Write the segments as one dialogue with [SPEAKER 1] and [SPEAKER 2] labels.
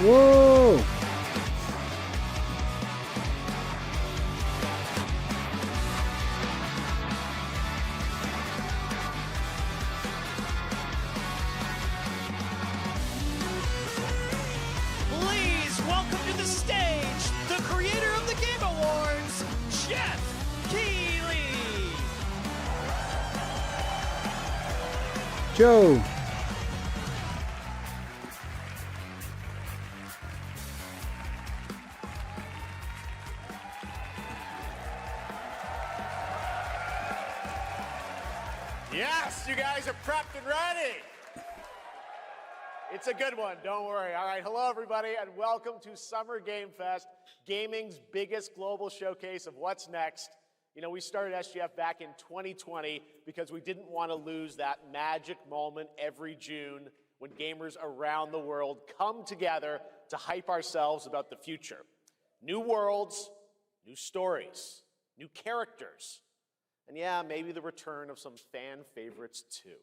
[SPEAKER 1] ¡Wow!
[SPEAKER 2] Please welcome to the stage the creator of the Game Awards, Geoff Keighley.
[SPEAKER 1] Joe.
[SPEAKER 3] Yes, you guys are prepped and ready. It's a good one, don't worry. All right, hello everybody and welcome to Summer Game Fest, gaming's biggest global showcase of what's next. You know, we started SGF back in 2020 because we didn't want to lose that magic moment every June when gamers around the world come together to hype ourselves about the future. New worlds, new stories, new characters, and yeah, maybe the return of some fan favorites too.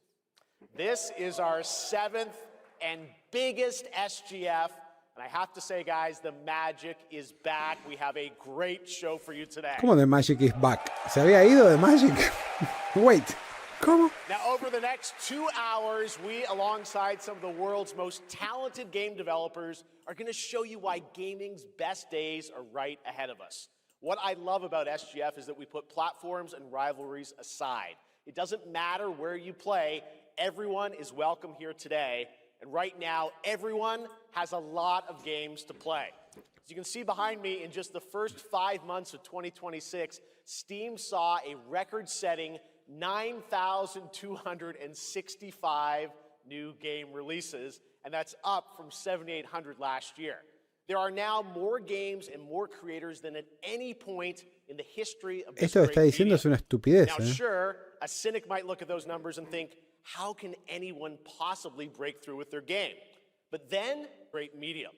[SPEAKER 3] This is our 7th and biggest SGF, and I have to say, guys, the magic is back. We have a great show for you today.
[SPEAKER 1] ¿Cómo The Magic is back? ¿Se había ido The Magic? Wait, ¿cómo?
[SPEAKER 3] Now, over the next 2 hours, we, alongside some of the world's most talented game developers, are going to show you why gaming's best days are right ahead of us. What I love about SGF is that we put platforms and rivalries aside. It doesn't matter where you play, everyone is welcome here today. And right now, everyone has a lot of games to play. As you can see behind me, in just the first 5 months of 2026, Steam saw a record-setting 9,265 new game releases, and that's up from 7,800 last year. There are now more games and more creators than at any point in the history of this
[SPEAKER 1] Esto que está
[SPEAKER 3] great
[SPEAKER 1] diciendo
[SPEAKER 3] medium.
[SPEAKER 1] es una estupidez,
[SPEAKER 3] Now, sure, a cynic might look at those numbers and think, how can anyone possibly break through with their game? But then, great medium.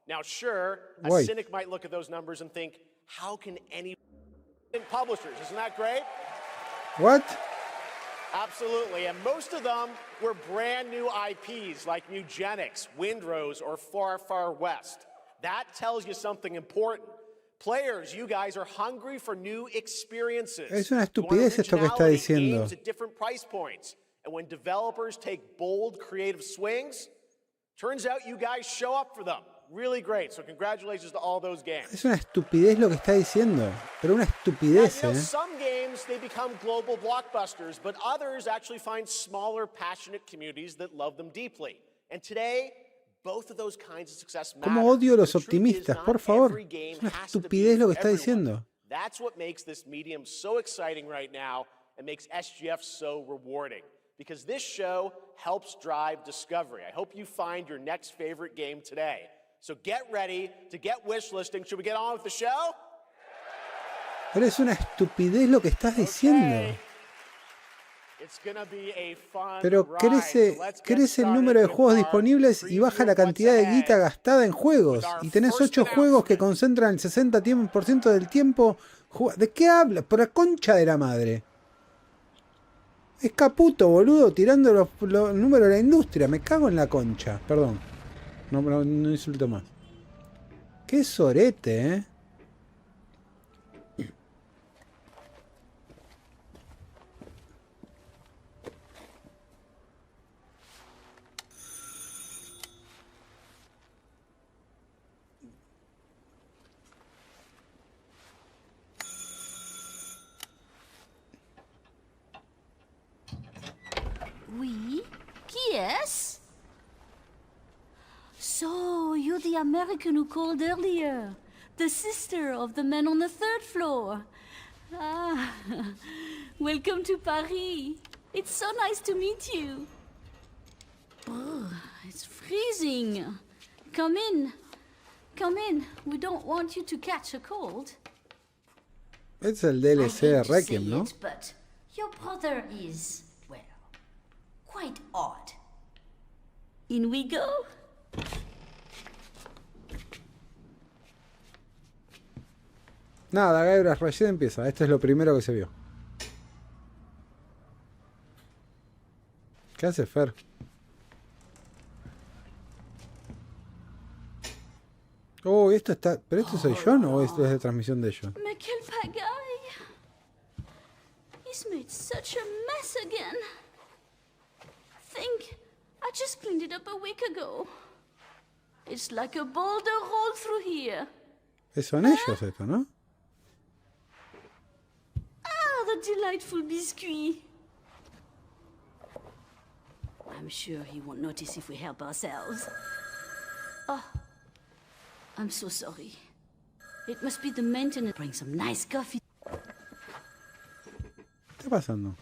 [SPEAKER 3] Now, sure, a
[SPEAKER 1] Wait.
[SPEAKER 3] cynic might look at those numbers and think, how can any publishers? Isn't that great?
[SPEAKER 1] What?
[SPEAKER 3] Absolutely, and most of them were brand new IPs like Eugenics, Windrose, or Far Far West. That tells you something important. Players, you guys are hungry for new experiences.
[SPEAKER 1] Es una
[SPEAKER 3] You want
[SPEAKER 1] estupidez esto que está
[SPEAKER 3] originality,
[SPEAKER 1] diciendo.
[SPEAKER 3] games at different price points. And when developers take bold, creative swings, turns out you guys show up for them. Really great. So congratulations to all those games.
[SPEAKER 1] Es una estupidez lo que está diciendo. Pero una
[SPEAKER 3] Now,
[SPEAKER 1] estupidez,
[SPEAKER 3] you know, some games, they become global blockbusters, but others actually find smaller, passionate communities that love them deeply. And today, both of those kinds of success matter.
[SPEAKER 1] ¿Cómo odio a los
[SPEAKER 3] The truth is,
[SPEAKER 1] optimistas?
[SPEAKER 3] not
[SPEAKER 1] Por favor.
[SPEAKER 3] every game
[SPEAKER 1] Es una
[SPEAKER 3] has to be
[SPEAKER 1] estupidez lo que
[SPEAKER 3] for
[SPEAKER 1] está
[SPEAKER 3] everyone.
[SPEAKER 1] diciendo.
[SPEAKER 3] That's what makes this medium so exciting right now and makes SGF so rewarding. Because this show helps drive discovery. I hope you find your next favorite game today. So get ready to get wishlisting. Should we get on with the show?
[SPEAKER 1] Pero es una estupidez lo que estás diciendo.
[SPEAKER 3] Okay. It's gonna be a fun
[SPEAKER 1] Pero
[SPEAKER 3] ride.
[SPEAKER 1] crece,
[SPEAKER 3] So let's get
[SPEAKER 1] crece el
[SPEAKER 3] started
[SPEAKER 1] número de
[SPEAKER 3] with
[SPEAKER 1] juegos
[SPEAKER 3] our
[SPEAKER 1] disponibles y baja
[SPEAKER 3] preview
[SPEAKER 1] la
[SPEAKER 3] of what's
[SPEAKER 1] cantidad de
[SPEAKER 3] ahead.
[SPEAKER 1] guita gastada en juegos. Y tenés 8 juegos que concentran el 60% del tiempo. ¿De qué hablas? Por la concha de la madre. Es Caputo, boludo, tirando los números de la industria. Me cago en la concha. Perdón. No insulto más. Qué sorete, ¿eh?
[SPEAKER 4] Oui? Qui est-ce? So, you're the American who called earlier. The sister of the man on the 3rd floor. Ah, welcome to Paris. It's so nice to meet you. Brr, it's freezing. Come in. Come in. We don't want you to catch a cold.
[SPEAKER 1] Es el DLC de
[SPEAKER 4] I hate to say
[SPEAKER 1] Requiem, ¿no?
[SPEAKER 4] it, but your brother is, well, quite odd. In we go.
[SPEAKER 1] Nada, Gabriel, recién empieza. Esto es lo primero que se vio. ¿Qué hace Fer? Uy, esto está... ¿Pero esto soy yo o esto es de transmisión de ellos?
[SPEAKER 4] Mais quelle pagaille! He's made such a mess again. Think, I just cleaned it up a week ago. It's like a boulder rolled through here.
[SPEAKER 1] Son ellos esto, ¿no?
[SPEAKER 4] Ah, the delightful biscuit. I'm sure he won't notice if we help ourselves. Oh, I'm so sorry. It must be the maintenance. Bring some nice coffee.
[SPEAKER 1] ¿Qué está pasando?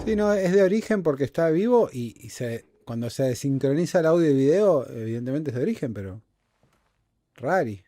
[SPEAKER 1] Sí, no, es de origen porque está vivo y cuando se desincroniza el audio y video, evidentemente es de origen, pero rari.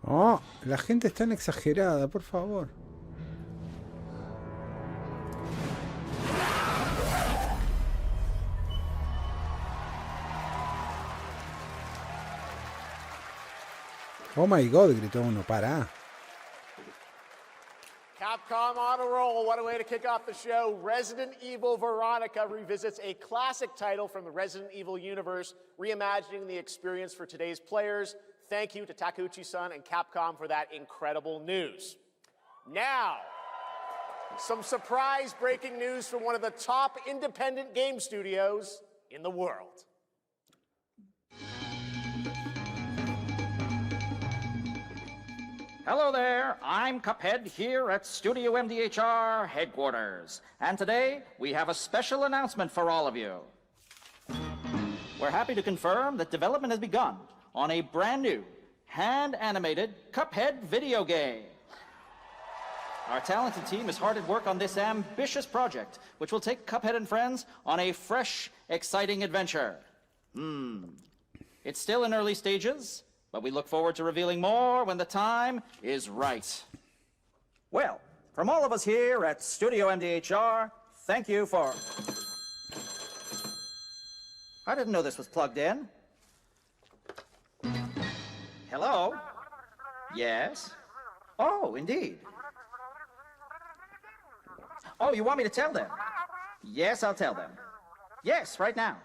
[SPEAKER 1] Oh, la gente es tan exagerada, por favor. Oh my god, gritó uno, para.
[SPEAKER 3] Capcom on a roll. What a way to kick off the show. Resident Evil Veronica revisits a classic title from the Resident Evil universe, reimagining the experience for today's players. Thank you to Takeuchi-san and Capcom for that incredible news. Now, some surprise breaking news from one of the top independent game studios in the world.
[SPEAKER 5] Hello there, I'm Cuphead here at Studio MDHR headquarters. And today, we have a special announcement for all of you. We're happy to confirm that development has begun on a brand new, hand-animated Cuphead video game. Our talented team is hard at work on this ambitious project, which will take Cuphead and friends on a fresh, exciting adventure. It's still in early stages, but we look forward to revealing more when the time is right. Well, from all of us here at Studio MDHR, thank you for... I didn't know this was plugged in. Hello? Yes? Oh, indeed. Oh, you want me to tell them? Yes, I'll tell them. Yes, right now.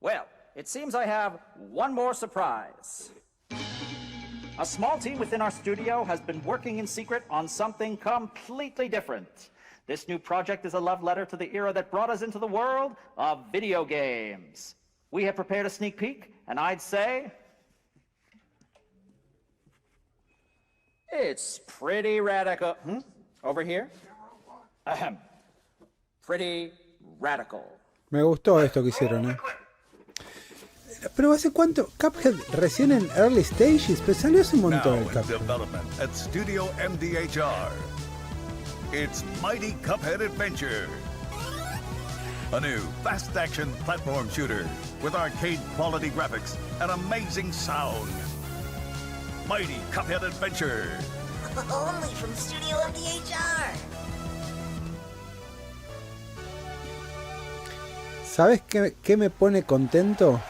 [SPEAKER 5] Well, it seems I have one more surprise. A small team within our studio has been working in secret on something completely different. This new project is a love letter to the era that brought us into the world of video games. We have prepared a sneak peek, and I'd say... it's pretty radical. Over here? Ahem. Pretty radical.
[SPEAKER 1] Me gustó esto que hicieron, Pero ¿hace cuánto? Cuphead recién en early stages, pero salió hace un montón el Cuphead.
[SPEAKER 6] Development at Studio MDHR. It's Mighty Cuphead Adventure. A new fast-action platform shooter with arcade-quality graphics and amazing sound. Mighty Cuphead Adventure.
[SPEAKER 7] Only from Studio MDHR.
[SPEAKER 1] ¿Sabes qué me pone contento?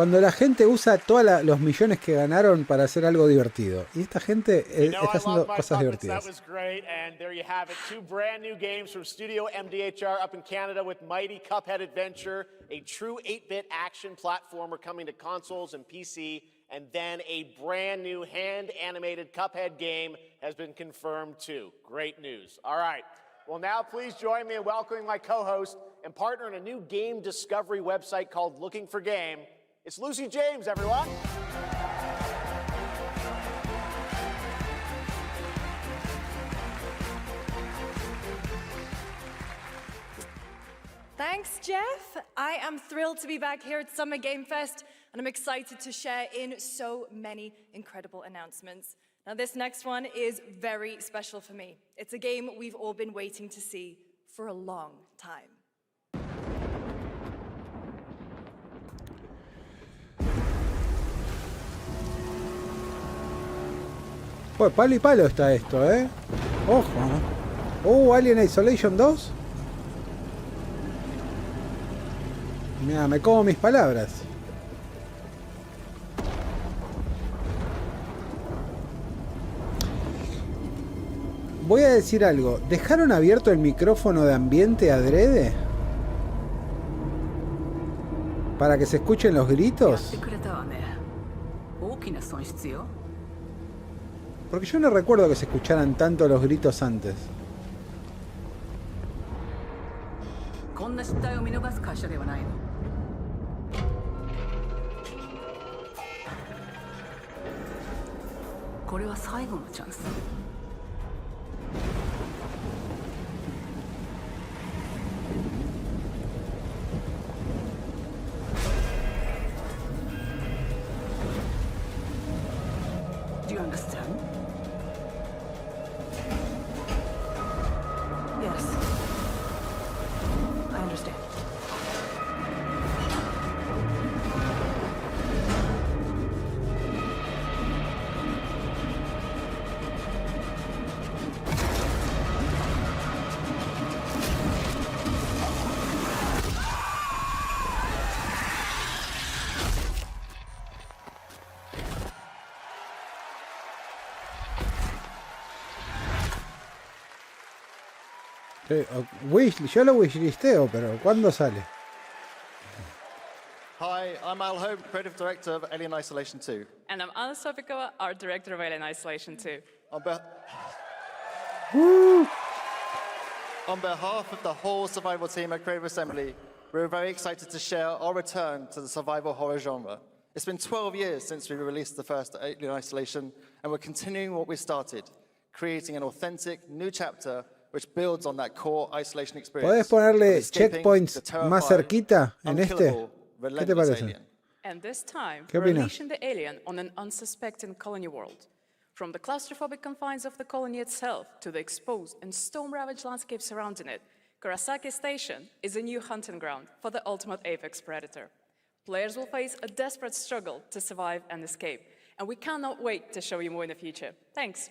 [SPEAKER 1] Cuando la gente usa todos los millones que ganaron para hacer algo divertido. Y esta gente está haciendo cosas divertidas.
[SPEAKER 3] That was great, and there you have it. 2 brand new games from Studio MDHR up in Canada with Mighty Cuphead Adventure, a true 8-bit action platformer coming to consoles and PC, and then a brand new hand-animated Cuphead game has been confirmed too. Great news. All right. Well, now please join me in welcoming my co-host and partner in a new game discovery website called Looking for Game. It's Lucy James, everyone.
[SPEAKER 8] Thanks, Geoff. I am thrilled to be back here at Summer Game Fest, and I'm excited to share in so many incredible announcements. Now, this next one is very special for me. It's a game we've all been waiting to see for a long time.
[SPEAKER 1] Pues palo y palo está esto, Ojo. Alien Isolation 2. Mira, me como mis palabras. Voy a decir algo. ¿Dejaron abierto el micrófono de ambiente adrede? ¿Para que se escuchen los gritos? Porque yo no recuerdo que se escucharan tanto los gritos antes.
[SPEAKER 9] Do you understand? Yes. I understand.
[SPEAKER 1] Yo lo wishlisteo, pero ¿cuándo sale?
[SPEAKER 10] Hi, I'm Al Hope, Creative Director of Alien Isolation 2.
[SPEAKER 11] And I'm Anna Sofikova, Art Director of Alien Isolation 2.
[SPEAKER 10] On behalf of the whole survival team at Creative Assembly, we're very excited to share our return to the survival horror genre. It's been 12 years since we released the first Alien Isolation, and we're continuing what we started, creating an authentic new chapter which builds on that core isolation experience.
[SPEAKER 1] ¿Podés ponerle checkpoints más cerquita en este? ¿Qué te parece?
[SPEAKER 11] And this time,
[SPEAKER 1] ¿Qué
[SPEAKER 11] we're
[SPEAKER 1] opinas?
[SPEAKER 11] unleashing the alien on an unsuspecting colony world. From the claustrophobic confines of the colony itself to the exposed and storm-ravaged landscape surrounding it, Kurosaki Station is a new hunting ground for the ultimate apex predator. Players will face a desperate struggle to survive and escape, and we cannot wait to show you more in the future. Thanks.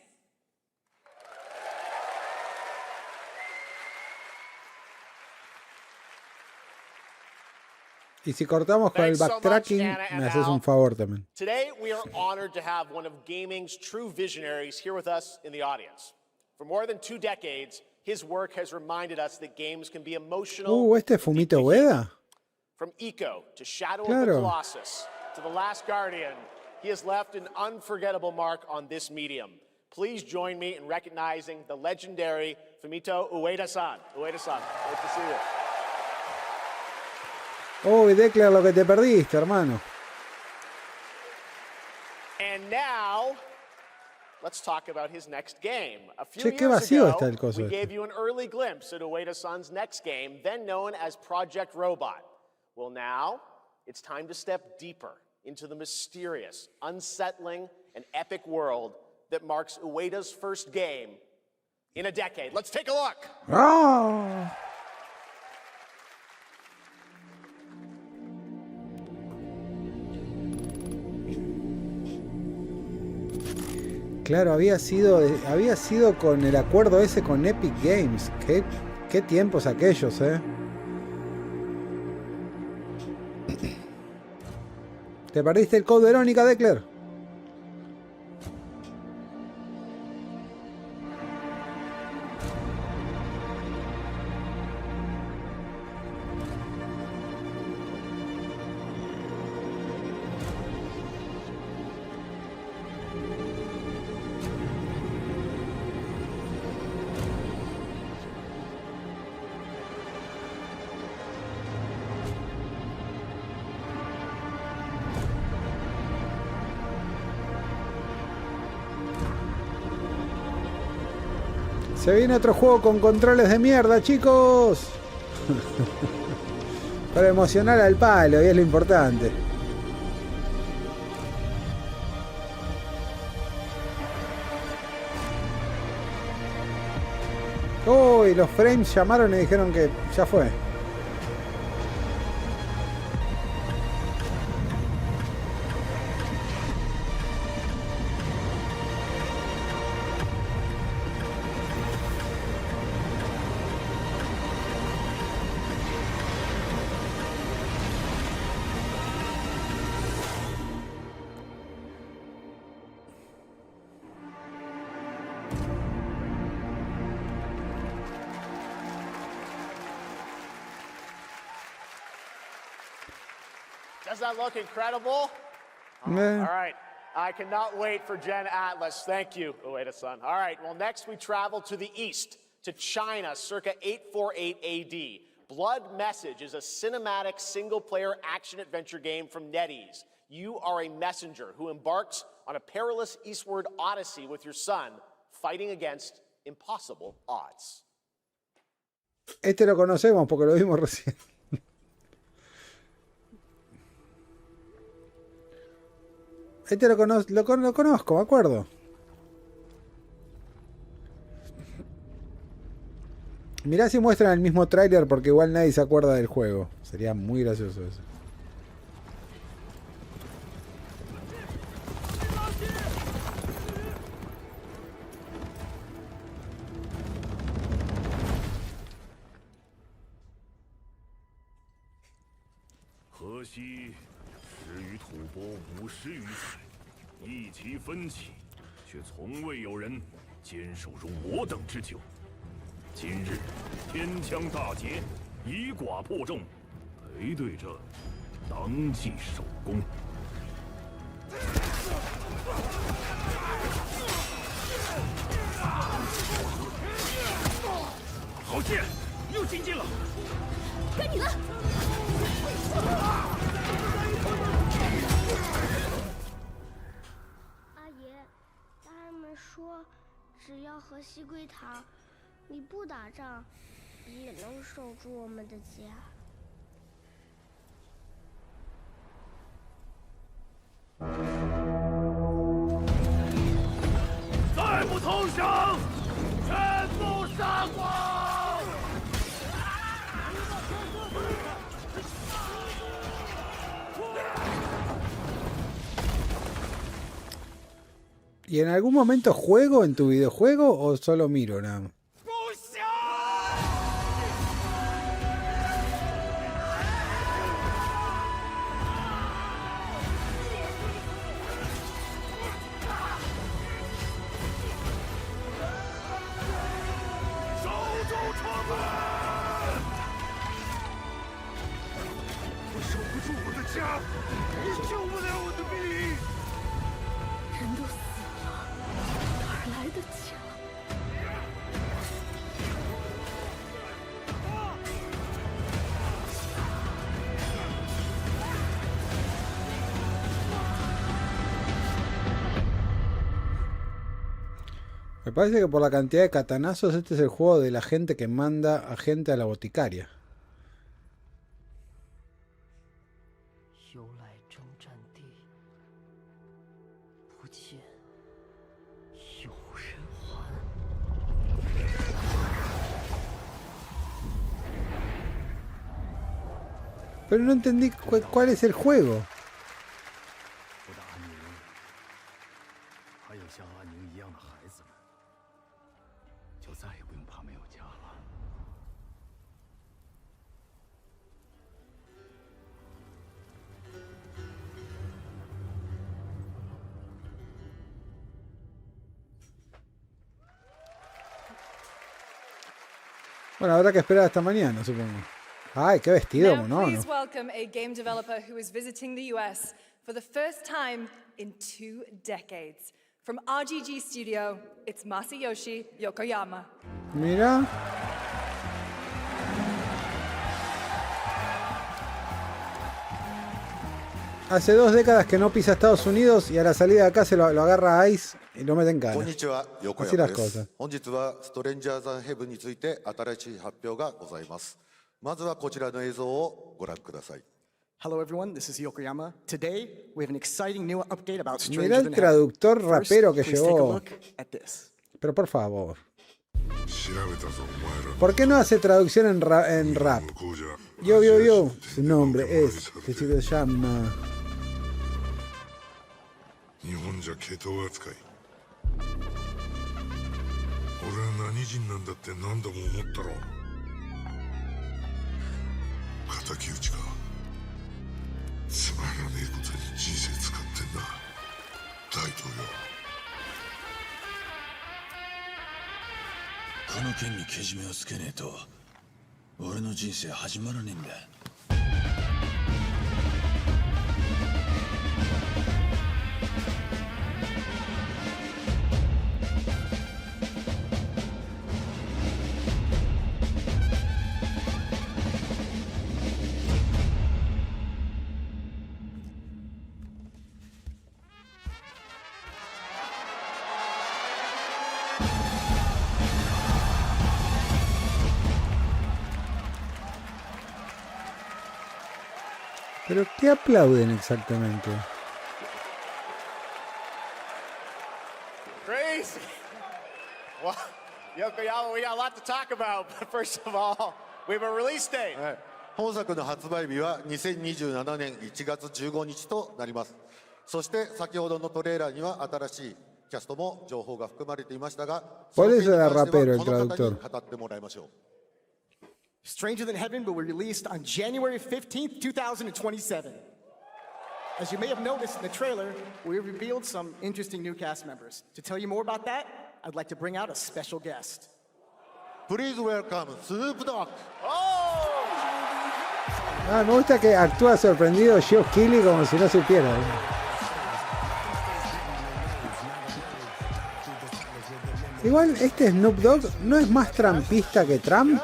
[SPEAKER 1] Y si cortamos con el backtracking, me haces un favor también.
[SPEAKER 3] Today, we are honored to have one of gaming's true visionaries here with us in the audience. For more than 2 decades, his work has reminded us that games can be emotional.
[SPEAKER 1] ¿Este es Fumito Ueda?
[SPEAKER 3] From Eco to Shadow of the Colossus to The Last Guardian, he has left an unforgettable mark on this medium. Please join me in recognizing the legendary Fumito Ueda-san. Ueda-san, great to see you.
[SPEAKER 1] Uy, Declan, lo que te perdiste, hermano.
[SPEAKER 3] And now, let's talk about his next game. A few
[SPEAKER 1] Che, qué
[SPEAKER 3] years
[SPEAKER 1] vacío
[SPEAKER 3] ago,
[SPEAKER 1] está el coso
[SPEAKER 3] we
[SPEAKER 1] este.
[SPEAKER 3] gave you an early glimpse at Ueda-san's next game, then known as Project Robot. Well, now, it's time to step deeper into the mysterious, unsettling, and epic world that marks Ueda's first game in a decade. Let's take a look.
[SPEAKER 1] ¡Ah! Claro, había sido con el acuerdo ese con Epic Games. Qué tiempos aquellos, Te perdiste el Code Verónica, Decler. Se viene otro juego con controles de mierda, chicos. Para emocionar al palo, y es lo importante. Uy, los frames llamaron y dijeron que ya fue.
[SPEAKER 3] Does that look incredible? All right. I cannot wait for Gen Atlas. Thank you, Ueda-san. All right. Well, next we travel to the east, to China, circa 848 AD. Blood Message is a cinematic single-player action-adventure game from NetEase. You are a messenger who embarks on a perilous eastward odyssey with your son, fighting against impossible odds.
[SPEAKER 1] Este lo conocemos porque lo vimos recién. Este lo conozco, me acuerdo. Mirá si muestran el mismo tráiler porque igual nadie se acuerda del juego. Sería muy gracioso eso. ¿Y en algún momento juego en tu videojuego o solo miro nada más? Me parece que por la cantidad de katanazos este es el juego de la gente que manda a gente a la boticaria. Pero no entendí cuál es el juego. Bueno, habrá que esperar hasta mañana, supongo. Ay, qué vestido,
[SPEAKER 8] Now,
[SPEAKER 1] mono.
[SPEAKER 8] please welcome a game developer who is visiting the US for the first time in 2 decades. From RGG Studio, it's Masayoshi Yokoyama.
[SPEAKER 1] Mira. Hace 2 décadas que no pisa Estados Unidos y a la salida de acá se lo agarra a Ice y lo mete en cara. Así las cosas.
[SPEAKER 9] 本日はストレンジャーズ・ヘブンについて新しい発表がございます。まずはこちらの映像をご覧ください。
[SPEAKER 12] Hello everyone, this is Yokoyama. Today we have an exciting new update about
[SPEAKER 1] Mirá
[SPEAKER 12] Stranger
[SPEAKER 1] el
[SPEAKER 12] Than
[SPEAKER 1] traductor
[SPEAKER 12] Heaven. First,
[SPEAKER 1] rapero que
[SPEAKER 12] please take a
[SPEAKER 1] llevó.
[SPEAKER 12] look at this.
[SPEAKER 1] Pero por favor. ¿Por qué no hace traducción en rap? Yo. Su nombre es. ¿Qué se llama?
[SPEAKER 13] 日本じゃ毛頭扱い。俺は何人なんだって何度も思ったろ。敵討ちか。つまらねえことに人生使ってんだ。大統領。
[SPEAKER 14] この件にけじめをつけねえと、俺の人生始まらねえんだ。
[SPEAKER 1] ¿Pero qué aplauden exactamente?
[SPEAKER 3] Crazy. Well, Yokoyama, we got a lot to talk about. But first of all, we have a release date.
[SPEAKER 9] 本作の発売日は2027年1月15日となります。そして先ほどのトレーラーには新しいキャストも情報が含まれていましたが、
[SPEAKER 1] Por eso era
[SPEAKER 9] その点
[SPEAKER 1] rapero
[SPEAKER 9] に
[SPEAKER 1] el
[SPEAKER 9] 関してはこの方
[SPEAKER 1] traductor.
[SPEAKER 9] に語ってもらいましょう。
[SPEAKER 12] Stranger Than Heaven will be released on January 15th, 2027. As you may have noticed in the trailer, we revealed some interesting new cast members. To tell you more about that, I'd like to bring out a special guest.
[SPEAKER 9] Please welcome Snoop Dogg.
[SPEAKER 1] Ah, me gusta que actúa sorprendido Geoff como si no supiera. Igual este Snoop Dogg no es más trampista que Trump.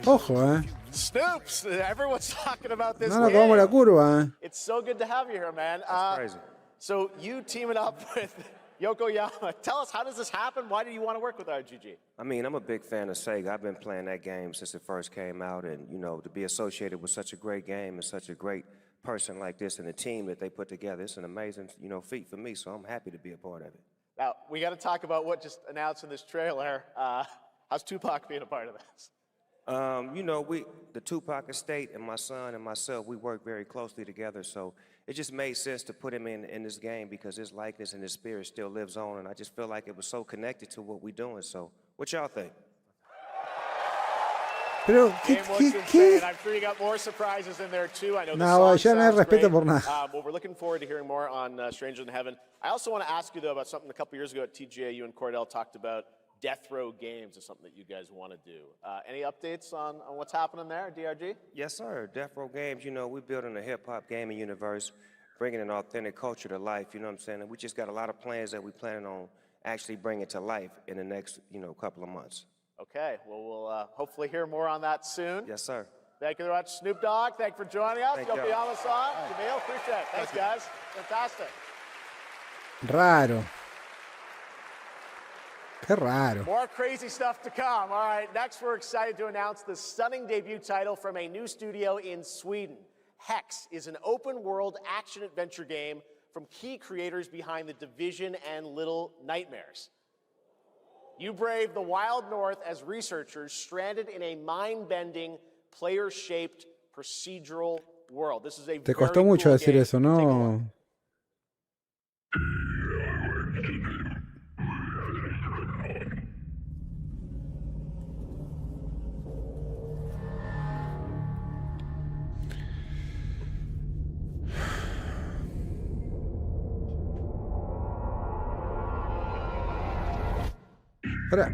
[SPEAKER 1] Ojo,
[SPEAKER 3] Snoops, everyone's talking about this.
[SPEAKER 1] No nos comamos la curva,
[SPEAKER 3] It's so good to have you here, man.
[SPEAKER 15] That's crazy.
[SPEAKER 3] So you teaming up with Yokoyama. Tell us, how does this happen? Why do you want to work with RGG?
[SPEAKER 15] I mean, I'm a big fan of Sega. I've been playing that game since it first came out, and you know, to be associated with such a great game and such a great person like this and the team that they put together, it's an amazing, you know, feat for me. So I'm happy to be a part of it.
[SPEAKER 3] Now we got to talk about what just announced in this trailer. How's Tupac being a part of this?
[SPEAKER 15] You know, the Tupac estate and my son and myself, we work very closely together, so it just made sense to put him in this game because his likeness and his spirit still lives on, and I just feel like it was so connected to what we're doing. So, what y'all think?
[SPEAKER 1] Pero,
[SPEAKER 3] Game looks insane. I'm sure you got more surprises in there too. I know the
[SPEAKER 1] No,
[SPEAKER 3] song
[SPEAKER 1] ya no hay
[SPEAKER 3] sounds
[SPEAKER 1] respeto
[SPEAKER 3] great.
[SPEAKER 1] por nada.
[SPEAKER 3] Well, we're looking forward to hearing more on Stranger Than Heaven. I also want to ask you though about something a couple years ago at TGA. You and Cordell talked about Death Row Games is something that you guys want to do. Any updates on what's happening there, DRG?
[SPEAKER 15] Yes, sir. Death Row Games, you know, we're building a hip-hop gaming universe, bringing an authentic culture to life, you know what I'm saying? And we just got a lot of plans that we're planning on actually bringing to life in the next, you know, couple of months.
[SPEAKER 3] Okay, well, we'll hopefully hear more on that soon.
[SPEAKER 15] Yes, sir.
[SPEAKER 3] Thank you very much, Snoop Dogg. Thank you for joining us.
[SPEAKER 15] Thank you.
[SPEAKER 3] Yokoyama-san, Jamil, appreciate it. Thanks, guys. Fantastic.
[SPEAKER 1] Raro. Qué raro.
[SPEAKER 3] More crazy stuff to come. All right, next we're excited to announce the stunning debut title from a new studio in Sweden. Hex is an open-world action-adventure game from key creators behind The Division and Little Nightmares. You brave the wild north as researchers stranded in a mind-bending, player-shaped procedural world. This is a
[SPEAKER 1] Te
[SPEAKER 3] very
[SPEAKER 1] costó mucho
[SPEAKER 3] cool
[SPEAKER 1] decir
[SPEAKER 3] game.
[SPEAKER 1] eso, ¿no? Pará.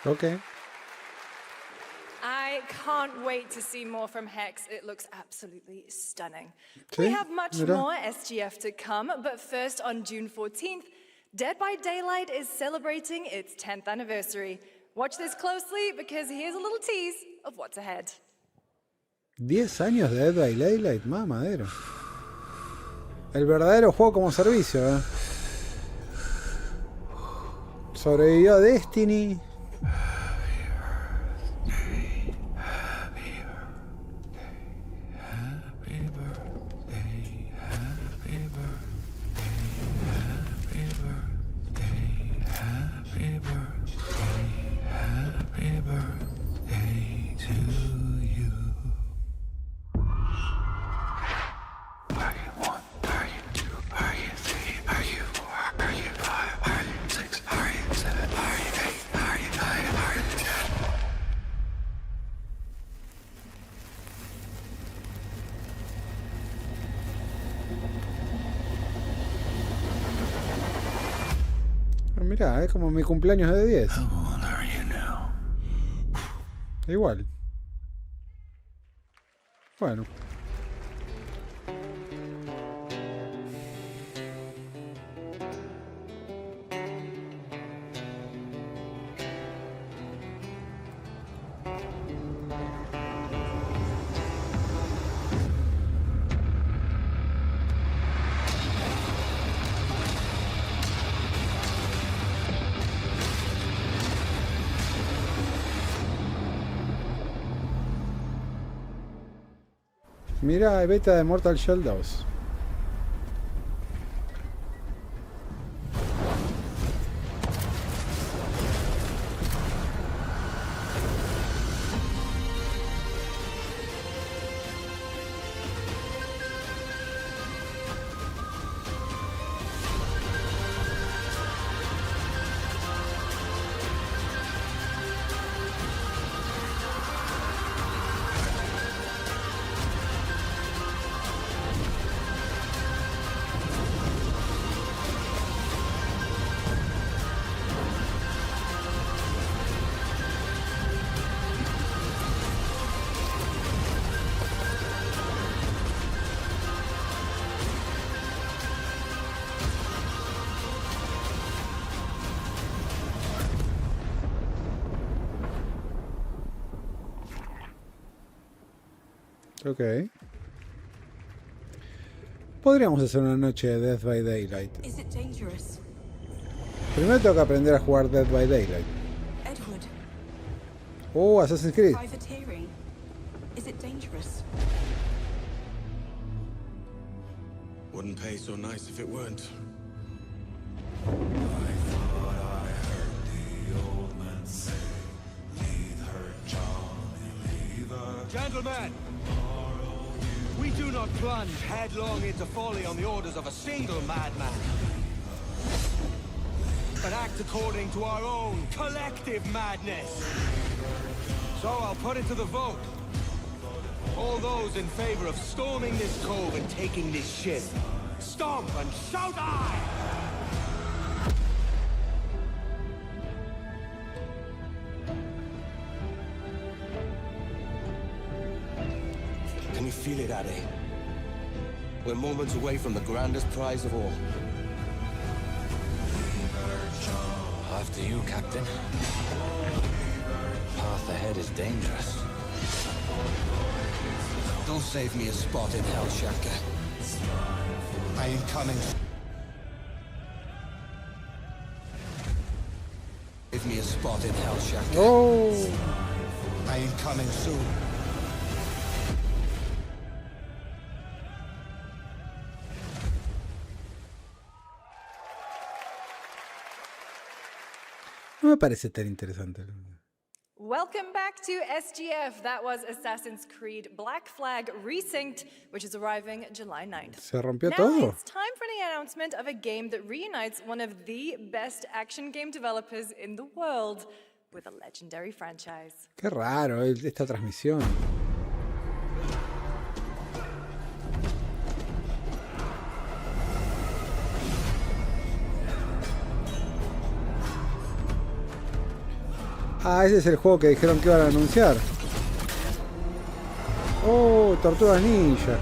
[SPEAKER 1] Ok.
[SPEAKER 8] I can't wait to see more from Hex. It looks absolutely stunning.
[SPEAKER 1] Sí,
[SPEAKER 8] We have much
[SPEAKER 1] mira.
[SPEAKER 8] more SGF to come, but first on June 14th, Dead by Daylight is celebrating its 10th anniversary. Watch this closely because here's a little tease of what's ahead.
[SPEAKER 1] 10 años de Dead by Daylight, mamadero. El verdadero juego como servicio, ¿eh? Sobrevivió a Destiny. Mirá, es como mi cumpleaños de 10. Igual. Bueno. Mira, hay beta de Mortal Shell 2. Ok. Podríamos hacer una noche de Dead by Daylight. Primero tengo que aprender a jugar Dead by Daylight. Oh, Assassin's Creed.
[SPEAKER 14] Wouldn't pay so nice if it weren't.
[SPEAKER 2] Gentlemen, we do not plunge headlong into folly on the orders of a single madman, but act according to our own collective madness. So I'll put it to the vote. All those in favor of storming this cove and taking this ship, stomp and shout aye!
[SPEAKER 14] Can you feel it, Addy? We're moments away from the grandest prize of all.
[SPEAKER 16] After you, Captain. Path ahead is dangerous.
[SPEAKER 14] Don't save me a spot in hell, Shaka. I ain't coming. Give me a spot in hell, Shaka.
[SPEAKER 1] Oh.
[SPEAKER 14] I ain't coming soon.
[SPEAKER 1] No me parece tan interesante.
[SPEAKER 8] Welcome back to SGF. That was Assassin's Creed Black Flag Resynced, which is arriving July 9th.
[SPEAKER 1] Se rompió
[SPEAKER 8] now
[SPEAKER 1] todo.
[SPEAKER 8] It's time for the announcement of a game that reunites one of the best action game developers in the world with a legendary franchise.
[SPEAKER 1] Qué raro esta transmisión. Ah, ese es el juego que dijeron que iban a anunciar. Oh, Tortugas Ninja.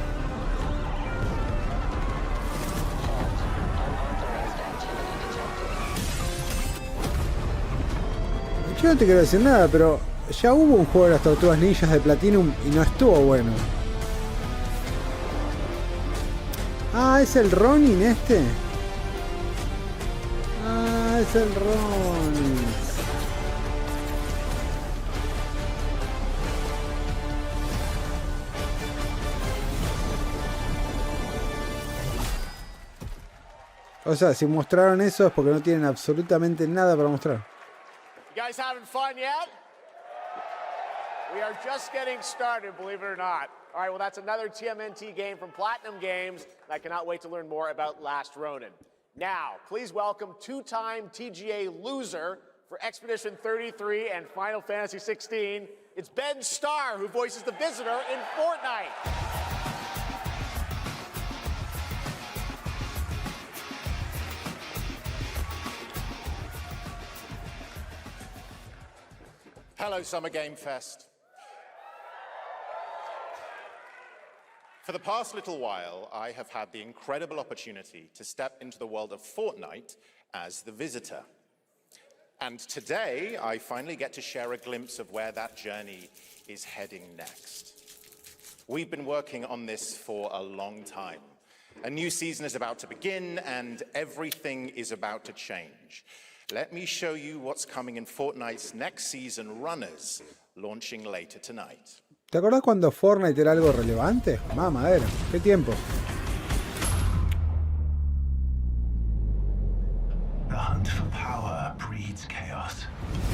[SPEAKER 1] Yo no te quiero decir nada, pero ya hubo un juego de las Tortugas Ninjas de Platinum y no estuvo bueno. Ah, ¿es el Ronin este? Ah, es el Ronin. O sea, si mostraron eso es porque no tienen absolutamente nada para mostrar.
[SPEAKER 3] You guys having fun yet? We are just getting started, believe it or not. All right, well, that's another TMNT game from Platinum Games. I cannot wait to learn more about Last Ronin. Now, please welcome two-time TGA loser for Expedition 33 and Final Fantasy 16. It's Ben Starr, who voices the Visitor in Fortnite.
[SPEAKER 17] Hello, Summer Game Fest. For the past little while, I have had the incredible opportunity to step into the world of Fortnite as the visitor. And today, I finally get to share a glimpse of where that journey is heading next. We've been working on this for a long time. A new season is about to begin, and everything is about to change. Let me show you what's coming in Fortnite's next season runners, launching later tonight.
[SPEAKER 1] ¿Te acordás cuando Fortnite era algo relevante? Mamadera, qué tiempo.
[SPEAKER 14] The hunt for power breeds chaos.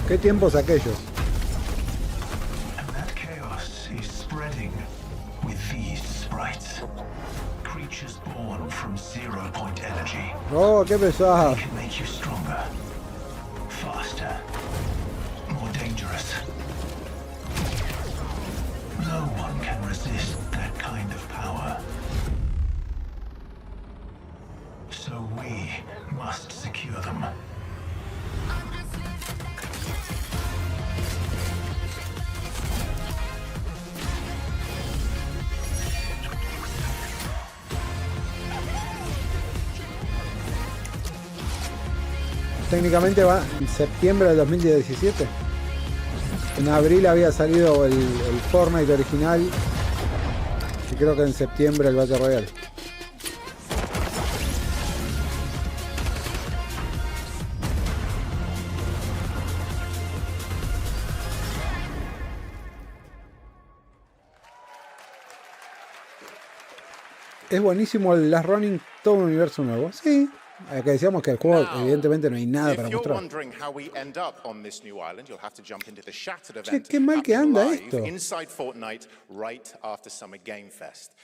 [SPEAKER 1] Qué tiempos aquellos.
[SPEAKER 14] And that chaos is spreading with these sprites. Creatures born from 0-point energy.
[SPEAKER 1] Oh, qué pesado.
[SPEAKER 14] They can make you stronger. Faster, more dangerous. No one can resist that kind of power. So we must secure them.
[SPEAKER 1] Técnicamente va en septiembre del 2017. En abril había salido el Fortnite original. Y creo que en septiembre el Battle Royale. Es buenísimo el Last Ronin, todo un universo nuevo. Sí. Que decíamos que el juego evidentemente no hay nada para mostrar. Che, qué mal que anda esto.
[SPEAKER 17] Inside Fortnite right after Summer Game Fest.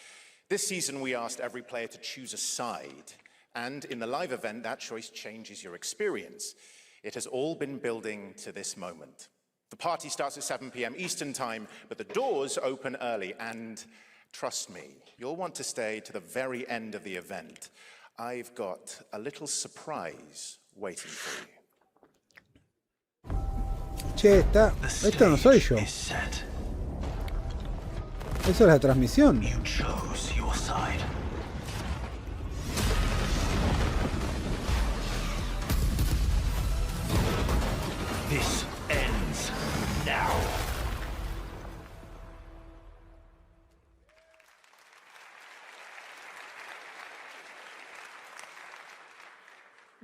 [SPEAKER 17] This season we asked every player to choose a side, and in the live event that choice changes your experience. It has all been building to this moment. The party starts at 7 p.m. Eastern Time, but the doors open early, and trust me, you'll want to stay to the very end of the event. I've got a little surprise waiting for you.
[SPEAKER 1] Che, esto no soy yo. Eso es la transmisión.
[SPEAKER 14] You chose your side. This ends now.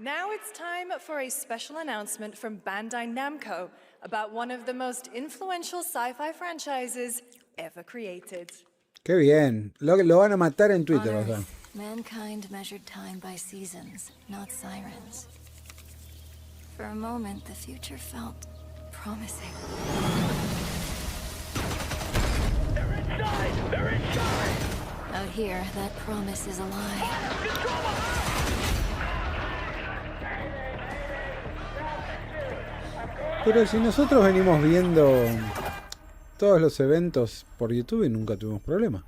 [SPEAKER 8] Now it's time for a special announcement from Bandai Namco about one of the most influential sci-fi franchises ever created.
[SPEAKER 1] Qué bien. Lo van a matar en Twitter, o sea.
[SPEAKER 18] Mankind measured time by seasons, not sirens. For a moment, the future felt promising.
[SPEAKER 2] They're inside! They're inside!
[SPEAKER 18] Out here, that promise is a lie.
[SPEAKER 1] Pero si nosotros venimos viendo todos los eventos por YouTube y nunca tuvimos problema.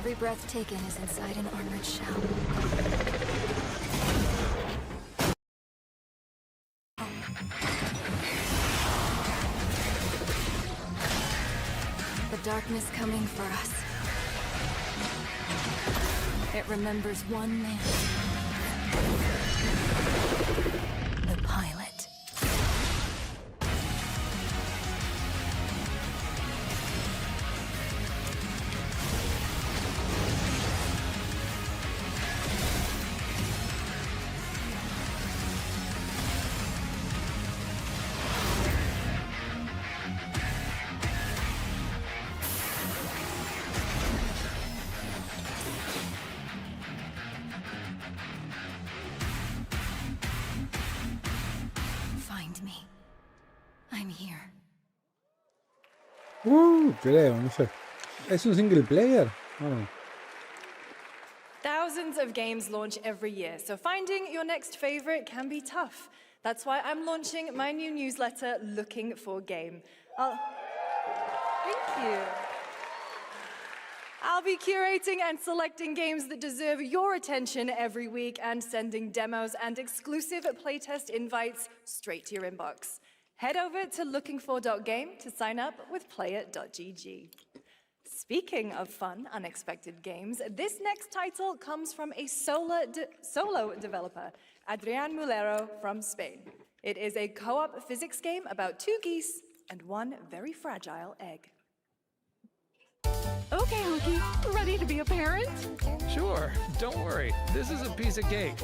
[SPEAKER 18] Every breath taken is inside an armored shell. The darkness coming for us. It remembers one man. The pilot.
[SPEAKER 1] Creo, no sé. ¿Es un single player? Oh.
[SPEAKER 8] Thousands of games launch every year, so finding your next favorite can be tough. That's why I'm launching my new newsletter, Looking for Game. Thank you. I'll be curating and selecting games that deserve your attention every week and sending demos and exclusive playtest invites straight to your inbox. Head over to lookingfor.game to sign up with player.gg. Speaking of fun, unexpected games, this next title comes from a solo developer, Adrián Mulero from Spain. It is a co-op physics game about two geese and one very fragile egg.
[SPEAKER 19] Okay, Hunky, ready to be a parent?
[SPEAKER 20] Sure, don't worry. This is a piece of cake.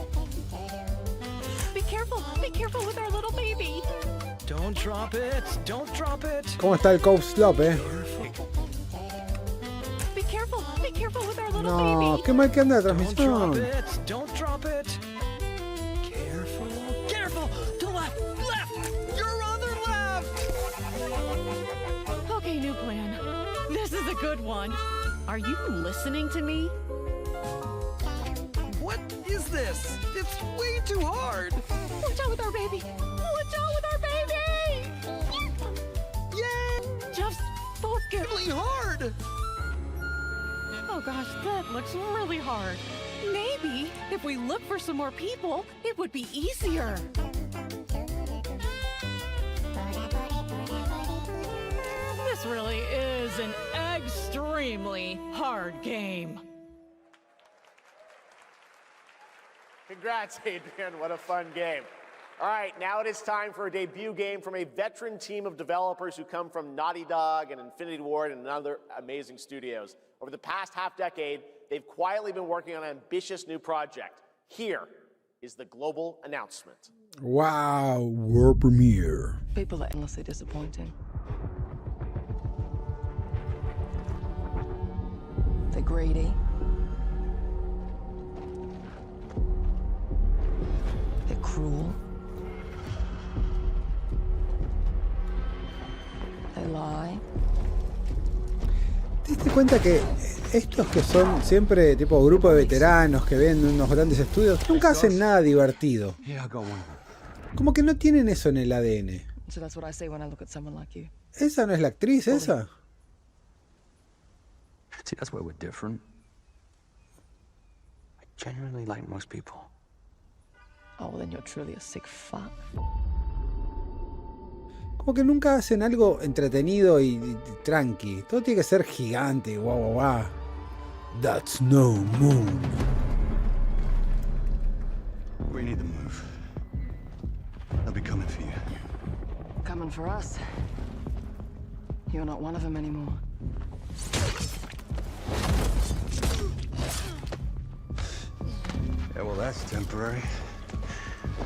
[SPEAKER 19] Be careful with our little baby.
[SPEAKER 20] Don't drop it, don't drop it.
[SPEAKER 1] ¿Cómo está el coastlope,
[SPEAKER 19] Be careful with our little
[SPEAKER 1] No,
[SPEAKER 19] baby.
[SPEAKER 1] qué mal que anda la transmisión.
[SPEAKER 20] Don't drop it. Careful. To left. Your other left.
[SPEAKER 19] Okay, new plan. This is a good one. Are you listening to me?
[SPEAKER 20] What is this? It's way too hard.
[SPEAKER 19] Watch out with our baby.
[SPEAKER 20] Yay!
[SPEAKER 19] Just focus.
[SPEAKER 20] Really hard.
[SPEAKER 19] Oh gosh, that looks really hard. Maybe if we look for some more people, it would be easier. This really is an extremely hard game.
[SPEAKER 3] Congrats, Adrian. What a fun game. All right, now it is time for a debut game from a veteran team of developers who come from Naughty Dog and Infinity Ward and other amazing studios. Over the past half-decade, they've quietly been working on an ambitious new project. Here is the global announcement.
[SPEAKER 1] Wow, world premiere.
[SPEAKER 21] People are endlessly disappointing. They're greedy. They're cruel. They lie.
[SPEAKER 1] ¿Te diste cuenta que estos que son siempre tipo grupo de veteranos que ven unos grandes estudios nunca hacen nada divertido? Como que no tienen eso en el ADN.
[SPEAKER 21] So that's what I say when I look at someone like you.
[SPEAKER 1] ¿Esa no es la actriz, esa?
[SPEAKER 16] See, that's where we're different. I genuinely like most people.
[SPEAKER 21] Oh, well, then you're truly a sick fuck.
[SPEAKER 1] Como que nunca hacen algo entretenido y tranqui. Todo tiene que ser gigante, guau, guau, guau. That's no moon.
[SPEAKER 14] We need to move. They'll be coming for you.
[SPEAKER 21] Coming for us. You're not one of them anymore.
[SPEAKER 14] Yeah, well, that's temporary.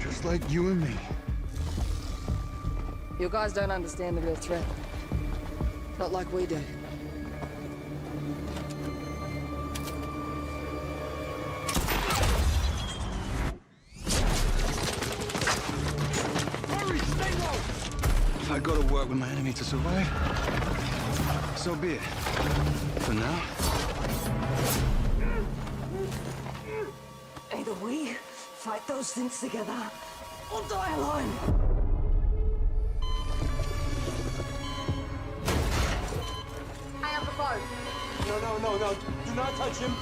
[SPEAKER 14] Just like you and me.
[SPEAKER 21] You guys don't understand the real threat. Not like we do.
[SPEAKER 14] Hurry, stay low! If I go to work with my enemy to survive, so be it. For now.
[SPEAKER 21] Either we fight those things together, or die alone.
[SPEAKER 3] I have the phone.
[SPEAKER 12] No.
[SPEAKER 20] Do not touch him.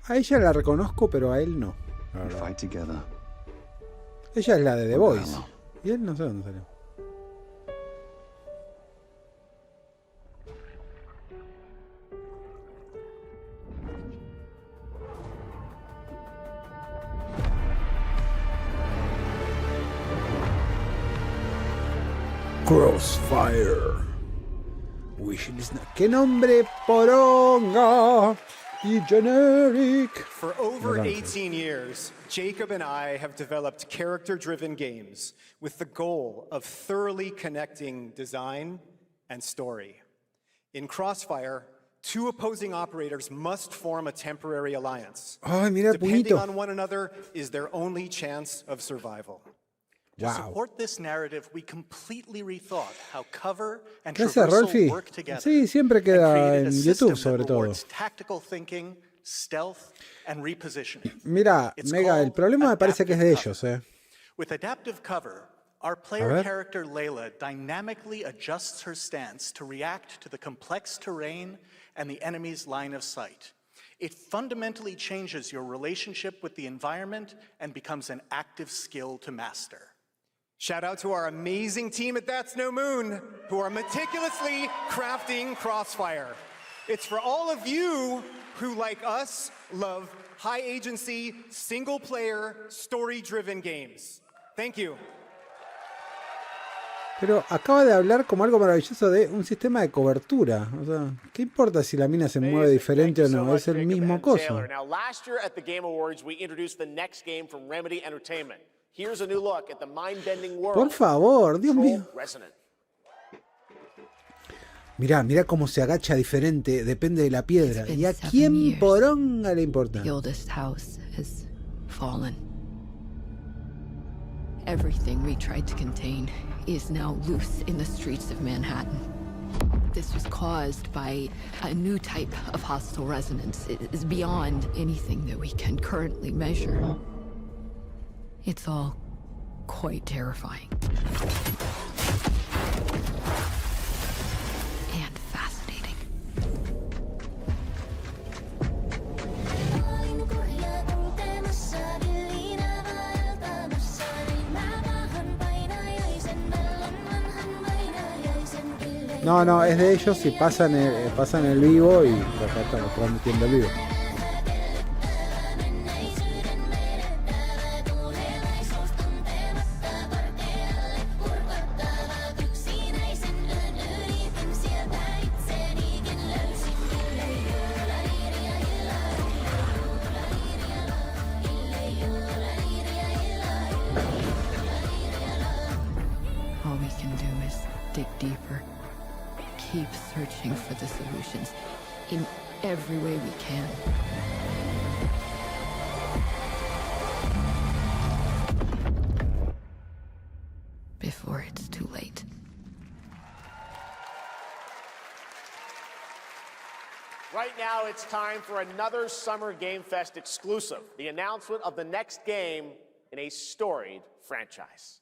[SPEAKER 1] A ella la reconozco, pero a él no.
[SPEAKER 14] Fight together.
[SPEAKER 1] Ella es la de The Voice. Y él no sé dónde salió. Crossfire. ¡Qué nombre poronga! Y generic.
[SPEAKER 4] For over 18 years, Jacob and I have developed character-driven games with the goal of thoroughly connecting design and story. In Crossfire, two opposing operators must form a temporary alliance.
[SPEAKER 1] Ay, mira el
[SPEAKER 4] Depending
[SPEAKER 1] puñito.
[SPEAKER 4] on one another is their only chance of survival.
[SPEAKER 22] To
[SPEAKER 1] Wow.
[SPEAKER 22] support this narrative, we completely rethought how cover and
[SPEAKER 1] Gracias,
[SPEAKER 22] traversal
[SPEAKER 1] Rolfi.
[SPEAKER 22] work together.
[SPEAKER 1] Sí, siempre
[SPEAKER 22] and
[SPEAKER 1] queda
[SPEAKER 22] created a
[SPEAKER 1] en
[SPEAKER 22] system
[SPEAKER 1] YouTube, sobre
[SPEAKER 22] that
[SPEAKER 1] todo.
[SPEAKER 22] rewards tactical thinking, stealth, and repositioning.
[SPEAKER 1] Mira,
[SPEAKER 22] It's
[SPEAKER 1] Mega, el
[SPEAKER 22] called
[SPEAKER 1] problema me parece que es de ellos,
[SPEAKER 22] With adaptive cover, our
[SPEAKER 1] ver.
[SPEAKER 22] player character Layla dynamically adjusts her stance to react to the complex terrain and the enemy's line of sight. It fundamentally changes your relationship with the environment and becomes an active skill to master.
[SPEAKER 4] Shout out to our amazing team at That's No Moon, who are meticulously crafting Crossfire. It's for all of you who, like us, love high-agency, single-player, story-driven games. Thank you.
[SPEAKER 1] Pero acaba de hablar como algo maravilloso de un sistema de cobertura. O sea, ¿qué importa si la mina se mueve diferente o no? Es el mismo coso.
[SPEAKER 3] Now, last year at the Game Awards, we introduced the next game from Remedy Entertainment. Here's a new look at the mind-bending world.
[SPEAKER 1] Por favor, Dios mío.
[SPEAKER 3] Resonant.
[SPEAKER 1] Mirá, mirá cómo se agacha diferente, depende de la piedra. ¿Y a quién poronga le importa?
[SPEAKER 23] The oldest house has fallen. Everything we tried to contain is now loose in the streets of Manhattan. This was caused by a new type of hostile resonance. It is beyond anything that we can currently measure. It's all quite terrifying. And fascinating.
[SPEAKER 1] No, no, es de ellos y pasan el vivo y acá estamos transmitiendo el vivo.
[SPEAKER 23] All we can do is dig deeper. Keep searching for the solutions in every way we can. Before it's too late.
[SPEAKER 3] Right now, it's time for another Summer Game Fest exclusive, the announcement of the next game in a storied franchise.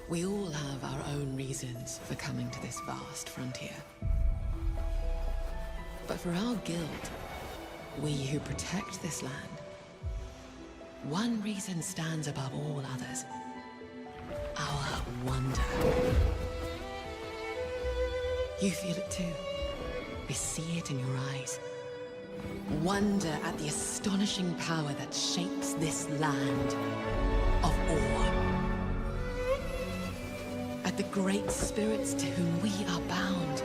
[SPEAKER 24] We all have our own reasons for coming to this vast frontier. But for our guild, we who protect this land, one reason stands above all others. Our wonder. You feel it too. We see it in your eyes. Wonder at the astonishing power that shapes this land of awe. At the great spirits to whom we are bound.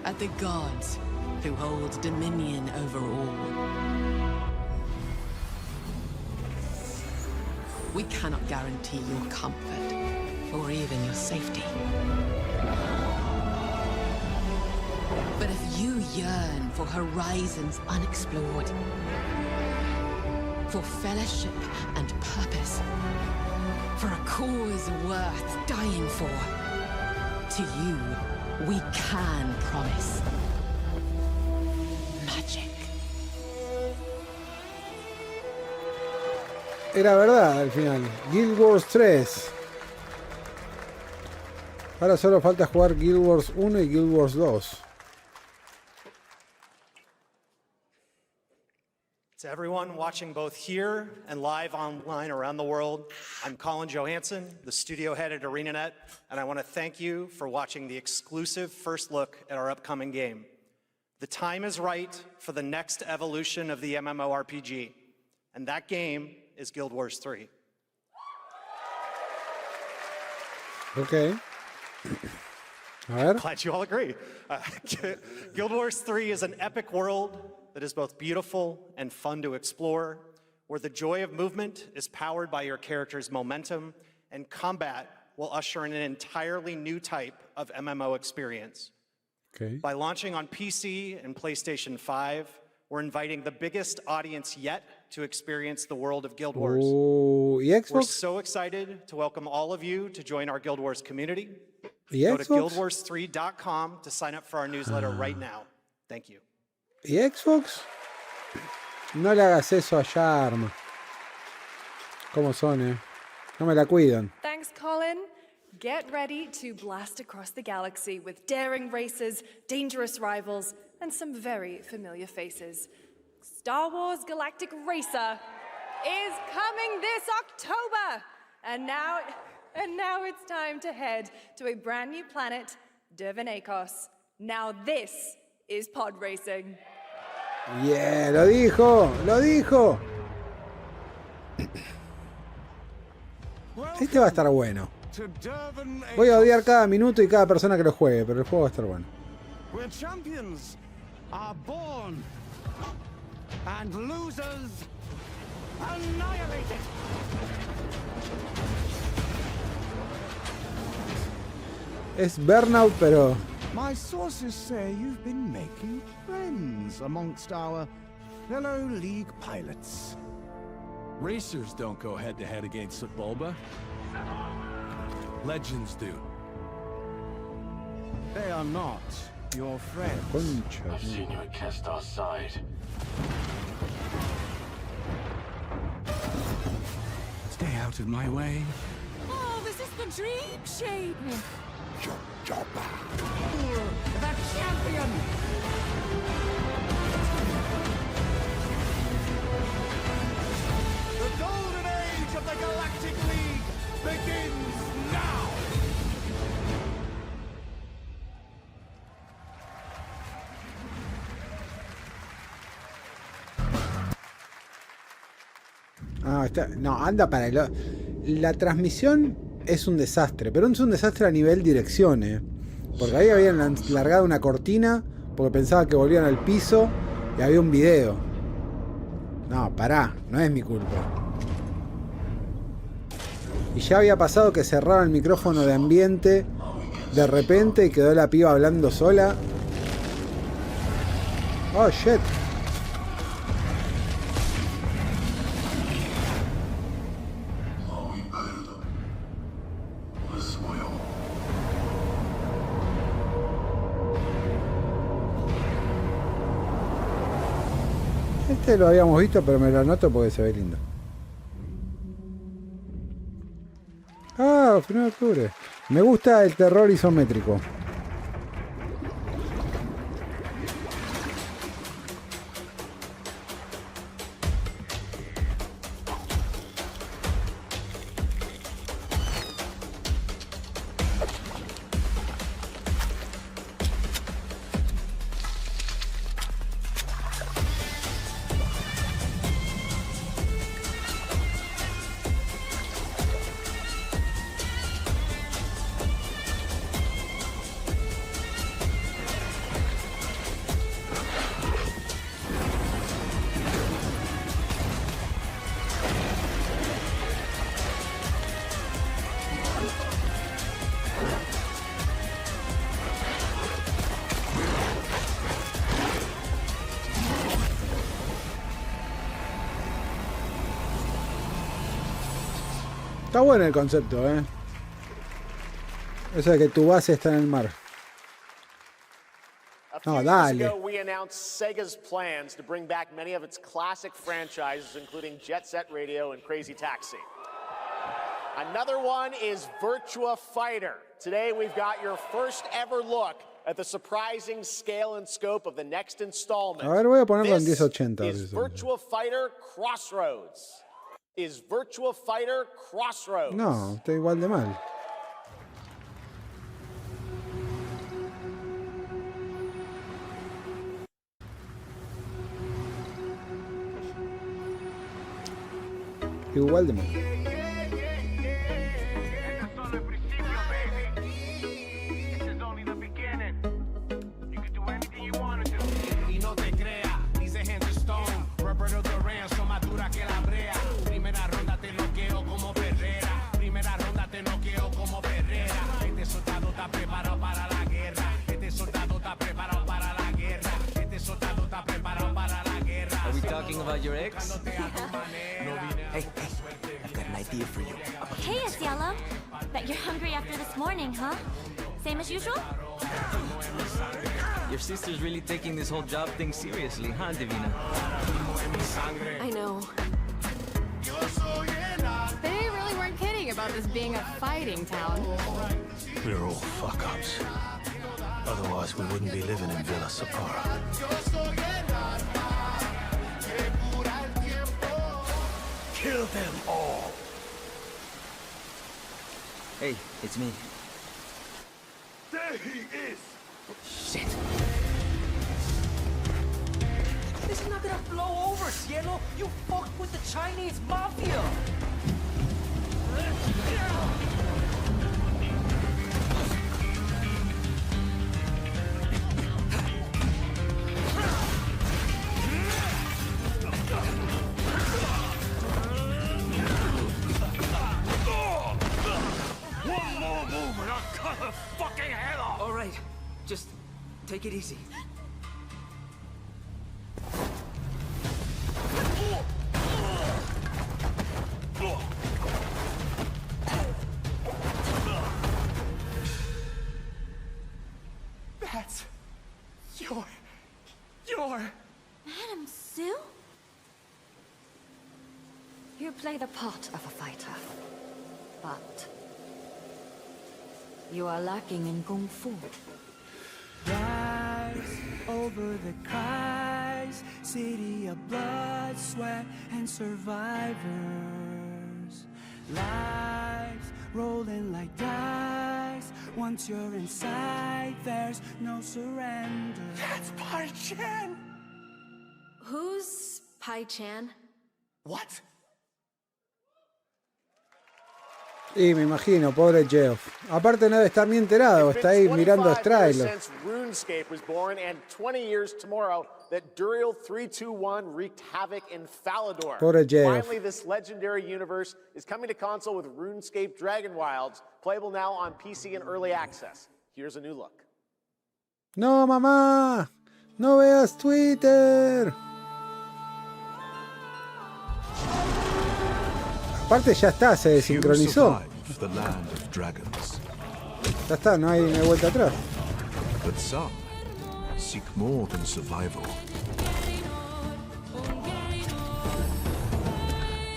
[SPEAKER 24] At the gods who hold dominion over all. We cannot guarantee your comfort or even your safety. But if you yearn for horizons unexplored, for fellowship and purpose, for a cause worth dying for. To you, we can promise magic.
[SPEAKER 1] Era verdad al final. Guild Wars 3. Ahora solo falta jugar Guild Wars 1 y Guild Wars 2.
[SPEAKER 4] To everyone watching both here and live online around the world, I'm Colin Johansson, the studio head at ArenaNet, and I want to thank you for watching the exclusive first look at our upcoming game. The time is right for the next evolution of the MMORPG, and that game is Guild Wars 3.
[SPEAKER 1] Okay. A ver.
[SPEAKER 4] Glad you all agree. Guild Wars 3 is an epic world that is both beautiful and fun to explore, where the joy of movement is powered by your character's momentum, and combat will usher in an entirely new type of MMO experience.
[SPEAKER 1] Okay.
[SPEAKER 4] By launching on PC and PlayStation 5, we're inviting the biggest audience yet to experience the world of Guild Wars.
[SPEAKER 1] ¿Y
[SPEAKER 4] We're
[SPEAKER 1] Xbox?
[SPEAKER 4] so excited to welcome all of you to join our Guild Wars community.
[SPEAKER 1] ¿Y
[SPEAKER 4] Go to
[SPEAKER 1] Xbox?
[SPEAKER 4] guildwars3.com to sign up for our newsletter right now. Thank you.
[SPEAKER 1] ¿Y Xbox? No le hagas eso a Yarm. ¿Cómo son, No me la cuidan.
[SPEAKER 8] Thanks, Colin. Get ready to blast across the galaxy with daring races, dangerous rivals, and some very familiar faces. Star Wars Galactic Racer is coming this October! And now it's time to head to a brand new planet, Dervenakos. Now this is pod racing.
[SPEAKER 1] Yeah, lo dijo, lo dijo. Este va a estar bueno. Voy a odiar cada minuto y cada persona que lo juegue, pero el juego va a estar bueno.
[SPEAKER 20] Where champions are born and losers annihilated.
[SPEAKER 1] Es Burnout, pero
[SPEAKER 20] My sources say you've been making friends amongst our fellow League pilots.
[SPEAKER 5] Racers don't go head-to-head against Bulba. Legends do.
[SPEAKER 20] They are not your friends.
[SPEAKER 1] Concha.
[SPEAKER 6] I've seen you at Kestar's side.
[SPEAKER 5] Stay out of my way.
[SPEAKER 19] Oh, this is the dream shape.
[SPEAKER 20] The champion! The golden age of the Galactic League begins now!
[SPEAKER 1] No, anda para el... La transmisión es un desastre, pero es un desastre a nivel dirección, porque ahí habían largado una cortina porque pensaba que volvían al piso y había un video. No, pará, no es mi culpa. Y ya había pasado que cerraba el micrófono de ambiente de repente y quedó la piba hablando sola. Oh, shit. Este lo habíamos visto, pero me lo anoto porque se ve lindo. Ah, 1 de octubre. Me gusta el terror isométrico. Está bueno el concepto, Eso de que tu base está en el mar. No, dale.
[SPEAKER 3] Ago, we announced Sega's plans to bring back many of its classic franchises, including Jet Set Radio and Crazy Taxi. Another one is Virtua Fighter. Today, we've got your first ever look at the surprising scale and scope of the next installment.
[SPEAKER 1] A ver, voy a ponerlo en
[SPEAKER 3] This
[SPEAKER 1] 1080.
[SPEAKER 3] is Virtua Fighter Crossroads. Is Virtua Fighter Crossroads.
[SPEAKER 1] No, está igual de mal. Igual de mal.
[SPEAKER 7] Are we talking about your ex?
[SPEAKER 10] Hey, I've got an idea for you.
[SPEAKER 11] Hey, it's Yellow. Bet you're hungry after this morning, huh? Same as usual?
[SPEAKER 7] Your sister's really taking this whole job thing seriously, huh, Divina?
[SPEAKER 21] I know. They really weren't kidding about this being a fighting town.
[SPEAKER 5] We're all fuck-ups. Otherwise, we wouldn't be living in Villa Sapara. Kill them all!
[SPEAKER 7] Hey, it's me.
[SPEAKER 5] There he is!
[SPEAKER 7] Shit.
[SPEAKER 10] This is not gonna blow over, Cielo! You fucked with the Chinese mafia!
[SPEAKER 5] One more move and I'll cut her fucking head off!
[SPEAKER 10] All right, just take it easy.
[SPEAKER 11] That's your... Madam Sue? You play the part of a fighter, but you are lacking in kung fu.
[SPEAKER 10] Rise over the cries, city of blood, sweat, and survivors. Lives rolling like dice. Once you're inside, there's no surrender.
[SPEAKER 5] That's Pai Chan!
[SPEAKER 21] Who's Pai Chan?
[SPEAKER 10] What?
[SPEAKER 1] Y me imagino, pobre Geoff. Aparte no debe estar ni enterado, está ahí mirando los trailers.
[SPEAKER 3] RuneScape was born, and 20 years tomorrow that Duriel 321 wreaked havoc in Falador.
[SPEAKER 1] Pobre Geoff.
[SPEAKER 3] Finally, this legendary universe is coming to console with RuneScape Dragon Wilds, playable now on PC in early access. Here's a new look.
[SPEAKER 1] No, mamá, no veas Twitter. Aparte ya está, se desincronizó. Ya está, no hay vuelta atrás.
[SPEAKER 5] But some seek more than survival.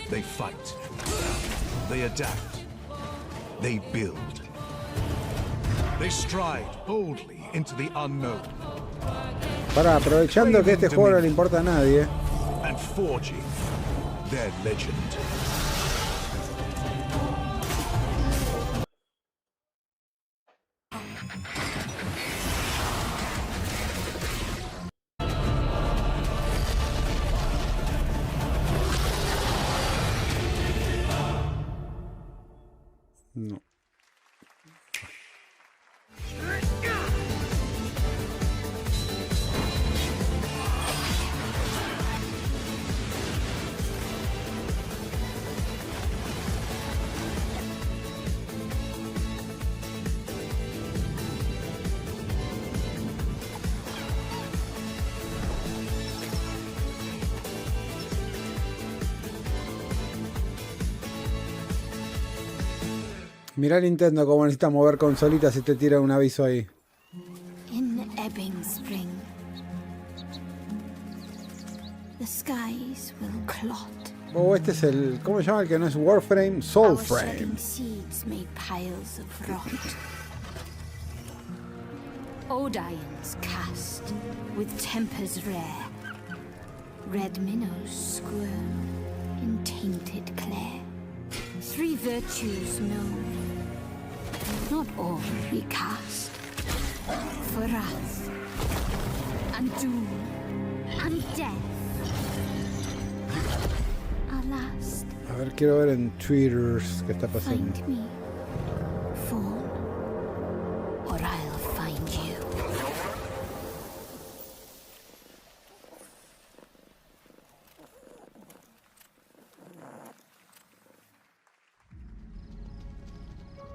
[SPEAKER 5] They fight. They adapt. They build. They stride boldly into the unknown.
[SPEAKER 1] Aprovechando que este juego no le importa a nadie.
[SPEAKER 5] And forging their legend.
[SPEAKER 1] No. Mirá Nintendo cómo necesita mover consolitas y te tira un aviso ahí.
[SPEAKER 18] In ebbing spring, the skies will clot.
[SPEAKER 1] Oh, este es el... ¿Cómo se llama el que no es Warframe? Soulframe.
[SPEAKER 18] Shedding seeds made piles of rot. Odions cast with tempers rare. Red minnows squirm in tainted clay. 3 virtues known, not all recast. For wrath, and doom, and death. Alas,
[SPEAKER 1] A ver, quiero ver en Twitter qué está pasando.
[SPEAKER 18] find me, fall, or I'll find you.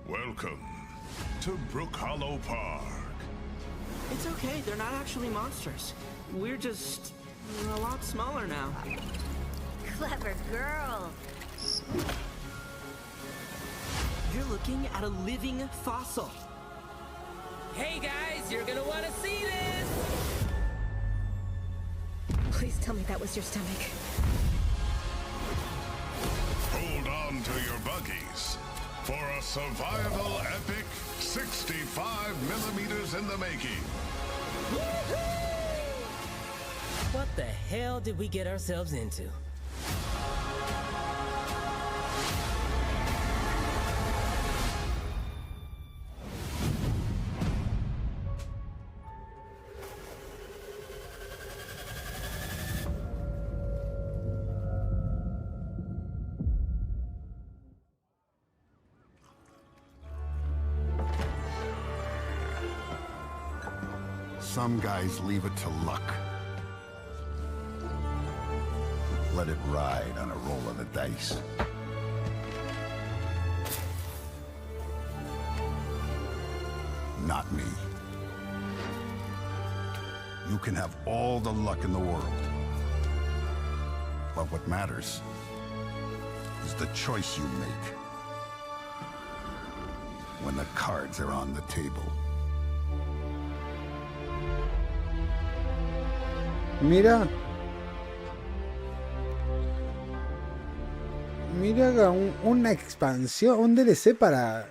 [SPEAKER 9] Welcome to Brook Hollow Park.
[SPEAKER 7] It's okay, they're not actually monsters. We're just a lot smaller now.
[SPEAKER 18] Clever girl.
[SPEAKER 7] You're looking at a living fossil.
[SPEAKER 13] Hey guys, you're gonna want to see this!
[SPEAKER 18] Please tell me that was your stomach.
[SPEAKER 9] Hold on to your buggies for a survival epic 65 millimeters in the making.
[SPEAKER 13] What the hell did we get ourselves into?
[SPEAKER 14] Some guys leave it to luck. Let it ride on a roll of the dice. Not me. You can have all the luck in the world. But what matters is the choice you make when the cards are on the table.
[SPEAKER 1] Mira. Mira una expansión, un DLC para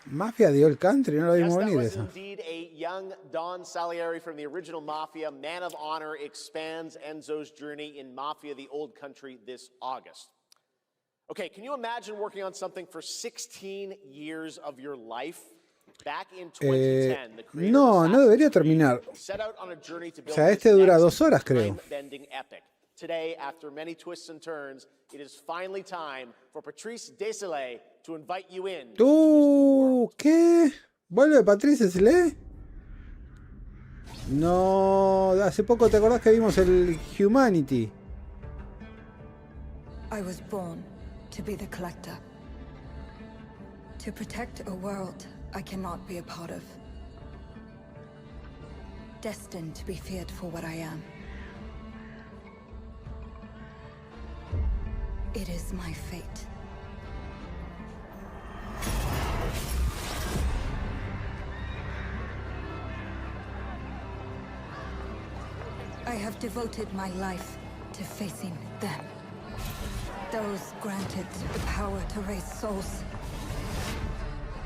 [SPEAKER 1] Mafia de Old Country, no lo vimos
[SPEAKER 3] Yes, that
[SPEAKER 1] venir
[SPEAKER 3] was
[SPEAKER 1] eso.
[SPEAKER 3] indeed a young Don Salieri from the original Mafia. Man of Honor expands Enzo's journey in Mafia the Old Country this August. Okay, can you imagine working on something for 16 years of your life? Back in 2010, the creator
[SPEAKER 1] No,
[SPEAKER 3] of
[SPEAKER 1] no debería terminar.
[SPEAKER 3] set out on a journey to
[SPEAKER 1] O
[SPEAKER 3] build
[SPEAKER 1] sea,
[SPEAKER 3] this
[SPEAKER 1] este dura
[SPEAKER 3] next
[SPEAKER 1] 2 horas, creo.
[SPEAKER 3] time-bending epic. Today, after many twists and turns, it is finally time for Patrice Desilets to invite you in.
[SPEAKER 1] ¿Qué? ¿Vuelve Patrice Slay? No, hace poco te acordás que vimos el Humanity.
[SPEAKER 15] I was born to be the collector. To protect a world I cannot be a part of. Destined to be feared for what I am. It is my fate. I have devoted my life to facing them. Those granted the power to raise souls.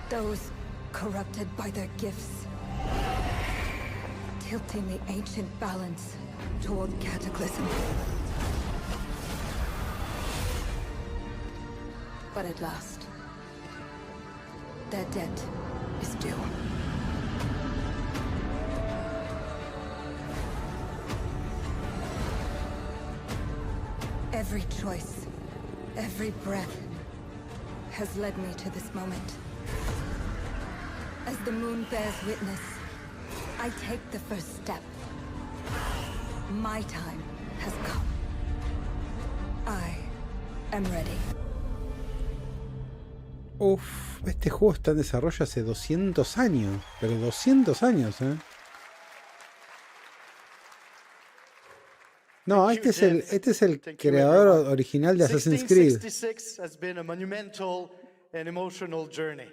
[SPEAKER 15] Those corrupted by their gifts. Tilting the ancient balance toward cataclysm. But at last, their debt is due. Every choice, every breath has led me to this moment. As the moon bears witness, I take the first step. My time has come. I am ready.
[SPEAKER 1] Uf, este juego está en desarrollo hace 200 años. Pero 200 años, ¿eh? No, este es el creador original de Assassin's Creed.
[SPEAKER 17] 1666 has been a monumental and emotional journey.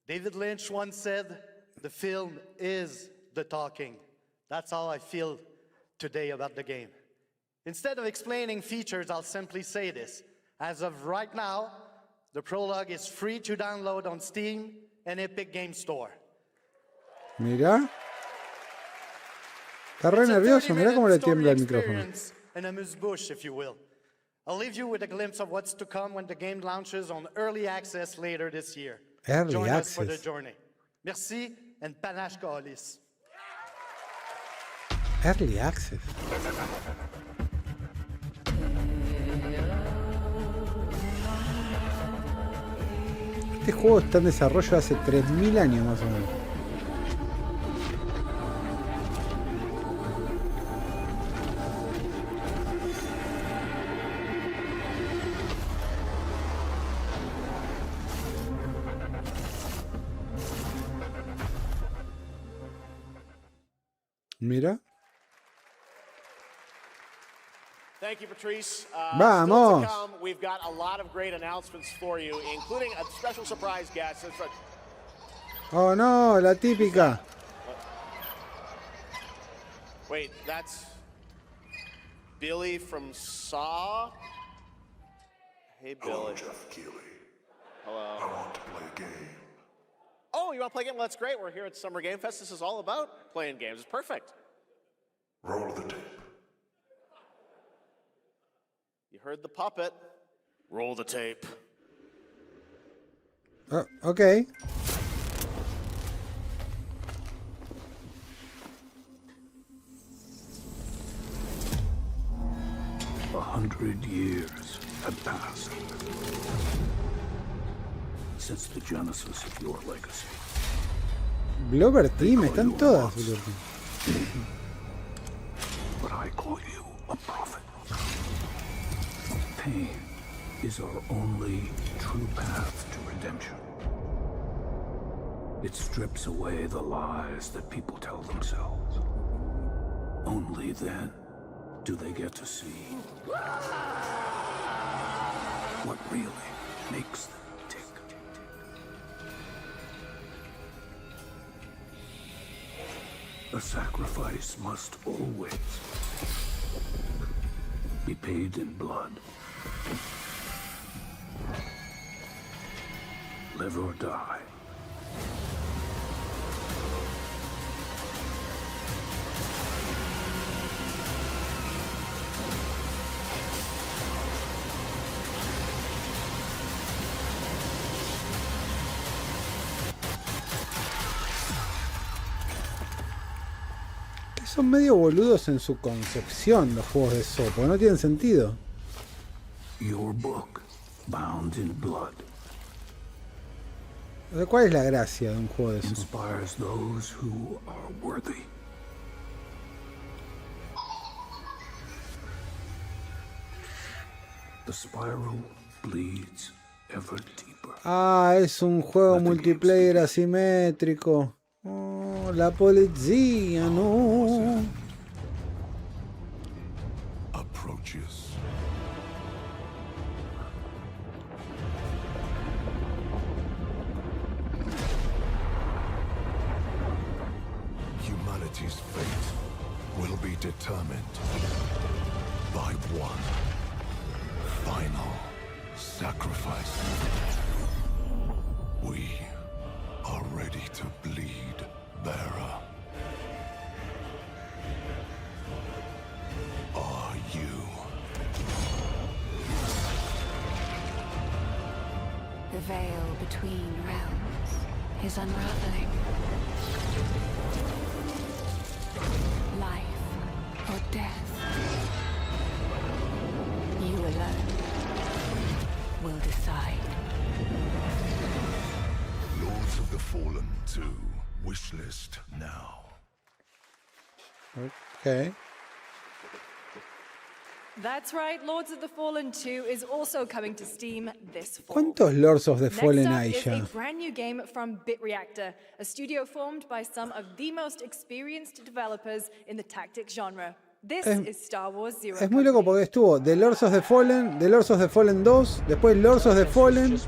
[SPEAKER 2] David Lynch once said, the film is the talking. That's how I feel today about the game. Instead of explaining features, I'll simply say this. As of right now, the prologue is free to download on Steam and Epic Game Store.
[SPEAKER 1] Mira. Está re nervioso, mira cómo le tiembla el micrófono.
[SPEAKER 2] And amuse-bouche, if you will. I'll leave you with a glimpse of what's to come when the game launches on early access later this year.
[SPEAKER 1] Early
[SPEAKER 2] Join
[SPEAKER 1] access.
[SPEAKER 2] us for the journey. Merci and panache colis.
[SPEAKER 1] Early access. Este juego está en desarrollo hace 3000 años más o menos. Mira.
[SPEAKER 3] Thank you, Patrice.
[SPEAKER 1] Vamos.
[SPEAKER 3] Still to come, we've got a lot of great announcements for you, including a special surprise guest.
[SPEAKER 1] Oh no, la típica.
[SPEAKER 3] Wait, that's Billy from Saw? Hey, Billy.
[SPEAKER 9] Hello, Geoff Keighley.
[SPEAKER 3] Hello.
[SPEAKER 9] I want to play a game.
[SPEAKER 3] Oh, you want to play a game? Well, that's great. We're here at Summer Game Fest. This is all about playing games. It's perfect.
[SPEAKER 9] Roll the tape.
[SPEAKER 3] You heard the puppet. Roll the tape.
[SPEAKER 1] Okay.
[SPEAKER 5] A 100 years have passed since the genesis of your legacy.
[SPEAKER 1] Blover Team, están todas. Blover Team.
[SPEAKER 5] But I call you a prophet. Pain is our only true path to redemption. It strips away the lies that people tell themselves. Only then do they get to see what really makes them tick. A sacrifice must always be paid in blood. Live or die.
[SPEAKER 1] Son medio boludos en su concepción los juegos de Saw, porque no tienen sentido.
[SPEAKER 5] Your book, bound in blood.
[SPEAKER 1] ¿Cuál es la gracia de un juego de Saw?
[SPEAKER 5] Inspires those who are worthy. The spiral bleeds ever deeper.
[SPEAKER 1] Ah, es un juego multiplayer asimétrico. Oh, la policía, no.
[SPEAKER 9] Approaches. Humanity's fate will be determined by one final sacrifice. We are ready to bleed, bearer. Are you?
[SPEAKER 18] The veil between realms is unraveling. Life or death. You alone will decide.
[SPEAKER 9] Lords of the Fallen 2. Wishlist now.
[SPEAKER 1] Okay.
[SPEAKER 8] That's right, Lords of the Fallen 2 is also coming to Steam this fall.
[SPEAKER 1] ¿Cuántos Lords of the Fallen hay
[SPEAKER 8] Next up
[SPEAKER 1] ya?
[SPEAKER 8] is a brand new game from BitReactor, a studio formed by some of the most experienced developers in the tactics genre. This is Star Wars Zero.
[SPEAKER 1] Es muy loco porque estuvo The Lords of the Fallen, The Lords of the Fallen 2, después Lords of the Fallen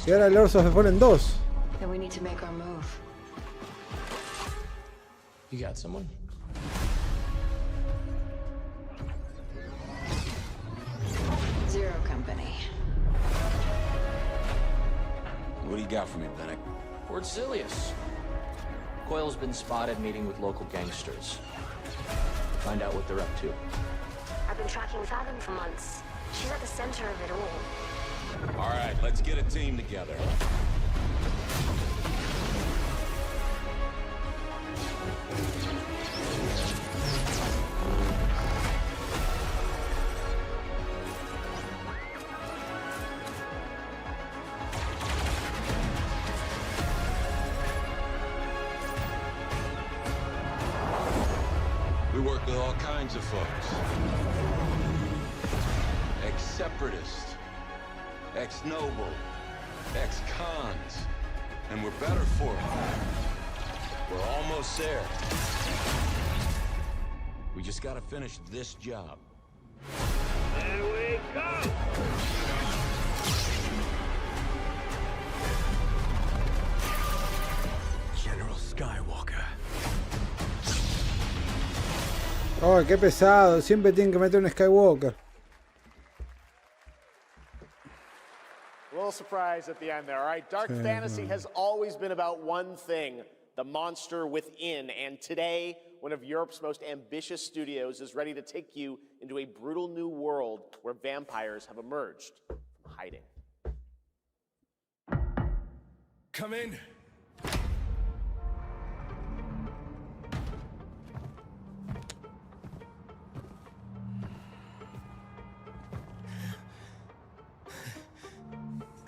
[SPEAKER 1] y ahora Lords of the Fallen 2.
[SPEAKER 21] Then we need to make our move.
[SPEAKER 6] You got someone?
[SPEAKER 21] Zero Company.
[SPEAKER 6] What do you got for me, Bennett? Fort Silius. Coyle's been spotted meeting with local gangsters. Find out what they're up to.
[SPEAKER 11] I've been tracking Fathom for months. She's at the center of it all.
[SPEAKER 6] All right, let's get a team together.
[SPEAKER 5] We work with all kinds of folks. Ex-separatists, ex-noble, ex-cons. And we're better for it. We're almost there. We just gotta finish this job.
[SPEAKER 13] There we go!
[SPEAKER 5] General Skywalker.
[SPEAKER 1] Oh, qué pesado. Siempre tienen que meter un Skywalker.
[SPEAKER 3] A little surprise at the end there. All right, dark fantasy has always been about one thing, the monster within. And today, one of Europe's most ambitious studios is ready to take you into a brutal new world where vampires have emerged from hiding.
[SPEAKER 5] Come in.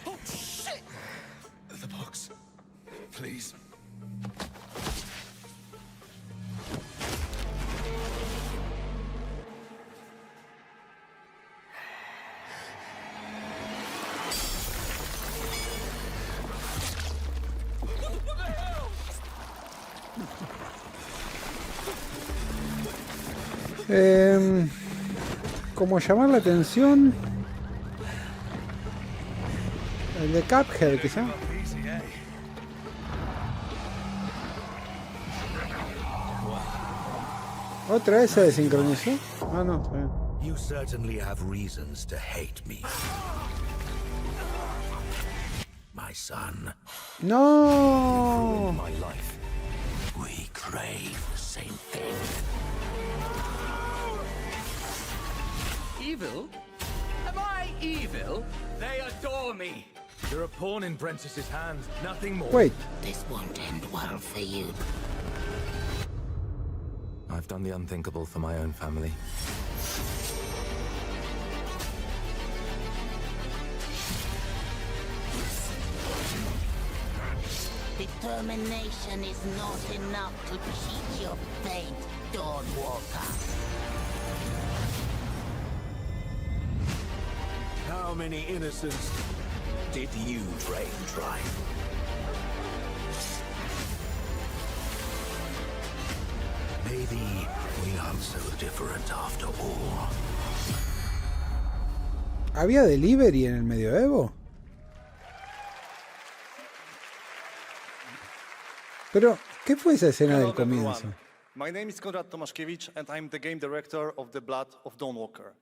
[SPEAKER 14] Oh, shit! The box. Please.
[SPEAKER 1] Como llamar la atención. El de Cuphead, quizá. ¿Otra vez se desincronizó? Ah, no, está bien.
[SPEAKER 5] You certainly have reasons to hate me. My son.
[SPEAKER 1] No.
[SPEAKER 5] My life. We crave the same thing.
[SPEAKER 13] Evil? Am I evil? They adore me.
[SPEAKER 5] You're a pawn in Prentice's hands, nothing more.
[SPEAKER 1] Wait.
[SPEAKER 11] This won't end well for you.
[SPEAKER 5] I've done the unthinkable for my own family.
[SPEAKER 11] Determination is not enough to cheat your fate, Dawnwalker.
[SPEAKER 5] How many innocents did you drain dry? Maybe we aren't so different after all.
[SPEAKER 1] ¿Había delivery en el medioevo? Pero, ¿qué fue esa escena del comienzo?
[SPEAKER 12] My name is Konrad Tomaszkiewicz, and I'm the game director of The Blood of Dawnwalker.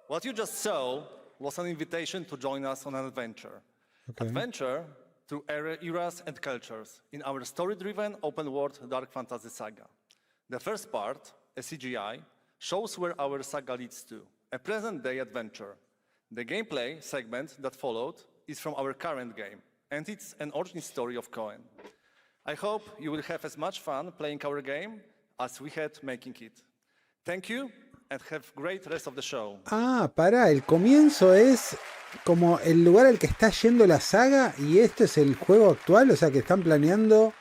[SPEAKER 12] What you just saw was an invitation to join us on an adventure.
[SPEAKER 1] Okay.
[SPEAKER 12] Adventure through eras and cultures in our story-driven open-world dark fantasy saga. The first part, a CGI, shows where our saga leads to, a present-day adventure. The gameplay segment that followed is from our current game, and it's an origin story of Cohen. I hope you will have as much fun playing our game as we had making it. Thank you, and have great rest of the show.
[SPEAKER 1] Ah, pará, el comienzo es como el lugar al que está yendo la saga y esto es el juego actual, o sea que están planeando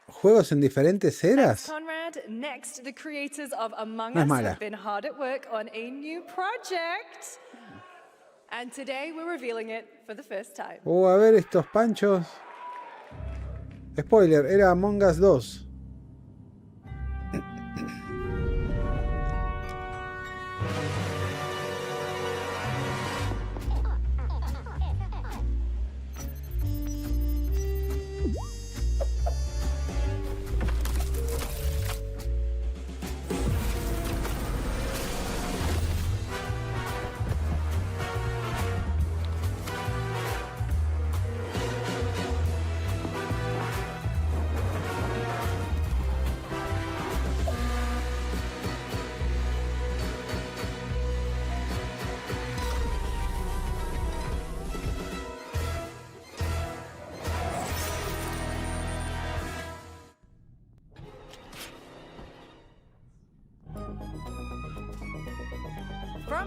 [SPEAKER 1] juegos en diferentes eras.
[SPEAKER 8] Conrad, next, the creators of Among
[SPEAKER 1] No es
[SPEAKER 8] Us
[SPEAKER 1] mala.
[SPEAKER 8] have been hard at work on a new project. And today we're revealing it for the first time.
[SPEAKER 1] A ver estos panchos. Spoiler, era Among Us 2.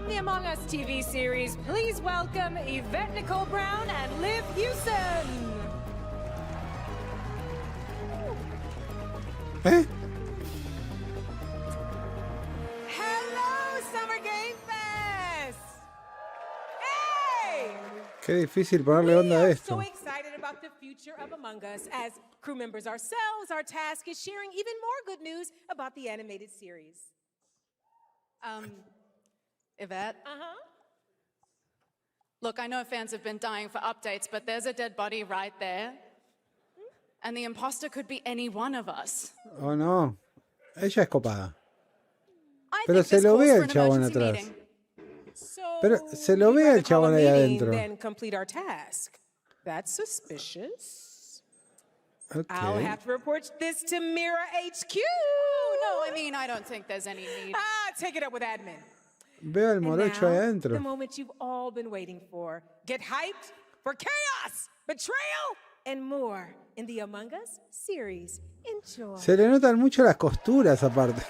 [SPEAKER 16] From the Among Us TV series, please welcome Yvette Nicole Brown and Liv Hewson.
[SPEAKER 1] ¿Eh?
[SPEAKER 16] Hello, Summer Game Fest! Hey!
[SPEAKER 1] Qué difícil ponerle onda a esto.
[SPEAKER 16] So excited about the future of Among Us. As crew members ourselves, our task is sharing even more good news about the animated series.
[SPEAKER 17] Yvette? Look, I know fans have been dying for updates, but there's a dead body right there. And the imposter could be any one of us.
[SPEAKER 1] Oh, no. Ella es copada.
[SPEAKER 17] I
[SPEAKER 1] Pero
[SPEAKER 17] think
[SPEAKER 1] se
[SPEAKER 17] this
[SPEAKER 1] lo
[SPEAKER 17] calls
[SPEAKER 1] ve
[SPEAKER 17] for
[SPEAKER 1] al
[SPEAKER 17] an
[SPEAKER 1] chabón
[SPEAKER 17] emergency
[SPEAKER 1] atrás.
[SPEAKER 17] meeting.
[SPEAKER 1] Pero se lo ve al chabón ahí adentro.
[SPEAKER 16] Then complete our task. That's suspicious.
[SPEAKER 1] Okay.
[SPEAKER 16] I'll have to report this to Mira HQ.
[SPEAKER 17] No, I mean, I don't think there's any need.
[SPEAKER 16] Take it up with admin.
[SPEAKER 1] Veo al
[SPEAKER 16] And
[SPEAKER 1] morocho ahí
[SPEAKER 16] now,
[SPEAKER 1] adentro.
[SPEAKER 16] the moment you've all been waiting for. Get hyped for chaos, betrayal, and more in the Among Us series. Enjoy.
[SPEAKER 1] Se le notan mucho las costuras aparte.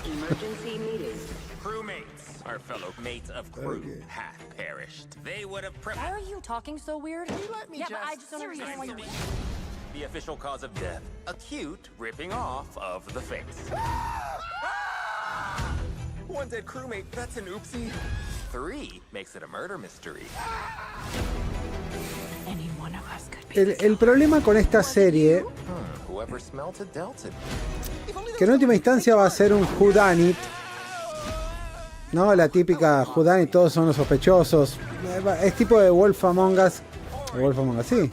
[SPEAKER 22] Emergency meeting. Crewmates, our fellow mates of crew, have perished. They would have
[SPEAKER 11] Why are you talking so weird?
[SPEAKER 22] Let me
[SPEAKER 11] yeah,
[SPEAKER 22] just
[SPEAKER 11] but I just don't understand why you...
[SPEAKER 22] The official cause of death, acute ripping off of the face. One dead crewmate, that's an oopsie. 3 makes it a murder mystery.
[SPEAKER 17] Any one of us could be.
[SPEAKER 1] El problema con esta serie,
[SPEAKER 22] Whoever smelt it dealt it.
[SPEAKER 1] que en última instancia va a ser un whodunit, ¿no? La típica whodunit, todos son los sospechosos. Es tipo de Wolf Among Us. Wolf Among Us, sí.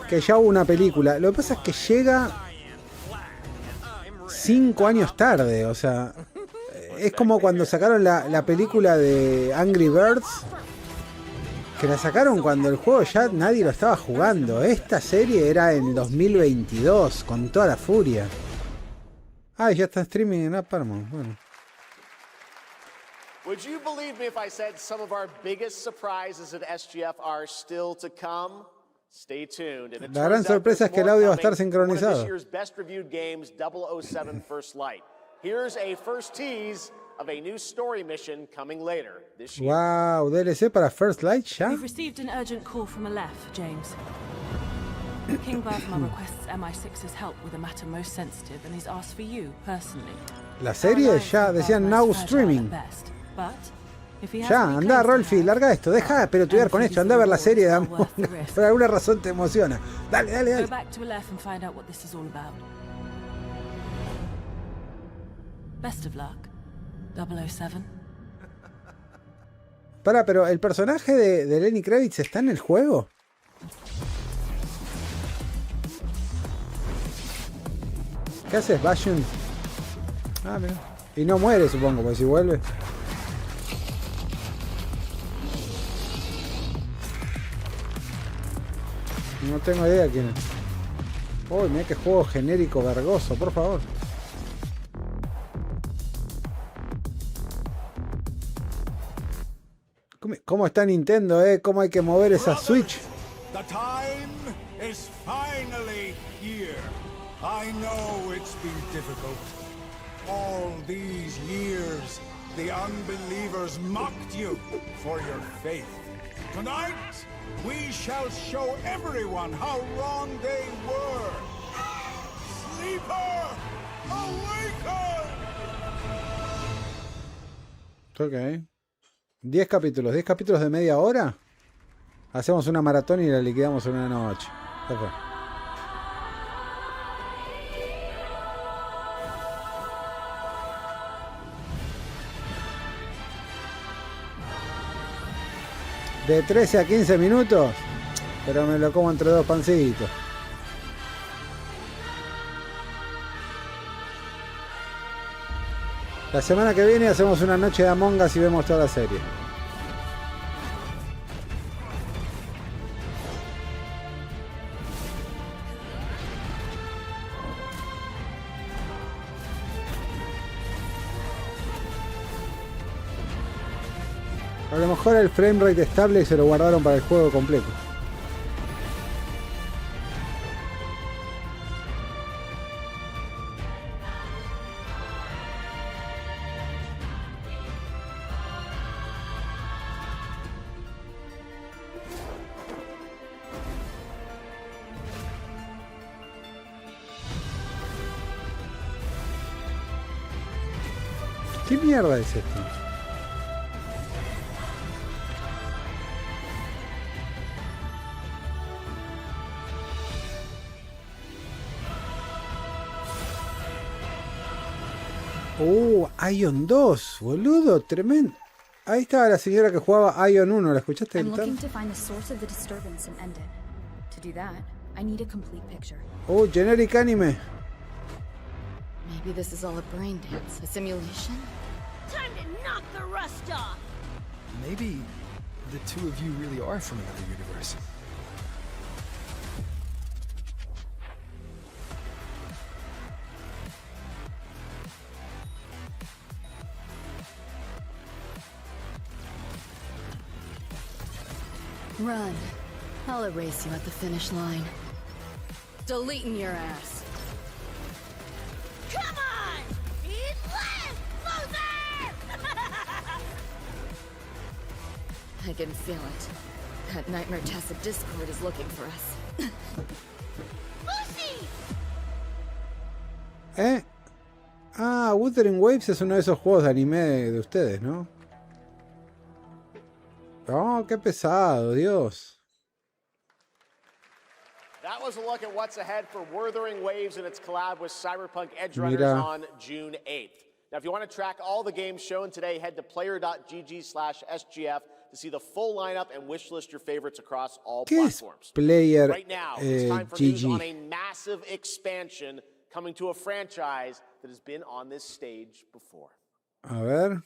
[SPEAKER 1] Que ya hubo una película. Lo que pasa es que llega 5 años tarde, o sea... Es como cuando sacaron la película de Angry Birds, que la sacaron cuando el juego ya nadie lo estaba jugando. Esta serie era en 2022, con toda la furia. Ah, ya está streaming en Paramount. Bueno.
[SPEAKER 3] Would you believe me if I said some of our biggest surprises at SGF are still to come? Stay tuned. And it
[SPEAKER 1] La gran
[SPEAKER 3] turns out
[SPEAKER 1] sorpresa es
[SPEAKER 3] there's
[SPEAKER 1] que el
[SPEAKER 3] more
[SPEAKER 1] audio va a estar
[SPEAKER 3] coming from one of
[SPEAKER 1] sincronizado.
[SPEAKER 3] this year's best reviewed games, 007 First Light. Here's a first tease of a new story mission coming later this year.
[SPEAKER 1] Wow, DLC para First Light ya.
[SPEAKER 23] We've received an urgent call from Aleph, James. King Bavma requests MI6's help with a matter most sensitive and he's asked for you personally.
[SPEAKER 1] La serie ya decían now streaming. Ya, anda Rolfi, larga esto, deja de pelotudear con esto, anda a ver la serie de Among Us. Por alguna razón te emociona. Dale, dale,
[SPEAKER 23] Go
[SPEAKER 1] dale.
[SPEAKER 23] back to Aleph and find out what this is all about. Best of luck, 007.
[SPEAKER 1] Para, pero el personaje de Lenny Kravitz está en el juego. ¿Qué haces, Bashun? Ah, mira. Y no muere, supongo, porque si vuelve. No tengo idea quién es. Uy, mira qué juego genérico vergoso, por favor. ¿Cómo está Nintendo, ¿Cómo hay que mover esa Switch?
[SPEAKER 20] The time is finally here. I know it's been difficult. All these years, the unbelievers mocked you for your faith. Tonight, we shall show everyone how wrong they were. Sleeper, awaken!
[SPEAKER 1] Ok. 10 capítulos de media hora. Hacemos una maratón y la liquidamos en una noche. Ya fue. De 13 a 15 minutos. Pero me lo como entre 2 pancitos. La semana que viene hacemos una noche de Among Us y vemos toda la serie. A lo mejor el framerate estable y se lo guardaron para el juego completo. ¿Qué mierda es esto? Ion 2, boludo, tremendo. Ahí estaba la señora que jugaba Ion 1, ¿la escuchaste
[SPEAKER 4] I'm
[SPEAKER 1] gritar?
[SPEAKER 4] looking to find the source of the disturbance and end it. To do that, I need a complete picture.
[SPEAKER 1] Generic anime.
[SPEAKER 21] Maybe this is all a brain dance, a simulation?
[SPEAKER 10] Time to knock the rust off!
[SPEAKER 14] Maybe the two of you really are from another universe.
[SPEAKER 21] Run. I'll erase you at the finish line. Deleting your ass.
[SPEAKER 10] Come on! Eat less, loser!
[SPEAKER 21] I can feel it. That Nightmare Tessa Discord is looking for us.
[SPEAKER 10] Lucy!
[SPEAKER 1] Wuthering Waves es uno de esos juegos de anime de ustedes, ¿no? Oh, qué pesado, Dios.
[SPEAKER 3] That was a look at what's ahead for Wuthering Waves and its collab with Cyberpunk Edge Runners on June 8th. Now, if you want to track all the games shown today, head to player.gg/SGF to see the full lineup and wishlist your favorites across all platforms.
[SPEAKER 1] Player,
[SPEAKER 3] right now, it's time for news on a massive expansion coming to a franchise that has been on this stage before.
[SPEAKER 1] A ver.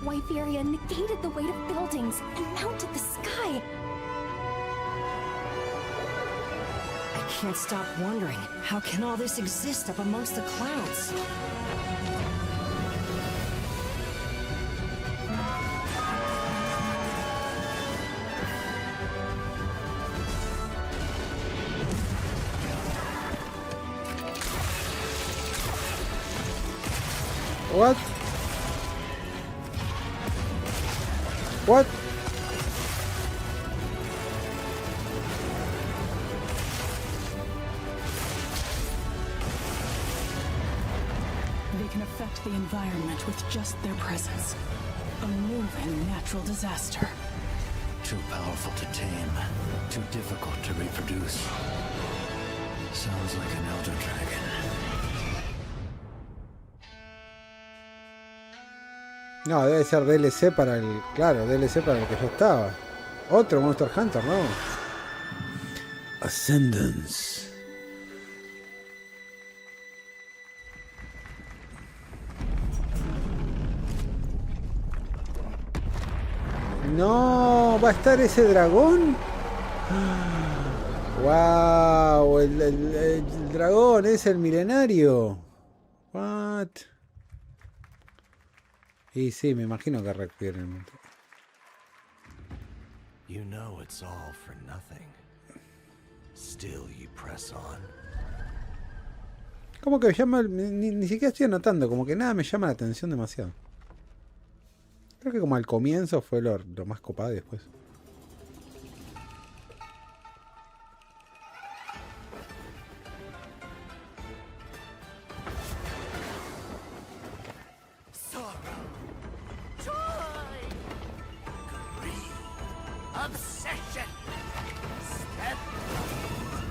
[SPEAKER 4] Wyveria negated the weight of buildings and mounted the sky.
[SPEAKER 19] I can't stop wondering, how can all this exist up amongst the clouds?
[SPEAKER 1] What? What?
[SPEAKER 23] They can affect the environment with just their presence. A moving natural disaster.
[SPEAKER 5] Too powerful to tame. Too difficult to reproduce. Sounds like an elder dragon.
[SPEAKER 1] No, debe ser DLC para el... Claro, DLC para el que ya estaba. Otro Monster Hunter, ¿no? Ascendance. No, ¿va a estar ese dragón? Wow, el dragón es el milenario. What? Y sí, me imagino que requieren.
[SPEAKER 5] You know it's all for nothing. Still you press on.
[SPEAKER 1] Como que me llama, ni siquiera estoy anotando, como que nada me llama la atención demasiado. Creo que como al comienzo fue lo más copado y después.
[SPEAKER 10] Obsession! Step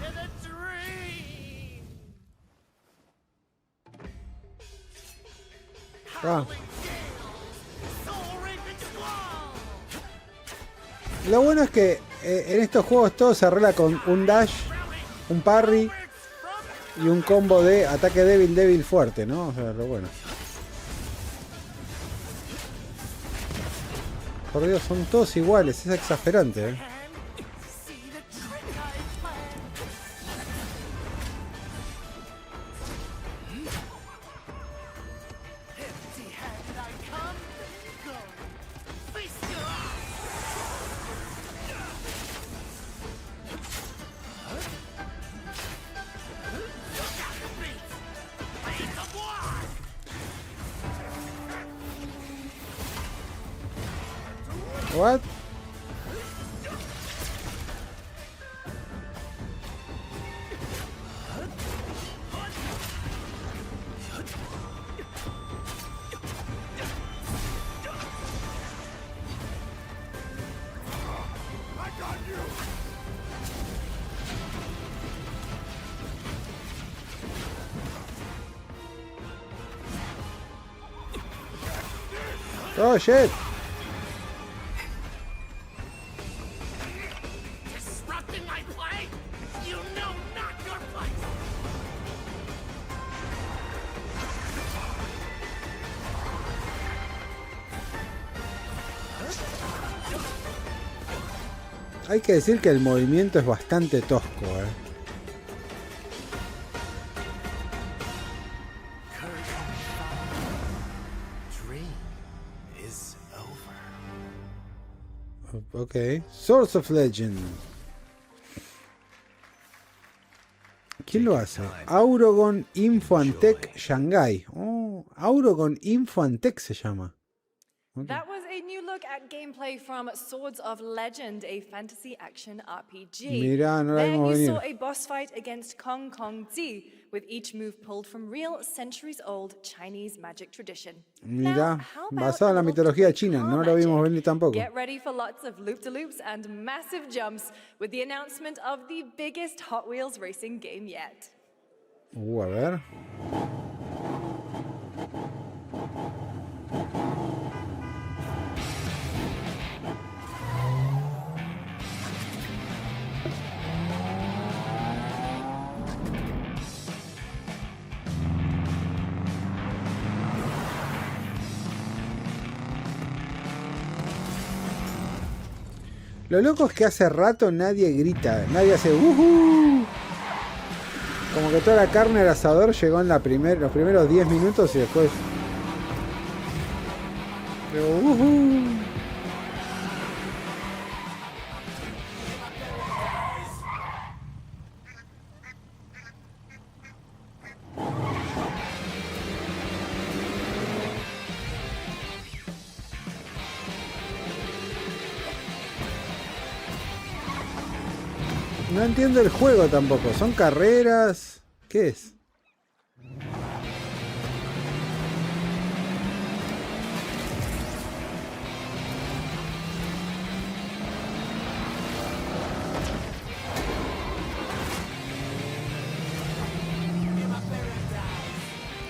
[SPEAKER 10] in a dream!
[SPEAKER 1] Lo bueno es que en estos juegos todo se arregla con un dash, un parry y un combo de ataque débil fuerte, ¿no? O sea, lo bueno. Por Dios, son todos iguales, es exasperante, ¿eh? What? Oh shit.
[SPEAKER 10] Disrupting my play? You know not your place.
[SPEAKER 1] Hay que decir que el movimiento es bastante tosco, Ok. Source of Legend. ¿Quién lo hace? Aurogon Info and Tech Shanghai. Oh, Aurogon Info and Tech se llama. Okay.
[SPEAKER 8] That was a new look at gameplay from Swords of Legend, a fantasy action RPG.
[SPEAKER 1] Mirá, no la
[SPEAKER 8] There
[SPEAKER 1] vimos
[SPEAKER 8] you
[SPEAKER 1] venir.
[SPEAKER 8] saw a boss fight against Kong Kong Zi, with each move pulled from real centuries-old Chinese magic tradition.
[SPEAKER 1] Mirá, basado en la mitología china, no lo vimos venir tampoco.
[SPEAKER 8] Get ready for lots of loop-de-loops and massive jumps with the announcement of the biggest Hot Wheels racing game yet.
[SPEAKER 1] A ver. Lo loco es que hace rato nadie grita, nadie hace ¡Uhú! Como que toda la carne del asador llegó en los primeros 10 minutos y después... Pero, ¡uhú! No entiendo el juego tampoco. ¿Son carreras? ¿Qué es?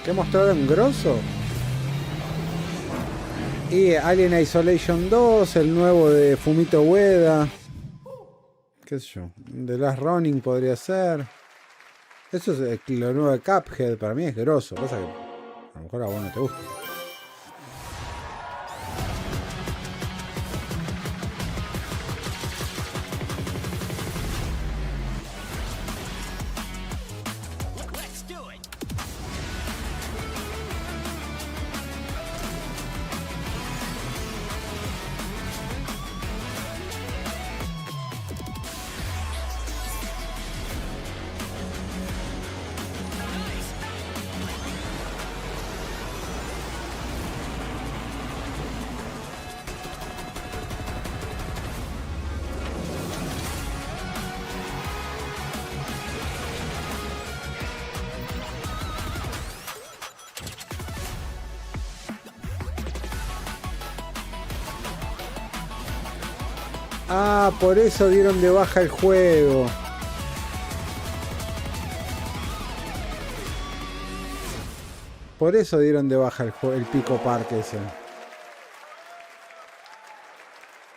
[SPEAKER 1] ¿Qué mostraron grosso? Y Alien Isolation 2, el nuevo de Fumito Ueda. ¿Qué sé yo? The Last Running podría ser. Eso es lo nuevo de Cuphead. Para mí es grosso. Pasa que a lo mejor a vos no te gusta. Ah, por eso dieron de baja el juego. Por eso dieron de baja el Pico Park ese.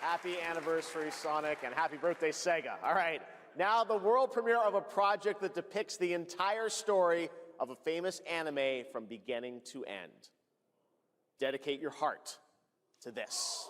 [SPEAKER 3] Happy anniversary, Sonic, and happy birthday, Sega. All right, now the world premiere of a project that depicts the entire story of a famous anime from beginning to end. Dedicate your heart to this.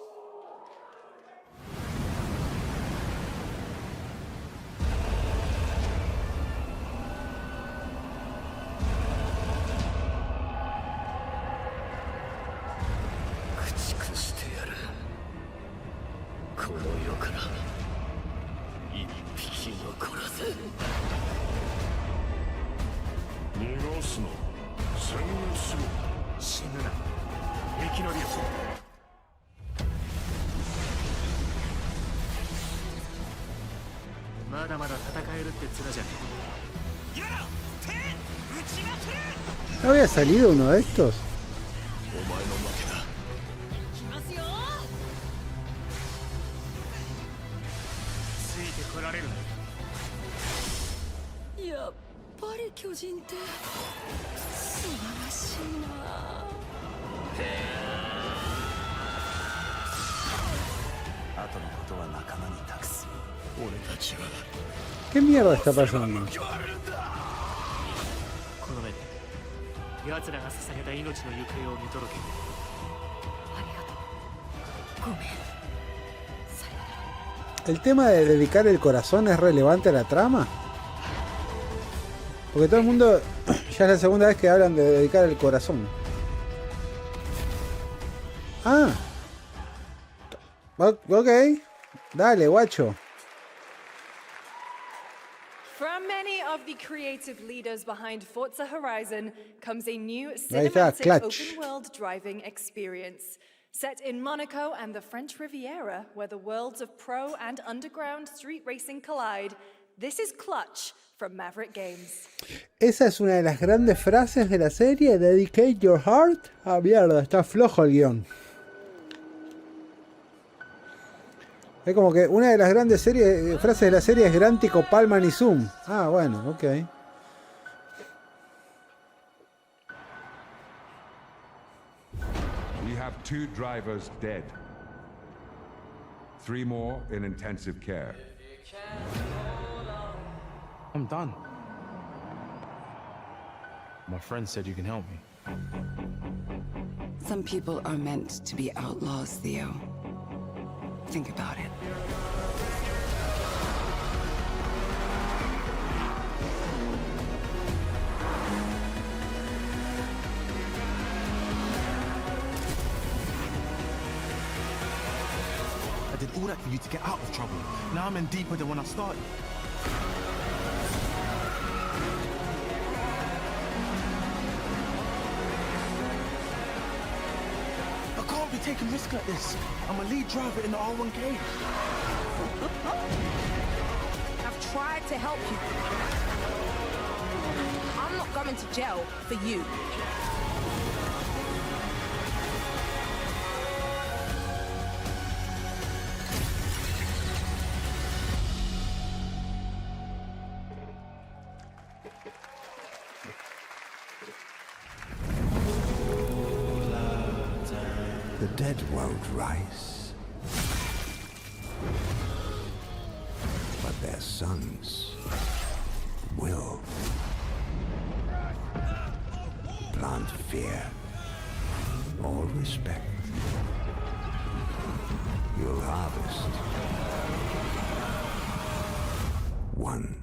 [SPEAKER 1] ¿No había salido uno de estos? ¿Qué mierda está pasando? ¿El tema de dedicar el corazón es relevante a la trama? Porque todo el mundo, ya es la segunda vez que hablan de dedicar el corazón. Ah. Ok. Dale, guacho.
[SPEAKER 8] From many of the creative leaders behind Forza Horizon comes a new cinematic open-world driving experience. Set in Monaco and the French Riviera, where the worlds of pro and underground street racing collide, this is Clutch from Maverick Games.
[SPEAKER 1] Esa es una de las grandes frases de la serie, Dedicate Your Heart. Ah, mierda, está flojo el guión. Es como que una de las grandes frases de la serie es Grántico, Palman y Zoom. Ah, bueno, ok.
[SPEAKER 2] We have 2 drivers dead. 3 more in intensive care.
[SPEAKER 7] I'm done. My friend said you can help me.
[SPEAKER 15] Some people are meant to be outlaws, Theo. Think about it.
[SPEAKER 7] I did all that for you to get out of trouble. Now I'm in deeper than when I started. I can't be taking risks like this. I'm a lead driver in the R1K.
[SPEAKER 16] I've tried to help you. I'm not going to jail for you.
[SPEAKER 20] The dead won't rise, but their sons will. Plant fear, all respect. You'll harvest one.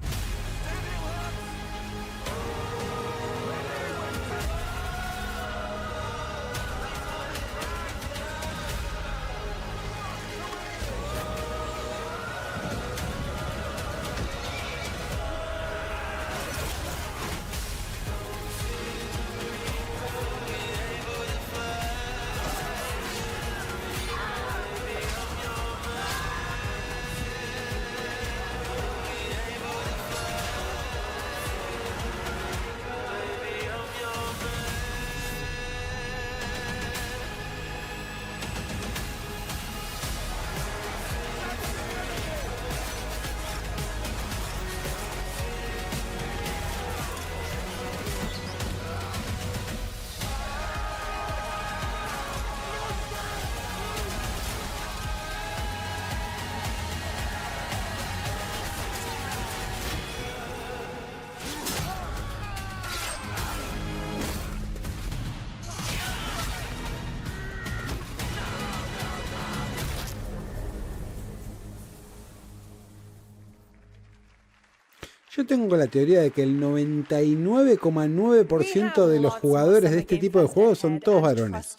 [SPEAKER 1] Yo tengo la teoría de que el 99,9% de los jugadores de este tipo de juegos son todos varones.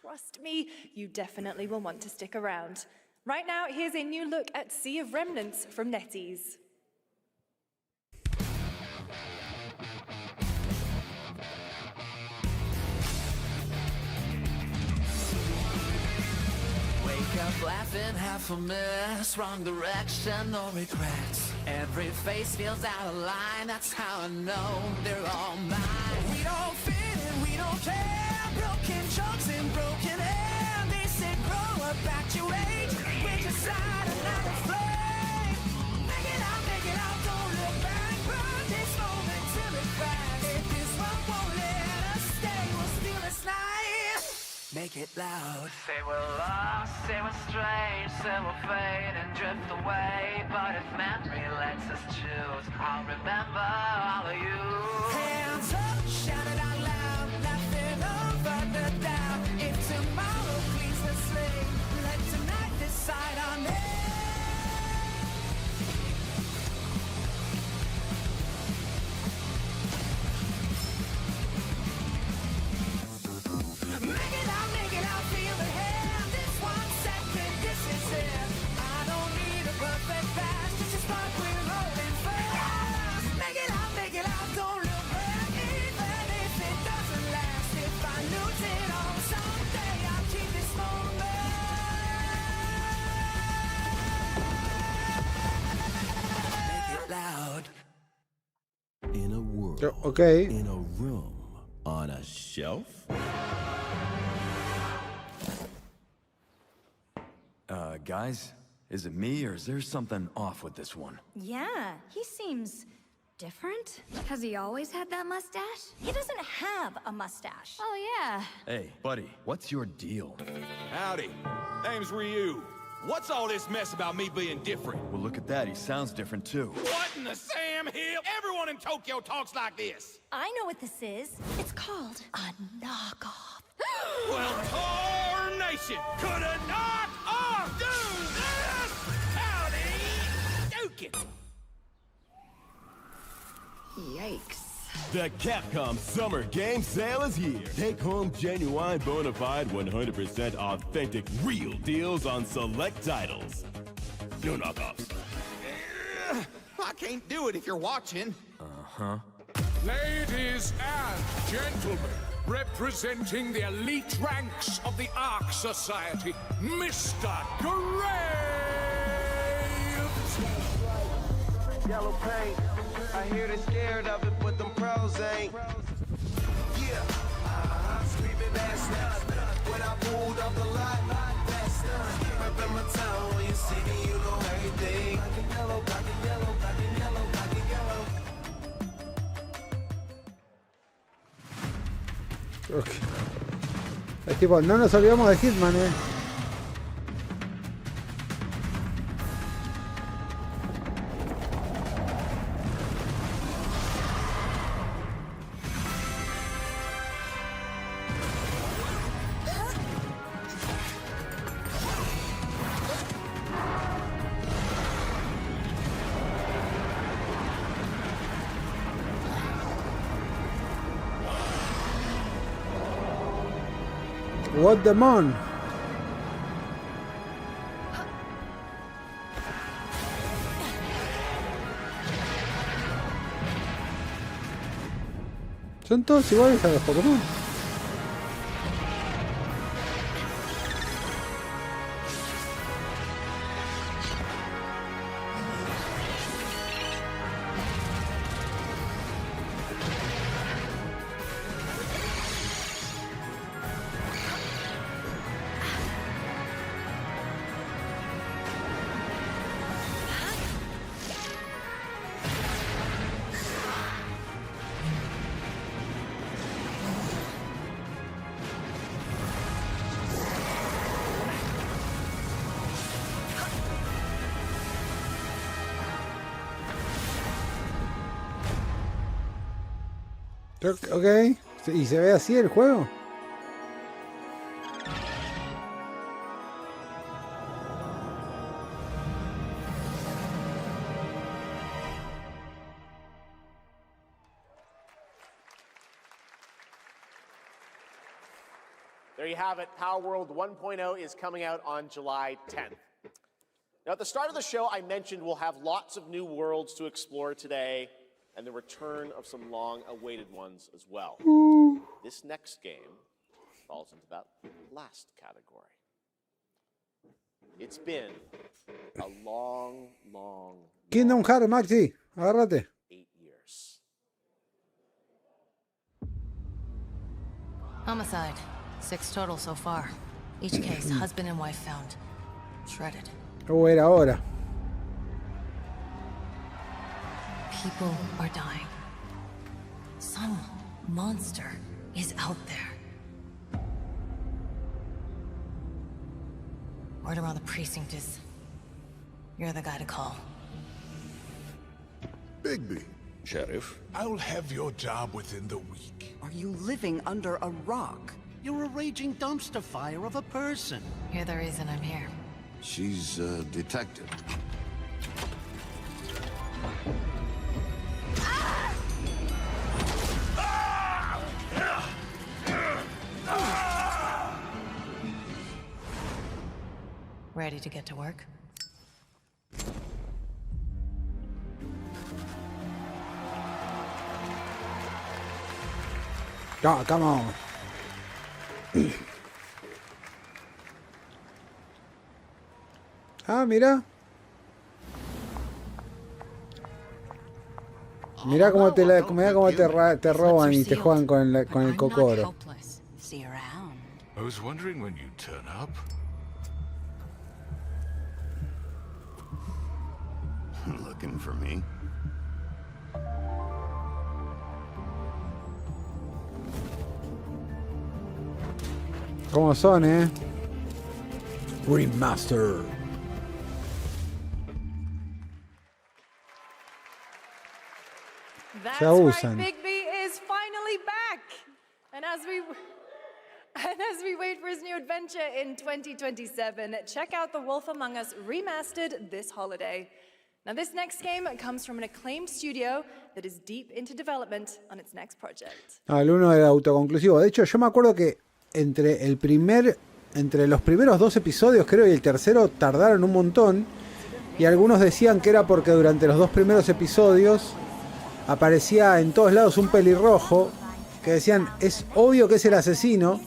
[SPEAKER 8] Trust me, you definitely will want to stick around. Right now, here's a new look at Sea of Remnants from NetEase.
[SPEAKER 24] Wake up laughing, half a mess, wrong direction, no regrets.
[SPEAKER 10] Every face feels out of line, that's how I know they're all mine. We don't fit and we don't care. Broken jokes and broken air. They said grow up at your age. We decide another flame. Make it out, don't look back. Burn this moment till it cracks. If this one won't let us stay, we'll steal this night. Make it loud.
[SPEAKER 6] Say we're lost, say we're strange, say we'll fade and drift away. But if memory lets us choose, I'll remember all of you.
[SPEAKER 10] Hands up, shout it out loud, laughing over the doubt. If tomorrow please the slave, let tonight decide our name. Make it out, feel the hand. This 1 second, this is it. I don't need a perfect past, just a spark we're rolling fast. Make it out, don't look back, even if it doesn't last. If I lose it all someday, I'll keep this moment. Make it loud.
[SPEAKER 9] In a world,
[SPEAKER 1] Okay.
[SPEAKER 9] in a room, on a shelf.
[SPEAKER 18] Guys, is it me or is there something off with this one?
[SPEAKER 21] Yeah, he seems different. Has he always had that mustache? He doesn't have a mustache. Oh, yeah.
[SPEAKER 18] Hey, buddy, what's your deal?
[SPEAKER 24] Howdy. Name's Ryu. What's all this mess about me being different?
[SPEAKER 18] Well, look at that. He sounds different, too.
[SPEAKER 24] What in the Sam Hill? Everyone in Tokyo talks like this.
[SPEAKER 21] I know what this is. It's called a knockoff.
[SPEAKER 24] Well, tarnation! Could a knock off do this? Howdy, Dukin'.
[SPEAKER 21] Yikes.
[SPEAKER 9] The Capcom Summer Game Sale is here. Take home genuine, bona fide, 100% authentic, real deals on select titles. No knockoffs.
[SPEAKER 24] I can't do it if you're watching.
[SPEAKER 18] Uh-huh.
[SPEAKER 25] Ladies and gentlemen, representing the elite ranks of the Ark Society, Mr. Graves!
[SPEAKER 26] Yellow paint, I hear they're scared of it, but them pros ain't. Yeah, screaming ass nuts. When I pulled off the lot, that's done. Right in my town, when you see me, you know everything. Black and yellow, black and yellow, black and yellow, black and yellow.
[SPEAKER 1] Ok. Es tipo, no nos olvidamos de Hitman, What the mon? Son todos iguales a los Pokémon. Ok, ¿y se ve así el juego?
[SPEAKER 3] There you have it. Power World 1.0 is coming out on July 10th. Now, at the start of the show, I mentioned we'll have lots of new worlds to explore today, and the return of some long-awaited ones as well. This next game falls into that last category. It's been a long, long
[SPEAKER 1] Kingdom Hearts, Maxi, agárrate.
[SPEAKER 3] 8 years.
[SPEAKER 11] Homicide. 6 total so far. Each case, husband and wife found. Shredded.
[SPEAKER 1] Era ahora.
[SPEAKER 11] People are dying. Some monster is out there. Word around the precinct is you're the guy to call.
[SPEAKER 20] Bigby. Sheriff? I'll have your job within the week.
[SPEAKER 12] Are you living under a rock? You're a raging dumpster fire of a person.
[SPEAKER 11] You're the reason I'm here.
[SPEAKER 20] She's a detective.
[SPEAKER 11] Ready to get to work?
[SPEAKER 1] Oh, come on. Ah, mira. Mira cómo te roban y te juegan con el cocoro.
[SPEAKER 12] See around.
[SPEAKER 20] I was wondering when you'd turn up. Looking for me?
[SPEAKER 1] ¿Cómo son, Remaster.
[SPEAKER 8] That's
[SPEAKER 1] Se abusan.
[SPEAKER 8] right, Bigby is finally back. And as we wait for his new adventure in 2027, check out The Wolf Among Us Remastered this holiday. Now, this next game comes from an acclaimed studio that is deep into development on its next project.
[SPEAKER 1] El uno era autoconclusivo. De hecho, yo me acuerdo que entre los primeros 2 episodios, creo, y el tercero tardaron un montón. Y algunos decían que era porque durante los 2 primeros episodios aparecía en todos lados un pelirrojo que decían, es obvio que es el asesino.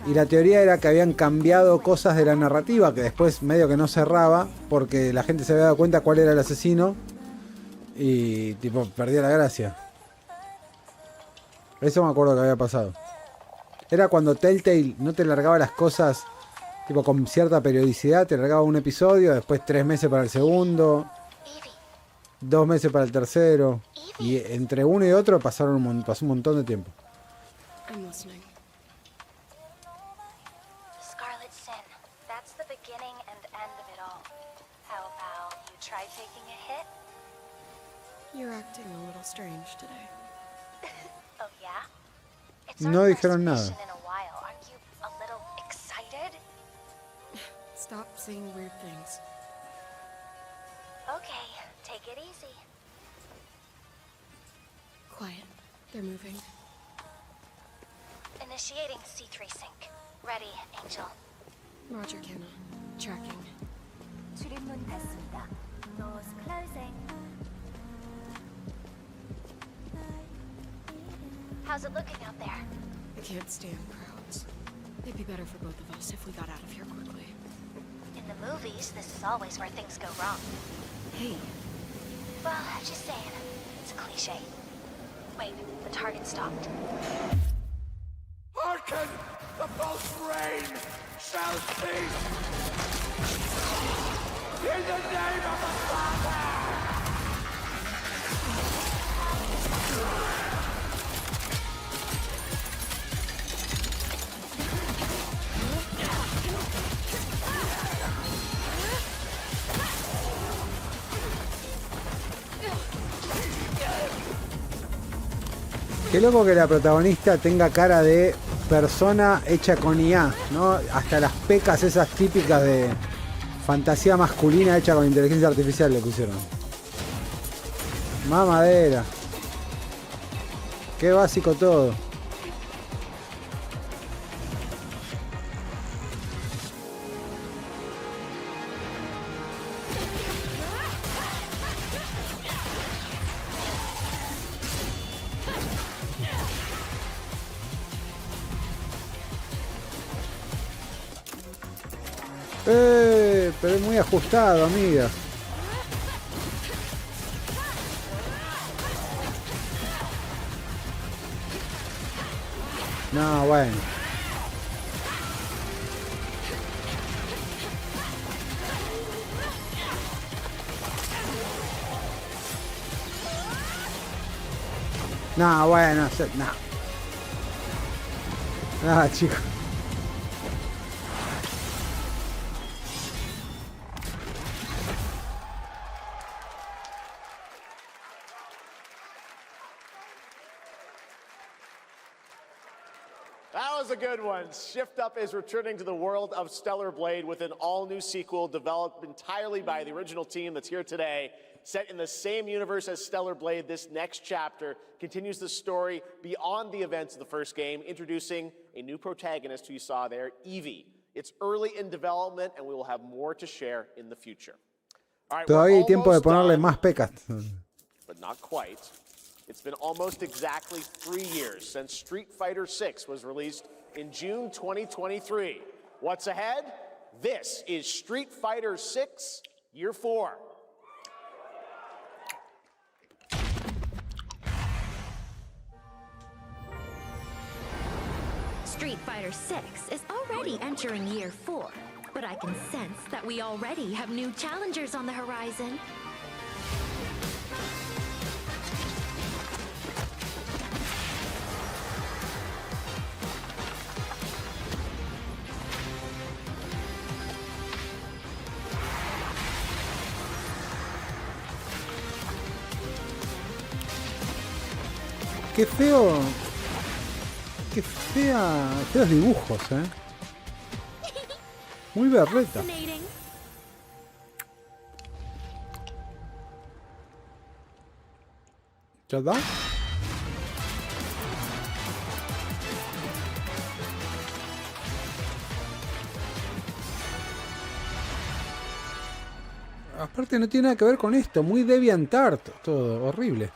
[SPEAKER 1] Y la teoría era que habían cambiado cosas de la narrativa, que después medio que no cerraba, porque la gente se había dado cuenta cuál era el asesino. Y tipo, perdía la gracia. Eso me acuerdo que había pasado. Era cuando Telltale no te largaba las cosas tipo con cierta periodicidad, te largaba un episodio, después 3 meses para el segundo, 2 meses para el tercero, y entre uno y otro pasó un montón de tiempo.
[SPEAKER 13] I'm listening.
[SPEAKER 21] Scarlet Sin, that's the beginning and end of it all. How about you try taking a hit?
[SPEAKER 13] You're acting a little strange today.
[SPEAKER 21] Oh yeah? It's
[SPEAKER 1] No
[SPEAKER 21] our
[SPEAKER 1] dijeron
[SPEAKER 21] first
[SPEAKER 1] nada.
[SPEAKER 21] mission in a while. Aren't you a little excited?
[SPEAKER 13] Stop saying weird things.
[SPEAKER 21] Okay, take it easy.
[SPEAKER 13] Quiet. They're moving.
[SPEAKER 21] Initiating C3 sync. Ready, Angel.
[SPEAKER 13] Roger, Kenna. Tracking.
[SPEAKER 21] 출입문 닫습니다. Doors closing. How's it looking out there?
[SPEAKER 13] I can't stand crowds. It'd be better for both of us if we got out of here quickly.
[SPEAKER 21] In the movies, this is always where things go wrong.
[SPEAKER 13] Hey.
[SPEAKER 21] Well, just saying. It's a cliche. Wait, the target stopped.
[SPEAKER 25] Hearken! The pulse rain shall cease! In the name of the Father!
[SPEAKER 1] Qué loco que la protagonista tenga cara de persona hecha con IA, ¿no? Hasta las pecas esas típicas de fantasía masculina hecha con inteligencia artificial le pusieron. Mamadera. Qué básico todo. ¡Eh! pero es muy ajustado, amiga. No, bueno. No, bueno, no. Ah, chicos.
[SPEAKER 3] That was a good one. Shift Up is returning to the world of Stellar Blade with an all-new sequel developed entirely by the original team that's here today. Set in the same universe as Stellar Blade, this next chapter continues the story beyond the events of the first game, introducing a new protagonist who you saw there, Evie. It's early in development, and we will have more to share in the future. All right,
[SPEAKER 1] Todavía hay tiempo de
[SPEAKER 3] almost
[SPEAKER 1] ponerle
[SPEAKER 3] done,
[SPEAKER 1] más pecas.
[SPEAKER 3] but not quite. It's been almost exactly 3 years since Street Fighter VI was released in June 2023. What's ahead? This is Street Fighter VI Year 4.
[SPEAKER 4] Street Fighter VI is already entering Year 4, but I can sense that we already have new challengers on the horizon.
[SPEAKER 1] Qué feo. Qué feos dibujos, Muy berreta. ¿Ya está? Aparte no tiene nada que ver con esto, muy DeviantArt, todo horrible.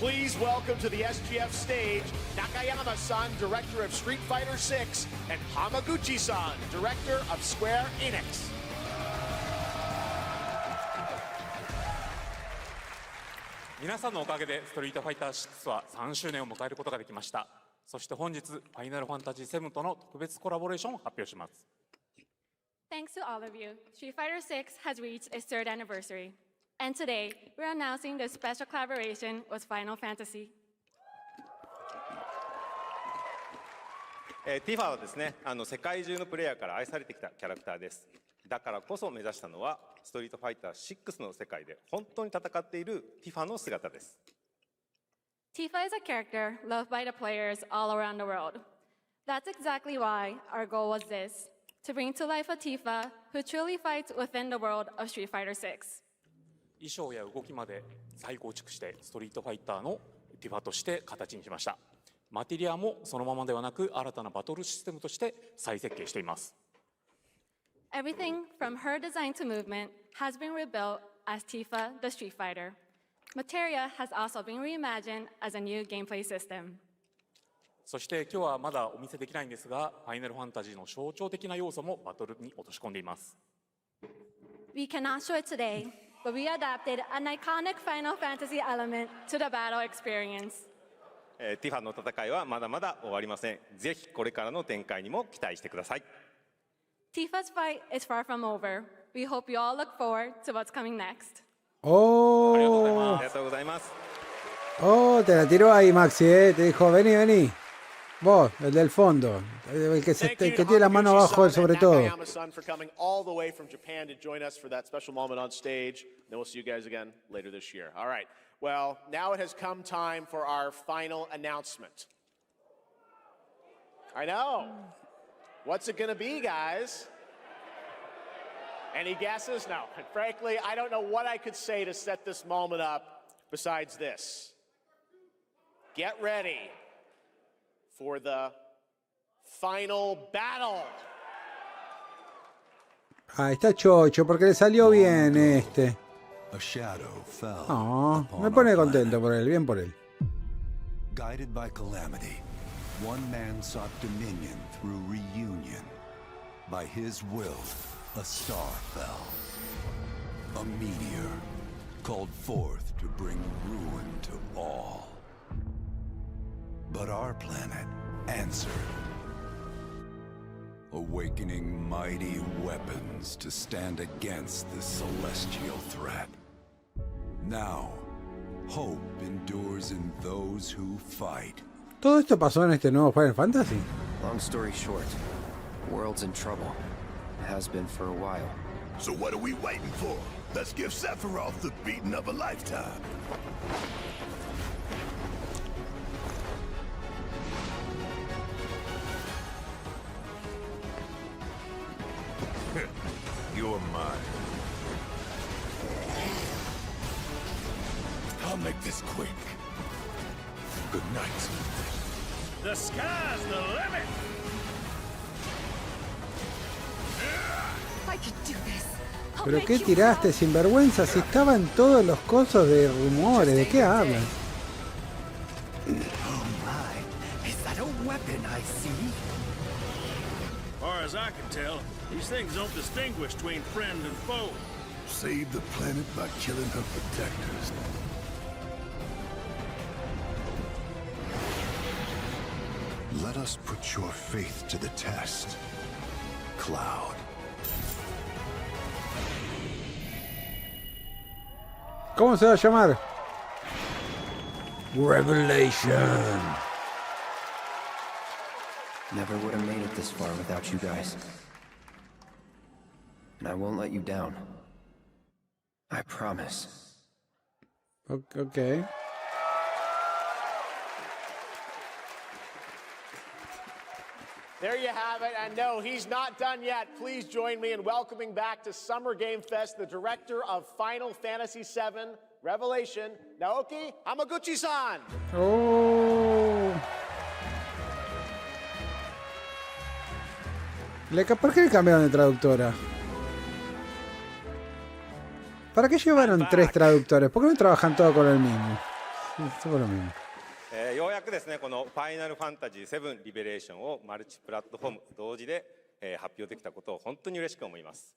[SPEAKER 3] Please welcome to the SGF stage, Nakayama-san, director of Street Fighter VI, and Hamaguchi-san, director of Square Enix.
[SPEAKER 14] 皆さんのおかげでストリートファイター6は3周年を迎えることができました。そして本日、ファイナルファンタジー7との特別コラボレーションを発表します。
[SPEAKER 17] Thanks to all of you, Street Fighter VI has reached its 3rd anniversary. And today, we're announcing the special collaboration with Final Fantasy.
[SPEAKER 19] ティファはですね、世界中のプレイヤーから愛されてきたキャラクターです。だからこそ目指したのは、ストリートファイター6の世界で本当に戦っているティファの姿です。
[SPEAKER 17] Tifa is a character loved by the players all around the world. That's exactly why our goal was this, to bring to life a Tifa who truly fights within the world of Street Fighter VI.
[SPEAKER 14] 衣装や動きまで再構築してストリートファイターのティファとして形にしました。マテリアもそのままではなく新たなバトルシステムとして再設計しています。
[SPEAKER 17] Everything from her design to movement has been rebuilt as Tifa the Street Fighter. Materia has also been reimagined as a new gameplay system.
[SPEAKER 14] そして今日はまだお見せできないんですが、ファイナルファンタジーの象徴的な要素もバトルに落とし込んでいます。
[SPEAKER 17] We cannot show it today, but we adapted an iconic Final Fantasy element to the battle experience.
[SPEAKER 19] ティファの戦いはまだまだ終わりません。ぜひこれからの展開にも期待してください。
[SPEAKER 17] Tifa's fight is far from over. We hope you all look forward to what's coming next.
[SPEAKER 1] Oh.
[SPEAKER 19] ありがとうございます。
[SPEAKER 1] Oh, te la tiró ahí, Maxi, Te dijo, vení, vení. Vos, el del fondo. El que tiene la mano abajo sobre todo.
[SPEAKER 3] Nakayama-san for coming all the way from Japan to join us for that special moment on stage. Then we'll see you guys again later this year. All right. Well, now it has come time for our final announcement. I know. What's it going to be, guys? Any guesses? No. And frankly, I don't know what I could say to set this moment up besides this. Get ready for the final battle.
[SPEAKER 1] Ah, está chocho porque le salió bien este.
[SPEAKER 5] A shadow fell.
[SPEAKER 1] No, me pone contento por él, bien por él.
[SPEAKER 5] Guided by calamity,
[SPEAKER 20] one man sought dominion through reunion. By his will, a star fell. A meteor called forth to bring ruin to all. But our planet answered, awakening mighty weapons to stand against this celestial threat. Now, hope endures in those who fight.
[SPEAKER 1] ¿Todo esto pasó en este nuevo Final Fantasy?
[SPEAKER 2] Long story short, the world's in trouble. Has been for a while.
[SPEAKER 7] So what are we waiting for? Let's give Sephiroth the beating of a lifetime. You're mine. I'll make this quick. Good night.
[SPEAKER 25] The sky's the limit!
[SPEAKER 21] I could do this.
[SPEAKER 1] ¿Pero qué tiraste, sinvergüenza? Si estaban todos los cosos de rumores, ¿de qué hablan?
[SPEAKER 12] Oh my, is that a weapon I see?
[SPEAKER 25] As far as I can tell, these things don't distinguish between friend and foe.
[SPEAKER 7] Save the planet by killing her protectors. Let us put your faith to the test, Cloud.
[SPEAKER 1] ¿Cómo se va a llamar? Revelation.
[SPEAKER 2] Never would have made it this far without you guys. And I won't let you down. I promise.
[SPEAKER 1] Okay.
[SPEAKER 3] There you have it, and no, he's not done yet. Please join me in welcoming back to Summer Game Fest the director of Final Fantasy VII Revelation, Naoki Hamaguchi-san.
[SPEAKER 1] Oh. ¿Por qué le cambiaron de traductora? ¿Para qué llevaron 3 traductores? ¿Por qué no trabajan todos con el mismo? Sí, todo lo mismo.
[SPEAKER 19] ようやくですね、このファイナルファンタジー7リベレーションをマルチプラットフォーム同時で発表できたことを本当に嬉しく思います。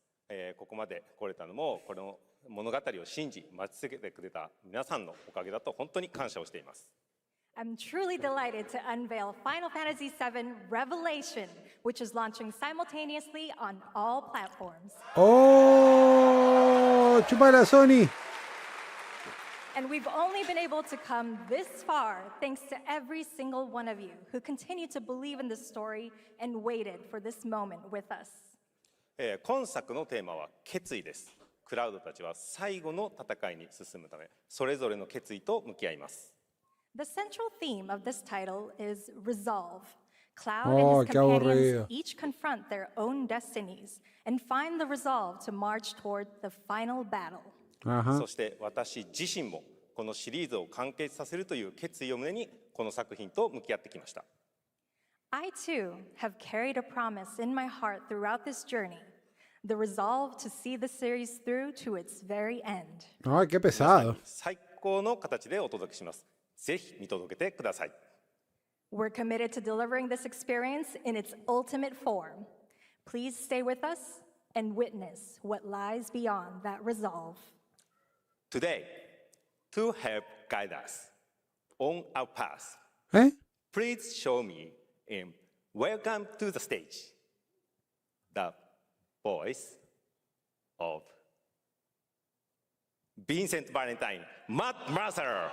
[SPEAKER 19] ここまで来れたのもこの物語を信じ待ち続けてくれた皆さんのおかげだと本当に感謝をしています。
[SPEAKER 15] I'm truly delighted to unveil Final Fantasy VII Revelation, which is launching simultaneously on all platforms.
[SPEAKER 1] ¡Oh! ¡Chupala, Sony!
[SPEAKER 15] And we've only been able to come this far thanks to every single one of you who continue to believe in this story and waited for this moment with us.
[SPEAKER 19] 今作のテーマは決意です。クラウドたちは最後の戦いに進むため、それぞれの決意と向き合います。
[SPEAKER 15] The central theme of this title is resolve. Cloud and his companions each confront their own destinies and find the resolve to march toward the final battle.
[SPEAKER 19] そして私自身もこのシリーズを完結させるという決意を胸にこの作品と向き合ってきました。
[SPEAKER 15] I too have carried a promise in my heart throughout this journey, the resolve to see the series through to its very end.
[SPEAKER 1] Ay, qué pesado.
[SPEAKER 19] 最高の形でお届けします。ぜひ見届けてください。
[SPEAKER 15] We're committed to delivering this experience in its ultimate form. Please stay with us and witness what lies beyond that resolve.
[SPEAKER 19] Today, to help guide us on our path, please show me in Welcome to the Stage the voice of Vincent Valentine, Matt Mercer.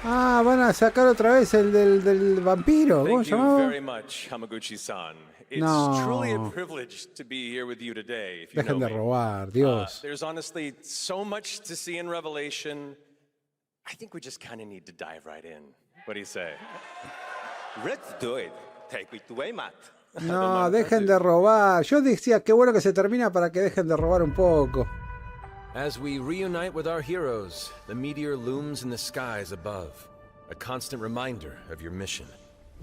[SPEAKER 1] Ah, van a sacar otra vez el del vampiro. ¿Cómo se llamaba?
[SPEAKER 16] Thank you very much, Hamaguchi-san. It's truly a privilege to be here with you today. If you
[SPEAKER 1] Dejen
[SPEAKER 16] know
[SPEAKER 1] de
[SPEAKER 16] me.
[SPEAKER 1] robar, Dios.
[SPEAKER 16] There's honestly so much to see in Revelation. I think we just kind of need to dive right in. What do you say?
[SPEAKER 19] Let's do it. Take it away, Matt.
[SPEAKER 1] No, dejen de robar. Yo decía, qué bueno que se termina para que dejen de robar un poco.
[SPEAKER 22] As we reunite with our heroes, the meteor looms in the skies above, a constant reminder of your mission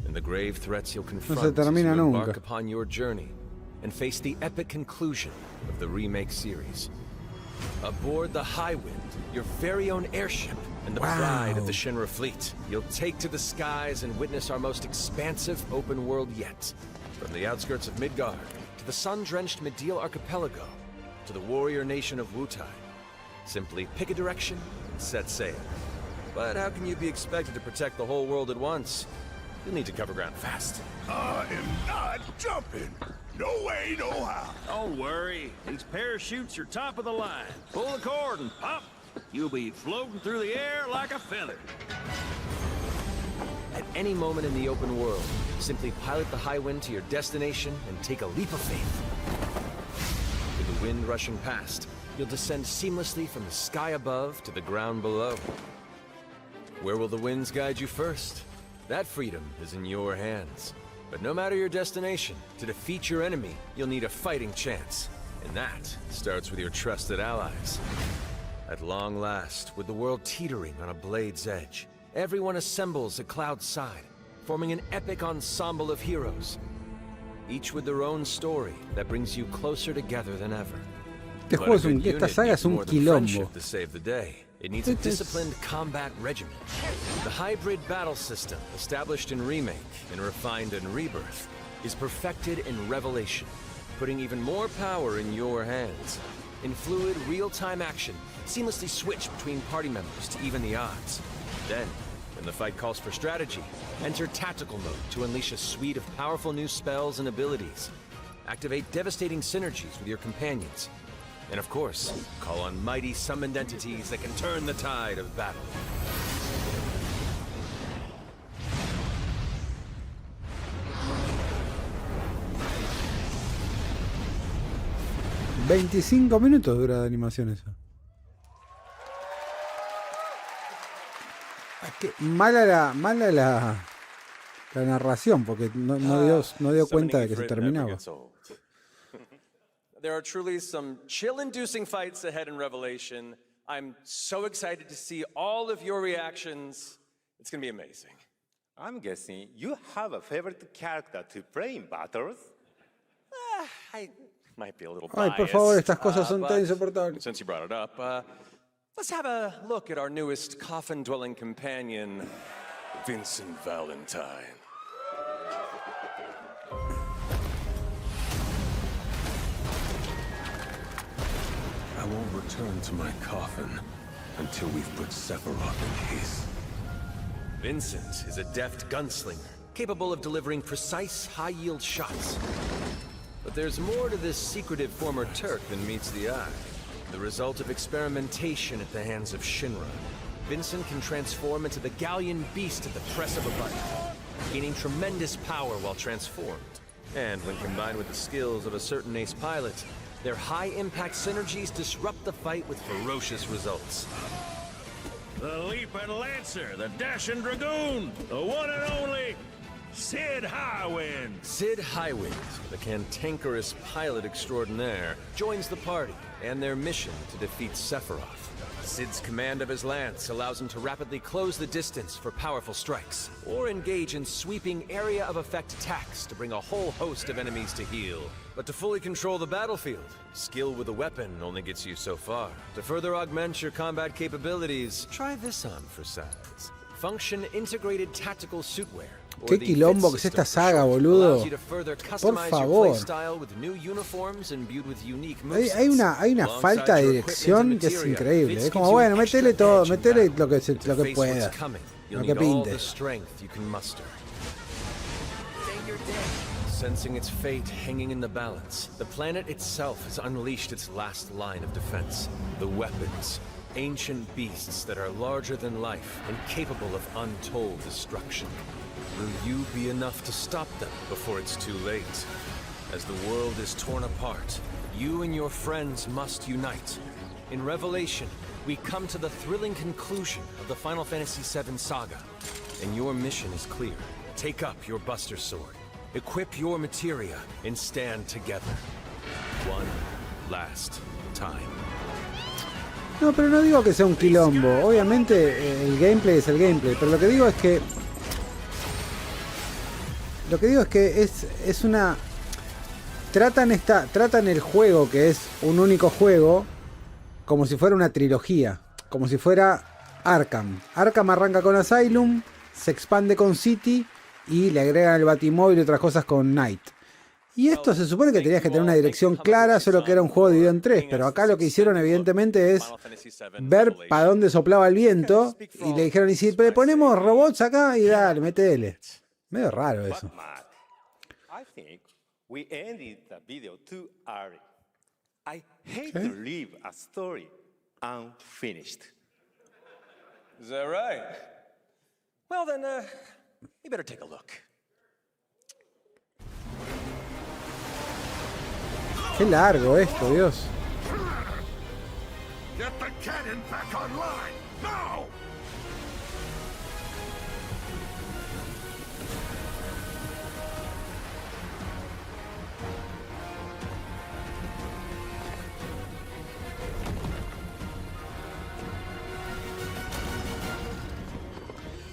[SPEAKER 22] and the grave threats you'll confront as you embark upon your journey and face the epic conclusion of the remake series. Aboard the Highwind, your very own airship and the pride of the Shinra fleet, you'll take to the skies and witness our most expansive open world yet. From the outskirts of Midgard, to the sun-drenched Medial archipelago, to the warrior nation of Wutai. Simply pick a direction and set sail. But how can you be expected to protect the whole world at once? You'll need to cover ground fast.
[SPEAKER 20] I am not jumping. No way, no how.
[SPEAKER 25] Don't worry. These parachutes are top of the line. Pull the cord and pop. You'll be floating through the air like a feather.
[SPEAKER 22] At any moment in the open world, simply pilot the Highwind to your destination and take a leap of faith. With the wind rushing past, you'll descend seamlessly from the sky above to the ground below. Where will the winds guide you first? That freedom is in your hands. But no matter your destination, to defeat your enemy, you'll need a fighting chance. And that starts with your trusted allies. At long last, with the world teetering on a blade's edge, everyone assembles at Cloud's side, forming an epic ensemble of heroes. Each with their own story that brings you closer together than ever.
[SPEAKER 1] Esta saga es un quilombo.
[SPEAKER 22] To save the day. It needs a disciplined combat regimen. The hybrid battle system, established in Remake and refined in Rebirth, is perfected in Revelation, putting even more power in your hands. In fluid, real-time action, seamlessly switch between party members to even the odds. Then, when the fight calls for strategy, enter tactical mode to unleash a suite of powerful new spells and abilities. Activate devastating synergies with your companions. And of course, call on mighty summoned entities that can turn the tide of battle.
[SPEAKER 1] $25 minutos dura la animación esa. Es que mala la narración, porque no dio cuenta de que se terminaba.
[SPEAKER 16] There are truly some chill-inducing fights ahead in Revelation. I'm so excited to see all of your reactions. It's going to be amazing.
[SPEAKER 19] I'm guessing you have a favorite character to play in battles?
[SPEAKER 16] I might be a little
[SPEAKER 1] Ay,
[SPEAKER 16] biased.
[SPEAKER 1] por favor, estas cosas son tan insoportables.
[SPEAKER 16] Since you brought it up, let's have a look at our newest coffin-dwelling companion, Vincent Valentine.
[SPEAKER 5] I won't return to my coffin until we've put Sephiroth in case.
[SPEAKER 22] Vincent is a deft gunslinger, capable of delivering precise, high-yield shots. But there's more to this secretive former Turk than meets the eye. The result of experimentation at the hands of Shinra, Vincent can transform into the Galleon beast at the press of a button, gaining tremendous power while transformed. And when combined with the skills of a certain ace pilot, their high-impact synergies disrupt the fight with ferocious results.
[SPEAKER 25] The Leaping Lancer, the Dashing Dragoon, the one and only Sid Highwind.
[SPEAKER 22] Sid Highwind, the cantankerous pilot extraordinaire, joins the party and their mission to defeat Sephiroth. Sid's command of his lance allows him to rapidly close the distance for powerful strikes, or engage in sweeping area of effect attacks to bring a whole host of enemies to heel. But to fully control the battlefield, skill with a weapon only gets you so far. To further augment your combat capabilities, try this on for size. Function Integrated Tactical Suitwear.
[SPEAKER 1] Qué quilombo que es esta saga, boludo. Por favor. Hay una falta de dirección que es increíble. Es como, bueno, métele todo, métele lo que pueda, lo que pinte.
[SPEAKER 22] Sensing its fate hanging in the balance, the planet itself has unleashed its last line of defense. The weapons, ancient beasts that are larger than life and capable of untold destruction. Will you be enough to stop them before it's too late? As the world is torn apart, you and your friends must unite. In Revelation, we come to the thrilling conclusion of the Final Fantasy VII saga, and your mission is clear. Take up your Buster Sword, equip your materia, and stand together. One last time.
[SPEAKER 1] No, pero no digo que sea un quilombo. Obviamente el gameplay es el gameplay, pero lo que digo es que es una... tratan el juego, que es un único juego, como si fuera una trilogía, como si fuera Arkham. Arkham arranca con Asylum, se expande con City y le agregan el Batimóvil y otras cosas con Knight. Y esto se supone que tenías que tener una dirección clara, solo que era un juego dividido en 3, pero acá lo que hicieron evidentemente es ver para dónde soplaba el viento y le dijeron, y si le ponemos robots acá, y dale, métele. Medio raro eso.
[SPEAKER 19] I think we ended the video too early. I hate to leave a story unfinished.
[SPEAKER 16] Is that right? Well then, you better take a look.
[SPEAKER 1] Qué largo esto, Dios.
[SPEAKER 20] Get the cannon back online, now!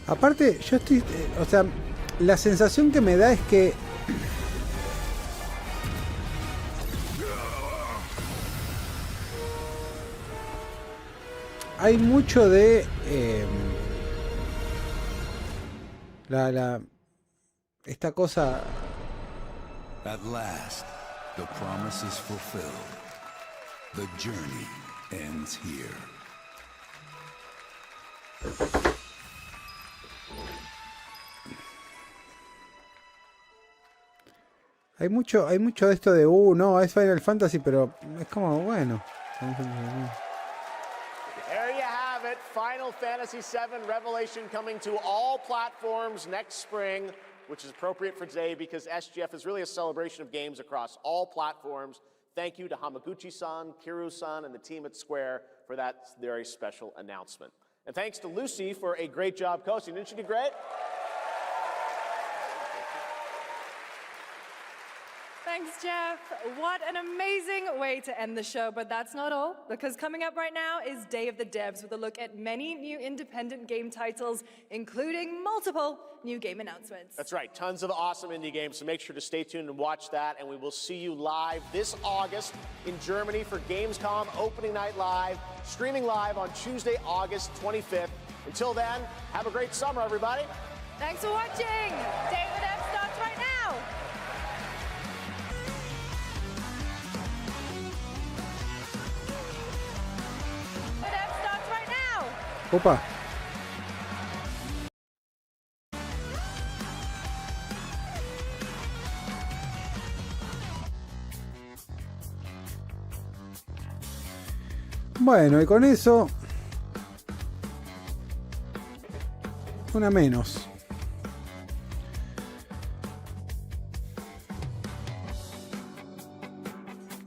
[SPEAKER 1] Aparte, yo estoy... o sea, la sensación que me da es que... hay mucho de... esta cosa...
[SPEAKER 7] At last, the promise is fulfilled. The journey ends here.
[SPEAKER 1] Hay mucho de esto de, no, es Final Fantasy, pero es como, bueno.
[SPEAKER 3] There you have it, Final Fantasy VII Revelation coming to all platforms next spring, which is appropriate for today because SGF is really a celebration of games across all platforms. Thank you to Hamaguchi-san, Kiru-san, and the team at Square for that very special announcement. And thanks to Lucy for a great job coaching. Didn't she do great?
[SPEAKER 8] Thanks, Geoff. What an amazing way to end the show, but that's not all, because coming up right now is Day of the Devs with a look at many new independent game titles, including multiple new game announcements.
[SPEAKER 3] That's right, tons of awesome indie games, so make sure to stay tuned and watch that, and we will see you live this August in Germany for Gamescom Opening Night Live, streaming live on Tuesday, August 25th. Until then, have a great summer, everybody.
[SPEAKER 8] Thanks for watching. Day of the Devs starts right now.
[SPEAKER 1] Opa. Bueno, y con eso una menos.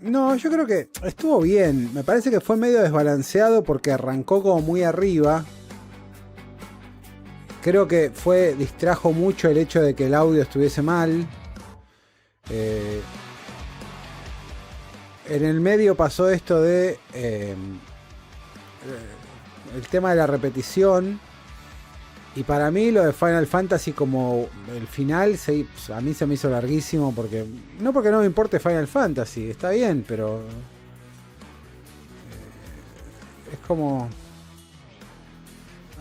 [SPEAKER 1] No, yo creo que estuvo bien. Me parece que fue medio desbalanceado porque arrancó como muy arriba. Creo que distrajo mucho el hecho de que el audio estuviese mal. En el medio pasó esto de el tema de la repetición. Y para mí lo de Final Fantasy como el final a mí se me hizo larguísimo porque no me importe Final Fantasy, está bien, pero es como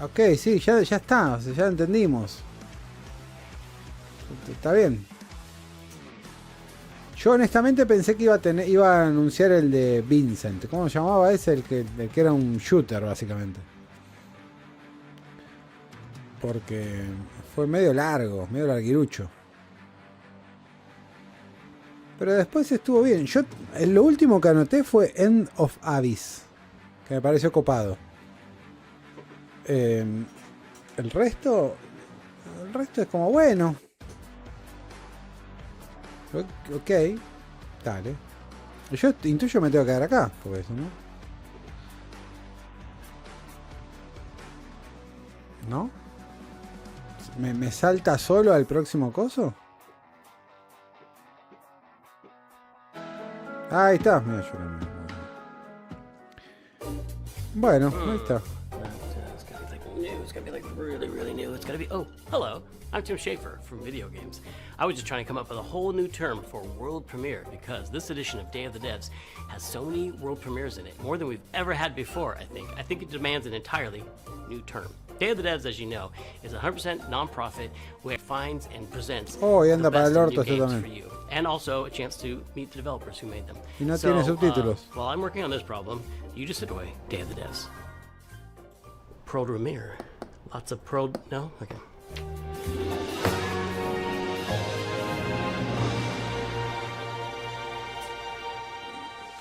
[SPEAKER 1] ok, sí, ya está, o sea, ya entendimos, está bien. Yo honestamente pensé que iba a anunciar el de Vincent, ¿cómo se llamaba ese? El que era un shooter básicamente. Porque fue medio largo, medio larguirucho. Pero después estuvo bien. Yo lo último que anoté fue End of Abyss, que me pareció copado. El resto es como bueno. Ok, dale. Yo intuyo me tengo que quedar acá, porque eso, ¿no? ¿Me salta solo al próximo coso? Ahí está. Mira, bueno, ahí está.
[SPEAKER 6] It's gonna be like really new. It's gonna be, oh, hello, I'm Tim Schafer from Video Games. I was just trying to come up with a whole new term for world premiere because this edition of Day of the Devs has so many world premieres in it, more than we've ever had before, I think. I think it demands an entirely new term. Day of the Devs, as you know, is a 100% non-profit where it finds and presents
[SPEAKER 1] y anda
[SPEAKER 6] the
[SPEAKER 1] para
[SPEAKER 6] best
[SPEAKER 1] el
[SPEAKER 6] of
[SPEAKER 1] orto
[SPEAKER 6] new games
[SPEAKER 1] también.
[SPEAKER 6] for you. And also a chance to meet the developers who made them.
[SPEAKER 1] Y no tiene subtítulos.
[SPEAKER 6] While I'm working on this problem, you just sit away, Day of the Devs. Pro premiere. Lots of pro... No? Okay.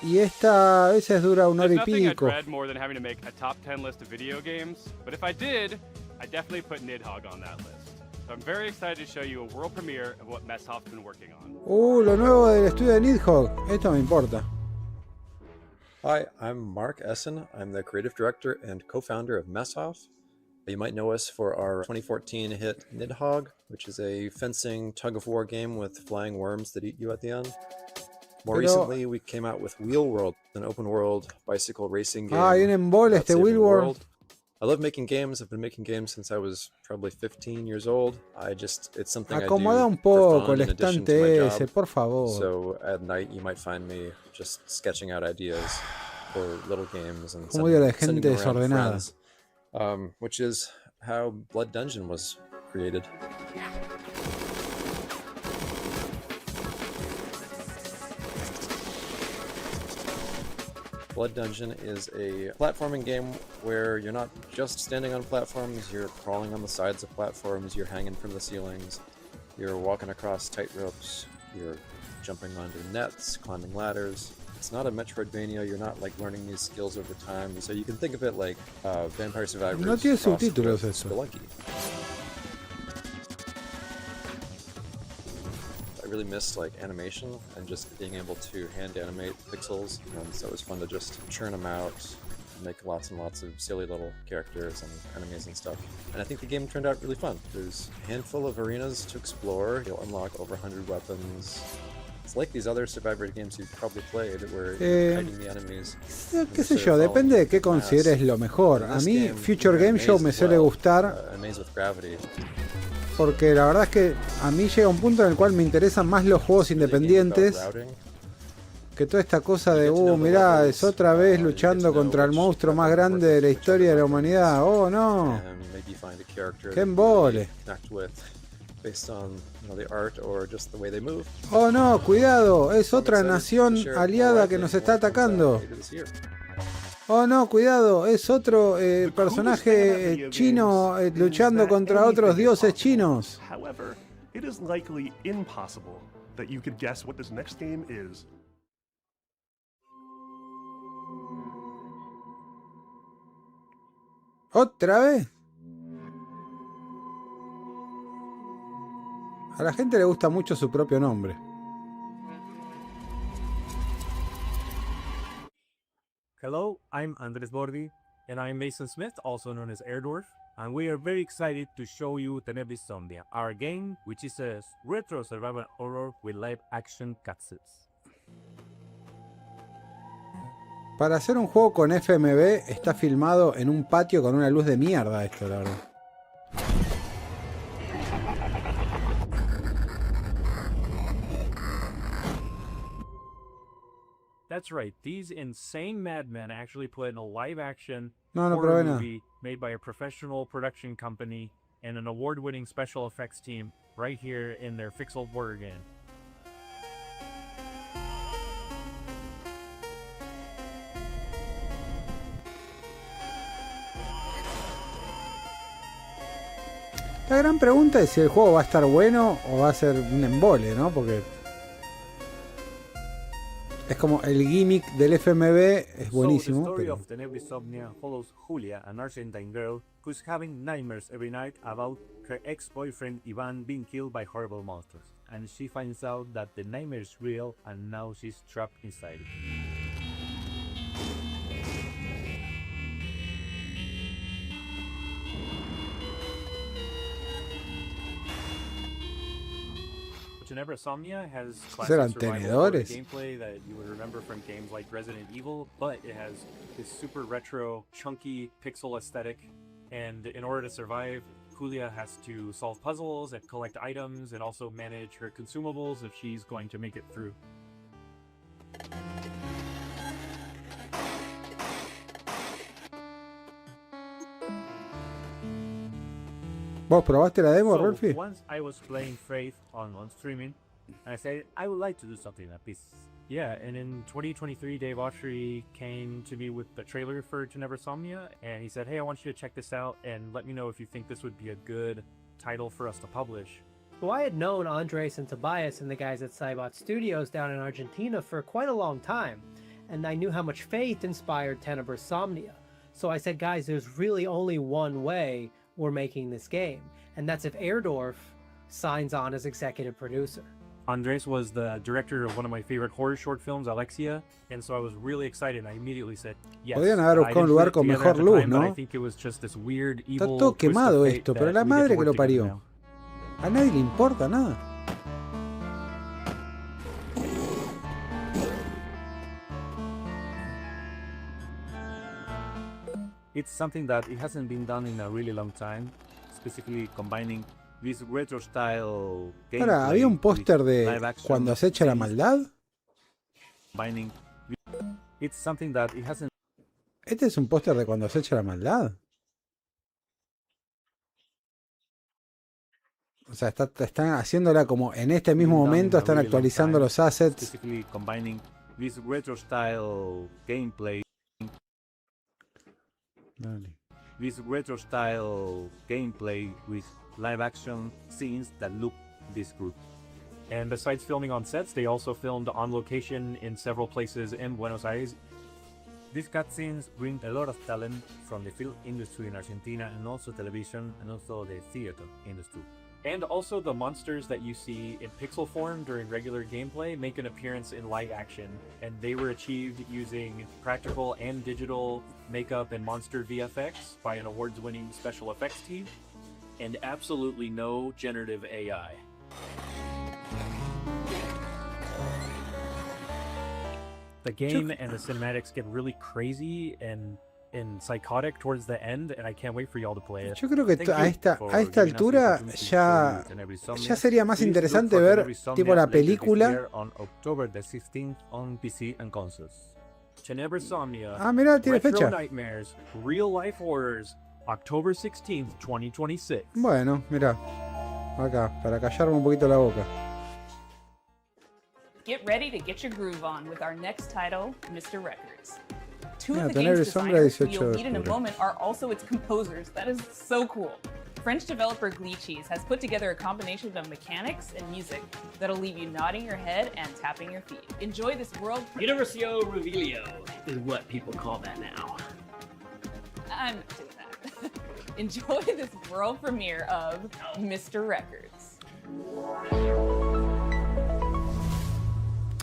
[SPEAKER 1] Y esta a veces dura una hora y
[SPEAKER 9] There's nothing I
[SPEAKER 1] pico.
[SPEAKER 9] dread more than having to make a top 10 list of video games, but if I did, I'd definitely put Nidhogg on that list. So I'm very excited to show you a world premiere of what Messhoff's been working on.
[SPEAKER 1] Lo nuevo del estudio de Nidhogg. Esto me importa.
[SPEAKER 10] Hi, I'm Mark Essen. I'm the creative director and co-founder of Messhoff. You might know us for our 2014 hit Nidhogg, which is a fencing tug-of-war game with flying worms that eat you at the end. More recently, we came out with Wheel World, an open-world bicycle racing game.
[SPEAKER 1] Hay un embole este Wheel World.
[SPEAKER 10] I love making games. I've been making games since I was probably 15 years old. It's something I do
[SPEAKER 1] Acomoda un
[SPEAKER 10] for
[SPEAKER 1] poco
[SPEAKER 10] fun
[SPEAKER 1] el
[SPEAKER 10] in addition
[SPEAKER 1] estante
[SPEAKER 10] to my
[SPEAKER 1] ese,
[SPEAKER 10] job.
[SPEAKER 1] por favor.
[SPEAKER 10] So at night, you might find me just sketching out ideas for little games and
[SPEAKER 1] Como odio la gente
[SPEAKER 10] sending them around to
[SPEAKER 1] desordenada.
[SPEAKER 10] friends, which is how Blood Dungeon was created. Blood Dungeon is a platforming game where you're not just standing on platforms, you're crawling on the sides of platforms, you're hanging from the ceilings, you're walking across tight ropes, you're jumping onto nets, climbing ladders. It's not a Metroidvania, you're not like learning these skills over time, so you can think of it like Vampire Survivors.
[SPEAKER 1] No tiene
[SPEAKER 10] crossed
[SPEAKER 1] subtítulos
[SPEAKER 10] with
[SPEAKER 1] eso.
[SPEAKER 10] Spelunky. I really missed like animation and just being able to hand animate pixels, and so it was fun to just churn them out, make lots and lots of silly little characters and enemies and stuff. And I think the game turned out really fun. There's a handful of arenas to explore. You'll unlock over 100 weapons. It's like these other Survivor games you've probably played where you're fighting the enemies.
[SPEAKER 1] Qué sé yo, depende de qué consideres lo mejor. A mí Future Game Show me suele gustar porque la verdad es que a mí llega un punto en el cual me interesan más los juegos independientes que toda esta cosa de, mirá, es otra vez luchando contra el monstruo más grande de la historia de la humanidad. Oh, no. Qué embole. Oh no, cuidado, es otra nación aliada que nos está atacando. Oh no, cuidado, es otro personaje chino luchando contra otros dioses chinos.
[SPEAKER 18] However, it is likely impossible that you could guess what this next game is.
[SPEAKER 1] ¿Otra vez? A la gente le gusta mucho su propio nombre.
[SPEAKER 23] Hello, I'm Andres Bordi, and I'm Mason Smith, also known as Airdorf, and we are very excited to show you Tenebrisomnia, our game, which is a retro survival horror with live action cutscenes.
[SPEAKER 1] Para hacer un juego con FMV está filmado en un patio con una luz de mierda esto, la verdad.
[SPEAKER 23] That's right, these insane madmen actually put in a live-action
[SPEAKER 1] No
[SPEAKER 23] horror
[SPEAKER 1] probé nada.
[SPEAKER 23] movie made by a professional production company and an award-winning special effects team right here in their Fixel horror game.
[SPEAKER 1] La gran pregunta es si el juego va a estar bueno o va a ser un embole, ¿no? Porque es como el gimmick del FMV es buenísimo.
[SPEAKER 23] So the story
[SPEAKER 1] Pero
[SPEAKER 23] of Tenebrisomnia follows Julia, an Argentine girl who's having nightmares every night about her ex-boyfriend Ivan being killed by horrible monsters. And she finds out that the nightmare is real and now she's trapped inside it. Tenebrisomnia has classic survival horror gameplay that you would remember from games like Resident Evil, but it has this super retro, chunky pixel aesthetic And in order to survive, Julia has to solve puzzles and collect items and also manage her consumables if she's going to make it through.
[SPEAKER 1] ¿Vos probaste la demo,
[SPEAKER 23] So
[SPEAKER 1] Rolfi?
[SPEAKER 23] once I was playing Faith on streaming, and I said I would like to do something like this. Yeah, and in 2023, Dave Autry came to me with the trailer for Tenebris Somnia, and he said, hey, I want you to check this out and let me know if you think this would be a good title for us to publish.
[SPEAKER 4] Well, I had known Andres and Tobias and the guys at Cybot Studios down in Argentina for quite a long time, and I knew how much Faith inspired Tenebris Somnia. So I said, guys, there's really only one way we're making this game, and that's if Airdorf signs on as executive producer.
[SPEAKER 23] Andres was the director of one of my favorite horror short films, Alexia, and so I was really excited. I immediately said yes.
[SPEAKER 1] Podían haber buscado un lugar con mejor luz, ¿no?
[SPEAKER 23] I think it was just this weird,
[SPEAKER 1] Está
[SPEAKER 23] evil
[SPEAKER 1] todo
[SPEAKER 23] twist of
[SPEAKER 1] quemado
[SPEAKER 23] fate
[SPEAKER 1] esto,
[SPEAKER 23] that
[SPEAKER 1] pero la
[SPEAKER 23] we get to
[SPEAKER 1] madre que
[SPEAKER 23] work
[SPEAKER 1] lo
[SPEAKER 23] together
[SPEAKER 1] parió.
[SPEAKER 23] now.
[SPEAKER 1] A nadie le importa nada.
[SPEAKER 23] It's something that it hasn't been done in a really long time, specifically combining this retro style gameplay.
[SPEAKER 1] Ahora, ¿había un póster
[SPEAKER 23] with
[SPEAKER 1] de
[SPEAKER 23] live action
[SPEAKER 1] cuando acecha la maldad?
[SPEAKER 23] combining. It's something that it hasn't.
[SPEAKER 1] ¿Este es un póster de cuando acecha la maldad? O sea, están haciéndola como en este mismo momento, están actualizando los assets.
[SPEAKER 23] Specifically combining this retro style gameplay.
[SPEAKER 1] Dale.
[SPEAKER 23] This retro style gameplay with live action scenes that look this group. And besides filming on sets, they also filmed on location in several places in Buenos Aires. These cutscenes bring a lot of talent from the film industry in Argentina and also television and also the theater industry. And also the monsters that you see in pixel form during regular gameplay make an appearance in live action, and they were achieved using practical and digital makeup and monster VFX by an awards-winning special effects team, and absolutely no generative AI. The game and the cinematics get really crazy and psychotic towards the end, and I can't wait for y'all to play it.
[SPEAKER 1] Yo creo que a esta altura ya sería más interesante ver tipo la película.
[SPEAKER 23] On October the 16th on PC and consoles. Tenebris Somnia.
[SPEAKER 1] Ah, mira, tiene
[SPEAKER 23] Retro
[SPEAKER 1] fecha.
[SPEAKER 23] Nightmares, Real Life Horrors, October 16th, 2026.
[SPEAKER 1] Bueno, mira, acá, para callarme un poquito la boca.
[SPEAKER 11] Get ready to get your groove on with our next title, Mr. Records. Two
[SPEAKER 1] Mira,
[SPEAKER 11] of the
[SPEAKER 1] Tenebris
[SPEAKER 11] game's
[SPEAKER 1] Sombra
[SPEAKER 11] designers, who
[SPEAKER 1] 18
[SPEAKER 11] you'll
[SPEAKER 1] de
[SPEAKER 11] meet in a
[SPEAKER 1] octubre.
[SPEAKER 11] moment, are also its composers. That is so cool. French developer Glitchies has put together a combination of mechanics and music that'll leave you nodding your head and tapping your feet. Enjoy this world.
[SPEAKER 6] Universio Revelio is what people call that now.
[SPEAKER 11] I'm not doing that. Enjoy this world premiere of Mr. Records.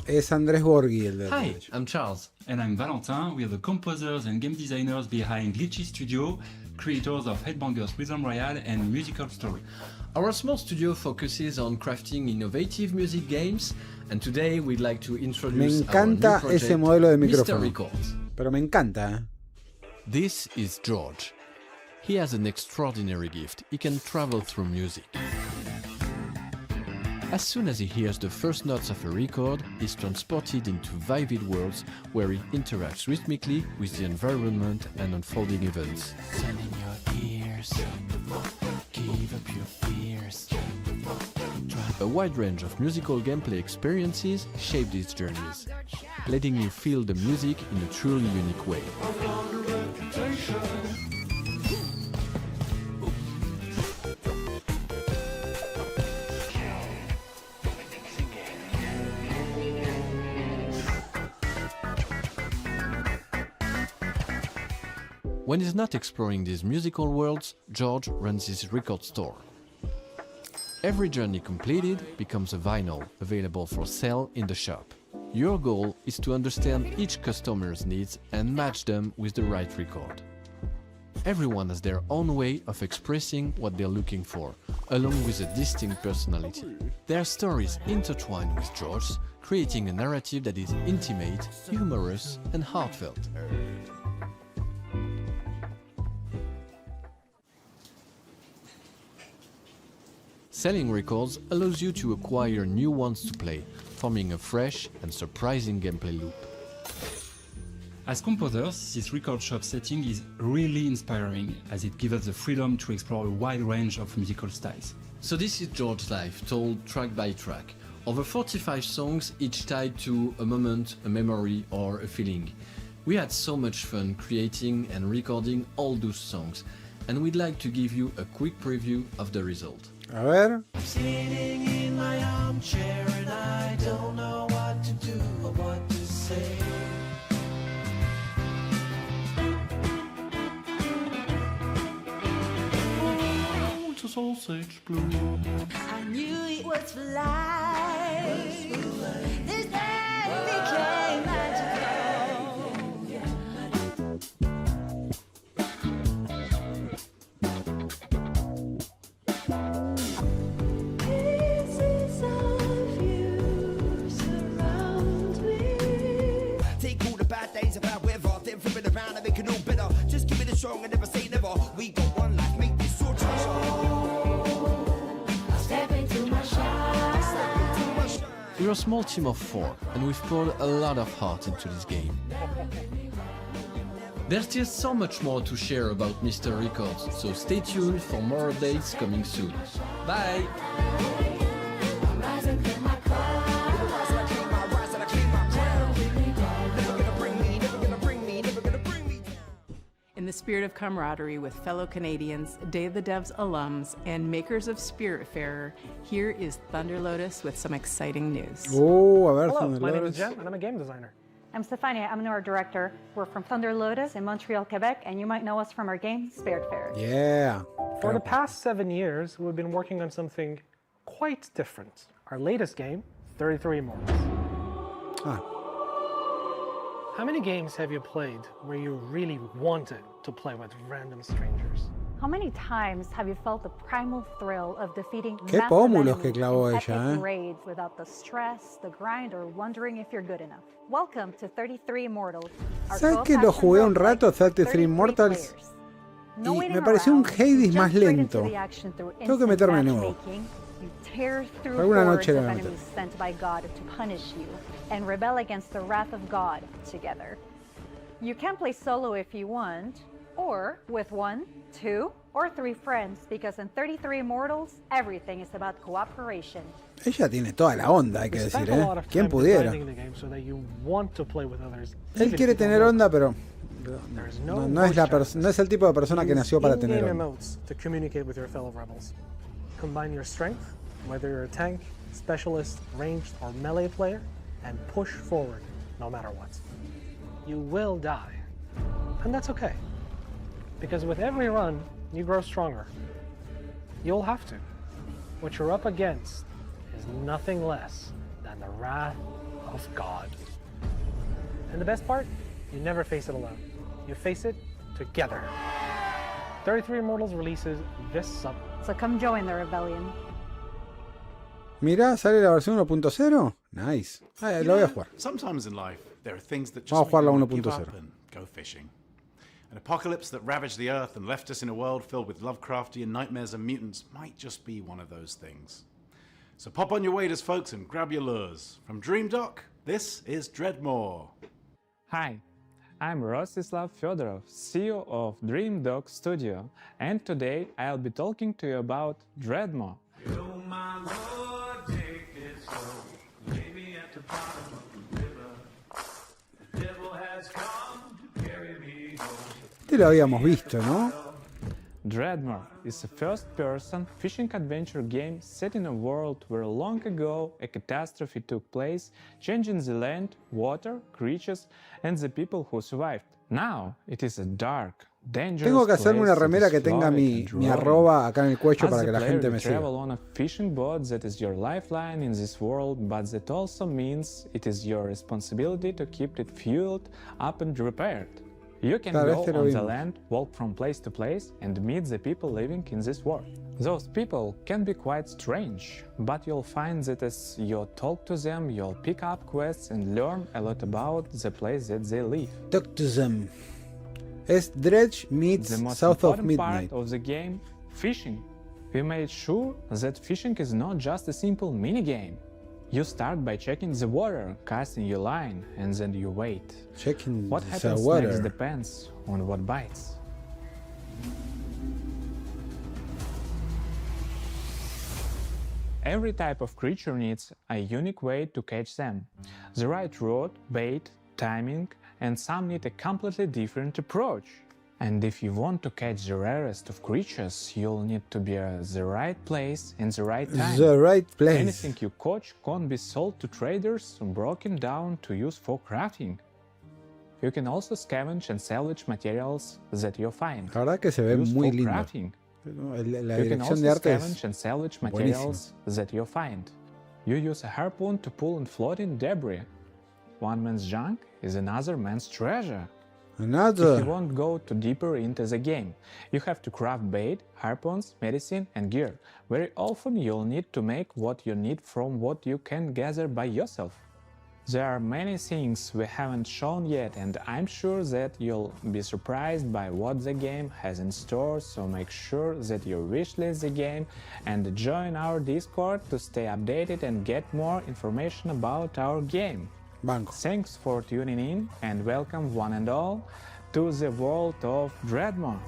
[SPEAKER 1] Es Andrés Borghi el de
[SPEAKER 13] Hi, I'm Charles. And I'm Valentin. We are the composers and game designers behind Glitchy Studio, creators of Headbangers Rhythm Royale and Musical Story.
[SPEAKER 22] Our small studio focuses on crafting innovative music games, and today we'd like to
[SPEAKER 1] Me
[SPEAKER 22] introduce
[SPEAKER 1] encanta
[SPEAKER 22] our new project,
[SPEAKER 1] ese modelo de
[SPEAKER 22] Mr.
[SPEAKER 1] micrófono.
[SPEAKER 22] Records.
[SPEAKER 1] Pero me encanta,
[SPEAKER 14] This is George. He has an extraordinary gift. He can travel through music. As soon as he hears the first notes of a record, he's transported into vivid worlds where he interacts rhythmically with the environment and unfolding events.
[SPEAKER 24] Send in your ears, give up your fears.
[SPEAKER 14] A wide range of musical gameplay experiences shape these journeys, letting you feel the music in a truly unique way. When he's not exploring these musical worlds, George runs his record store. Every journey completed becomes a vinyl available for sale in the shop. Your goal is to understand each customer's needs and match them with the right record. Everyone has their own way of expressing what they're looking for, along with a distinct personality. Their stories intertwine with George's, creating a narrative that is intimate, humorous, and heartfelt. Selling records allows you to acquire new ones to play, forming a fresh and surprising gameplay loop.
[SPEAKER 13] As composers, this record shop setting is really inspiring, as it gives us the freedom to explore a wide range of musical styles.
[SPEAKER 14] So this is George's life, told track by track. Over 45 songs, each tied to a moment, a memory, or a feeling. We had so much fun creating and recording all those songs, and we'd like to give you a quick preview of the result.
[SPEAKER 1] A ver.
[SPEAKER 24] Sitting in my armchair and I don't know what to do or what to say.
[SPEAKER 13] Oh, it's a sausage blue.
[SPEAKER 24] I knew it was for life. This day became magical. Pieces of you surround me. Take all the bad days of our weather, then flip it around and make it all better. Just keep it strong and never say never. We got one life, make this your treasure.
[SPEAKER 14] We're a small team of 4, and we've poured a lot of heart into this game. There's still so much more to share about Mr. Records, so stay tuned for more updates coming soon. Bye!
[SPEAKER 2] In the spirit of camaraderie with fellow Canadians, Day of the Devs alums, and makers of Spiritfarer, here is Thunder Lotus with some exciting news.
[SPEAKER 1] Oh, a ver,
[SPEAKER 12] Hello,
[SPEAKER 1] Thunder
[SPEAKER 12] my name
[SPEAKER 1] Lotus.
[SPEAKER 12] is Geoff, and I'm a game designer.
[SPEAKER 15] I'm Stefania, I'm an art director. We're from Thunder Lotus in Montreal, Quebec, and you might know us from our game, Spiritfarer.
[SPEAKER 1] Yeah.
[SPEAKER 12] For the past 7 years, we've been working on something quite different. Our latest game, 33 Immortals.
[SPEAKER 1] Ah.
[SPEAKER 12] How many games have you played where you really wanted to play with random strangers?
[SPEAKER 15] How many times have you felt the primal thrill of defeating
[SPEAKER 1] Qué
[SPEAKER 15] massive
[SPEAKER 1] pómulos que
[SPEAKER 15] enemies
[SPEAKER 1] clavó
[SPEAKER 15] in
[SPEAKER 1] ella,
[SPEAKER 15] epic raids without the stress, the grind, or wondering if you're good enough? Welcome to 33 Immortals. Our
[SPEAKER 1] ¿Sabes que lo
[SPEAKER 15] co-passion
[SPEAKER 1] jugué un
[SPEAKER 15] roguelike
[SPEAKER 1] rato,
[SPEAKER 15] with
[SPEAKER 1] 33 Immortals?
[SPEAKER 15] players. No
[SPEAKER 1] Y
[SPEAKER 15] waiting
[SPEAKER 1] me pareció un
[SPEAKER 15] around,
[SPEAKER 1] Hades
[SPEAKER 15] jump
[SPEAKER 1] más
[SPEAKER 15] straight
[SPEAKER 1] lento.
[SPEAKER 15] into the action through
[SPEAKER 1] Tengo que
[SPEAKER 15] instant
[SPEAKER 1] meterme de nuevo.
[SPEAKER 15] matchmaking. You tear through
[SPEAKER 1] Alguna
[SPEAKER 15] hordes
[SPEAKER 1] noche le
[SPEAKER 15] of
[SPEAKER 1] voy a meter.
[SPEAKER 15] enemies sent by God to punish you and rebel against the wrath of God together. You can play solo if you want, or with 1, 2, or 3 friends, because in 33 Immortals, everything is about cooperation.
[SPEAKER 1] Ella tiene toda la onda, hay que
[SPEAKER 12] We
[SPEAKER 1] decir,
[SPEAKER 12] spent a lot
[SPEAKER 1] ¿eh?
[SPEAKER 12] of
[SPEAKER 1] ¿Quién
[SPEAKER 12] time
[SPEAKER 1] pudiera?
[SPEAKER 12] designing the game so that you want to play with others,
[SPEAKER 1] Él
[SPEAKER 12] even
[SPEAKER 1] quiere
[SPEAKER 12] if you
[SPEAKER 1] tener
[SPEAKER 12] don't
[SPEAKER 1] onda, pero
[SPEAKER 12] There's
[SPEAKER 1] no es no es el tipo de persona que
[SPEAKER 12] Use
[SPEAKER 1] nació para tener
[SPEAKER 12] in-game
[SPEAKER 1] onda.
[SPEAKER 12] emotes to communicate with your fellow rebels. Combine your strength, whether you're a tank, specialist, ranged, or melee player, and push forward no matter what. You will die, and that's okay. Because with every run, you grow stronger. You'll have to. What you're up against is nothing less than the wrath of God. And the best part? You never face it alone. You face it together. 33 Immortals releases this summer.
[SPEAKER 15] So come join the rebellion.
[SPEAKER 1] Mirá, sale la versión 1.0. Nice. Ah, lo voy a jugar.
[SPEAKER 17] Sometimes in life, there are things that just
[SPEAKER 1] Vamos a jugar la
[SPEAKER 17] make you wanna give
[SPEAKER 1] 1.0.
[SPEAKER 17] up and go fishing. An apocalypse that ravaged the Earth and left us in a world filled with Lovecraftian nightmares and mutants might just be one of those things. So pop on your waders, folks, and grab your lures. From Dream Dock, this is Dreadmore.
[SPEAKER 21] Hi, I'm Rostislav Fedorov, CEO of Dream Dog Studio, and today I'll be talking to you about Dreadmore.
[SPEAKER 1] Este lo habíamos visto, ¿no?
[SPEAKER 21] Dreadmore is a first-person fishing adventure game set in a world where long ago a catastrophe took place, changing the land, water, creatures, and the people who survived. Now it is a dark, dangerous
[SPEAKER 1] Tengo que hacerme una
[SPEAKER 21] place that
[SPEAKER 1] remera
[SPEAKER 21] is
[SPEAKER 1] que tenga
[SPEAKER 21] flooded
[SPEAKER 1] mi
[SPEAKER 21] and rolling.
[SPEAKER 1] arroba acá en el cuello
[SPEAKER 21] As
[SPEAKER 1] para
[SPEAKER 21] the
[SPEAKER 1] que la
[SPEAKER 21] player,
[SPEAKER 1] gente
[SPEAKER 21] you
[SPEAKER 1] me
[SPEAKER 21] travel
[SPEAKER 1] siga.
[SPEAKER 21] on a fishing boat that is your lifeline in this world, but that also means it is your responsibility to keep it fueled up and repaired. You can
[SPEAKER 1] Claro,
[SPEAKER 21] go
[SPEAKER 1] este lo
[SPEAKER 21] on the
[SPEAKER 1] vimos.
[SPEAKER 21] land, walk from place to place, and meet the people living in this world. Those people can be quite strange, but you'll find that as you talk to them, you'll pick up quests and learn a lot about the place that they live.
[SPEAKER 1] Talk to them. Es Dredge meets
[SPEAKER 21] The most
[SPEAKER 1] South of
[SPEAKER 21] important
[SPEAKER 1] Midnight.
[SPEAKER 21] part of the game, fishing. We made sure that fishing is not just a simple minigame. You start by checking the water, casting your line, and then you wait.
[SPEAKER 1] Checking
[SPEAKER 21] what
[SPEAKER 1] the
[SPEAKER 21] happens
[SPEAKER 1] water
[SPEAKER 21] next depends on what bites. Every type of creature needs a unique way to catch them. The right rod, bait, timing, and some need a completely different approach. And if you want to catch the rarest of creatures, you'll need to be at the right place in the right time.
[SPEAKER 1] The right place.
[SPEAKER 21] Anything you catch can't be sold to traders or broken down to use for crafting. You can also scavenge and salvage materials that you find.
[SPEAKER 1] La verdad que se ve muy lindo.
[SPEAKER 21] Crafting.
[SPEAKER 1] La
[SPEAKER 21] You can
[SPEAKER 1] dirección
[SPEAKER 21] also
[SPEAKER 1] de arte
[SPEAKER 21] scavenge
[SPEAKER 1] es
[SPEAKER 21] and salvage
[SPEAKER 1] buenísima.
[SPEAKER 21] materials that you find. You use a harpoon to pull and floating debris. One man's junk is another man's treasure.
[SPEAKER 1] Another.
[SPEAKER 21] If you won't go too deeper into the game, you have to craft bait, harpoons, medicine, and gear. Very often you'll need to make what you need from what you can gather by yourself. There are many things we haven't shown yet, and I'm sure that you'll be surprised by what the game has in store, so make sure that you wishlist the game and join our Discord to stay updated and get more information about our game.
[SPEAKER 1] Banco.
[SPEAKER 21] Thanks for tuning in and welcome one and all to the world of Dreadmore.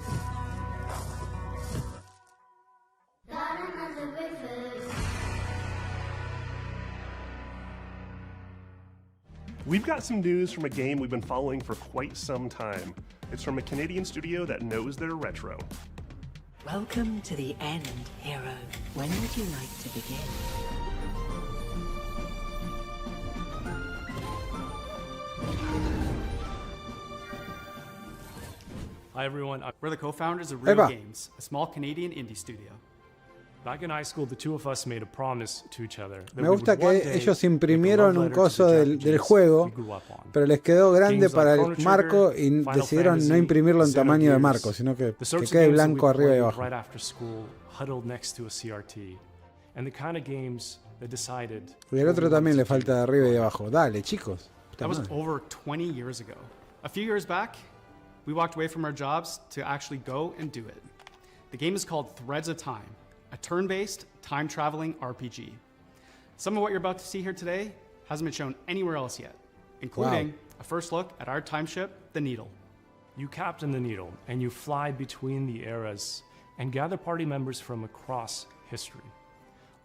[SPEAKER 18] We've got some news from a game we've been following for quite some time. It's from a Canadian studio that knows their retro.
[SPEAKER 5] Welcome to the end, hero. When would you like to begin?
[SPEAKER 16] Hi everyone, we're the co-founders of Real Games, a small Canadian indie studio. Back in high school, the two of us made a promise to each other.
[SPEAKER 1] Me gusta que ellos imprimieron un coso del juego, pero les quedó grande para el marco y decidieron no imprimirlo en tamaño de marco, sino que quede blanco arriba y abajo.
[SPEAKER 16] Right after school, huddled next to a CRT, and the kind of games that decided.
[SPEAKER 1] Y al otro también le falta de arriba y de abajo. Dale, chicos.
[SPEAKER 16] That was over 20 years ago. A few years back, we walked away from our jobs to actually go and do it. The game is called Threads of Time, a turn-based, time-traveling RPG. Some of what you're about to see here today hasn't been shown anywhere else yet, including a first look at our time ship, the Needle. You captain the Needle, and you fly between the eras and gather party members from across history,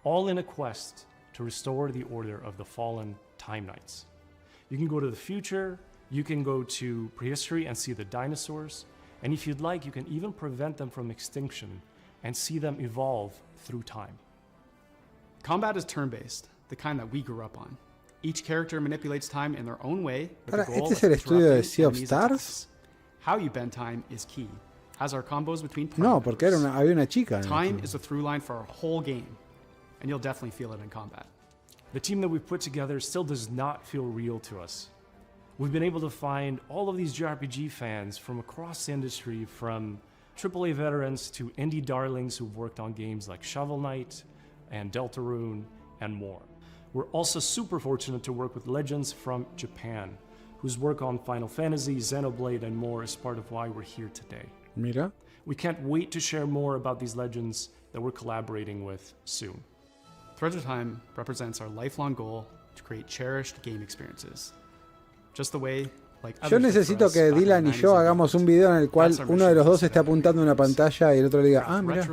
[SPEAKER 16] all in a quest to restore the order of the fallen Time Knights. You can go to the future, you can go to prehistory and see the dinosaurs, and if you'd like, you can even prevent them from extinction and see them evolve through time. Combat is turn-based, the kind that we grew up on. Each character manipulates time in their own way with the goal
[SPEAKER 1] ¿Este es el estudio de Sea of
[SPEAKER 16] enemy's
[SPEAKER 1] Stars?
[SPEAKER 16] attacks. How you bend time is key, as are combos between party
[SPEAKER 1] No, porque
[SPEAKER 16] members.
[SPEAKER 1] había una chica.
[SPEAKER 16] Time is the through line for our whole game, and you'll definitely feel it in combat. The team that we've put together still does not feel real to us. We've been able to find all of these JRPG fans from across the industry, from AAA veterans to indie darlings who've worked on games like Shovel Knight and Deltarune and more. We're also super fortunate to work with legends from Japan, whose work on Final Fantasy, Xenoblade, and more is part of why we're here today.
[SPEAKER 1] Mira.
[SPEAKER 16] We can't wait to share more about these legends that we're collaborating with soon. Threads of Time represents our lifelong goal to create cherished game experiences. Just the way, like
[SPEAKER 1] Yo necesito que Dylan y yo hagamos un video en el cual uno de los dos esté apuntando a una pantalla y el otro le diga, ah, mira.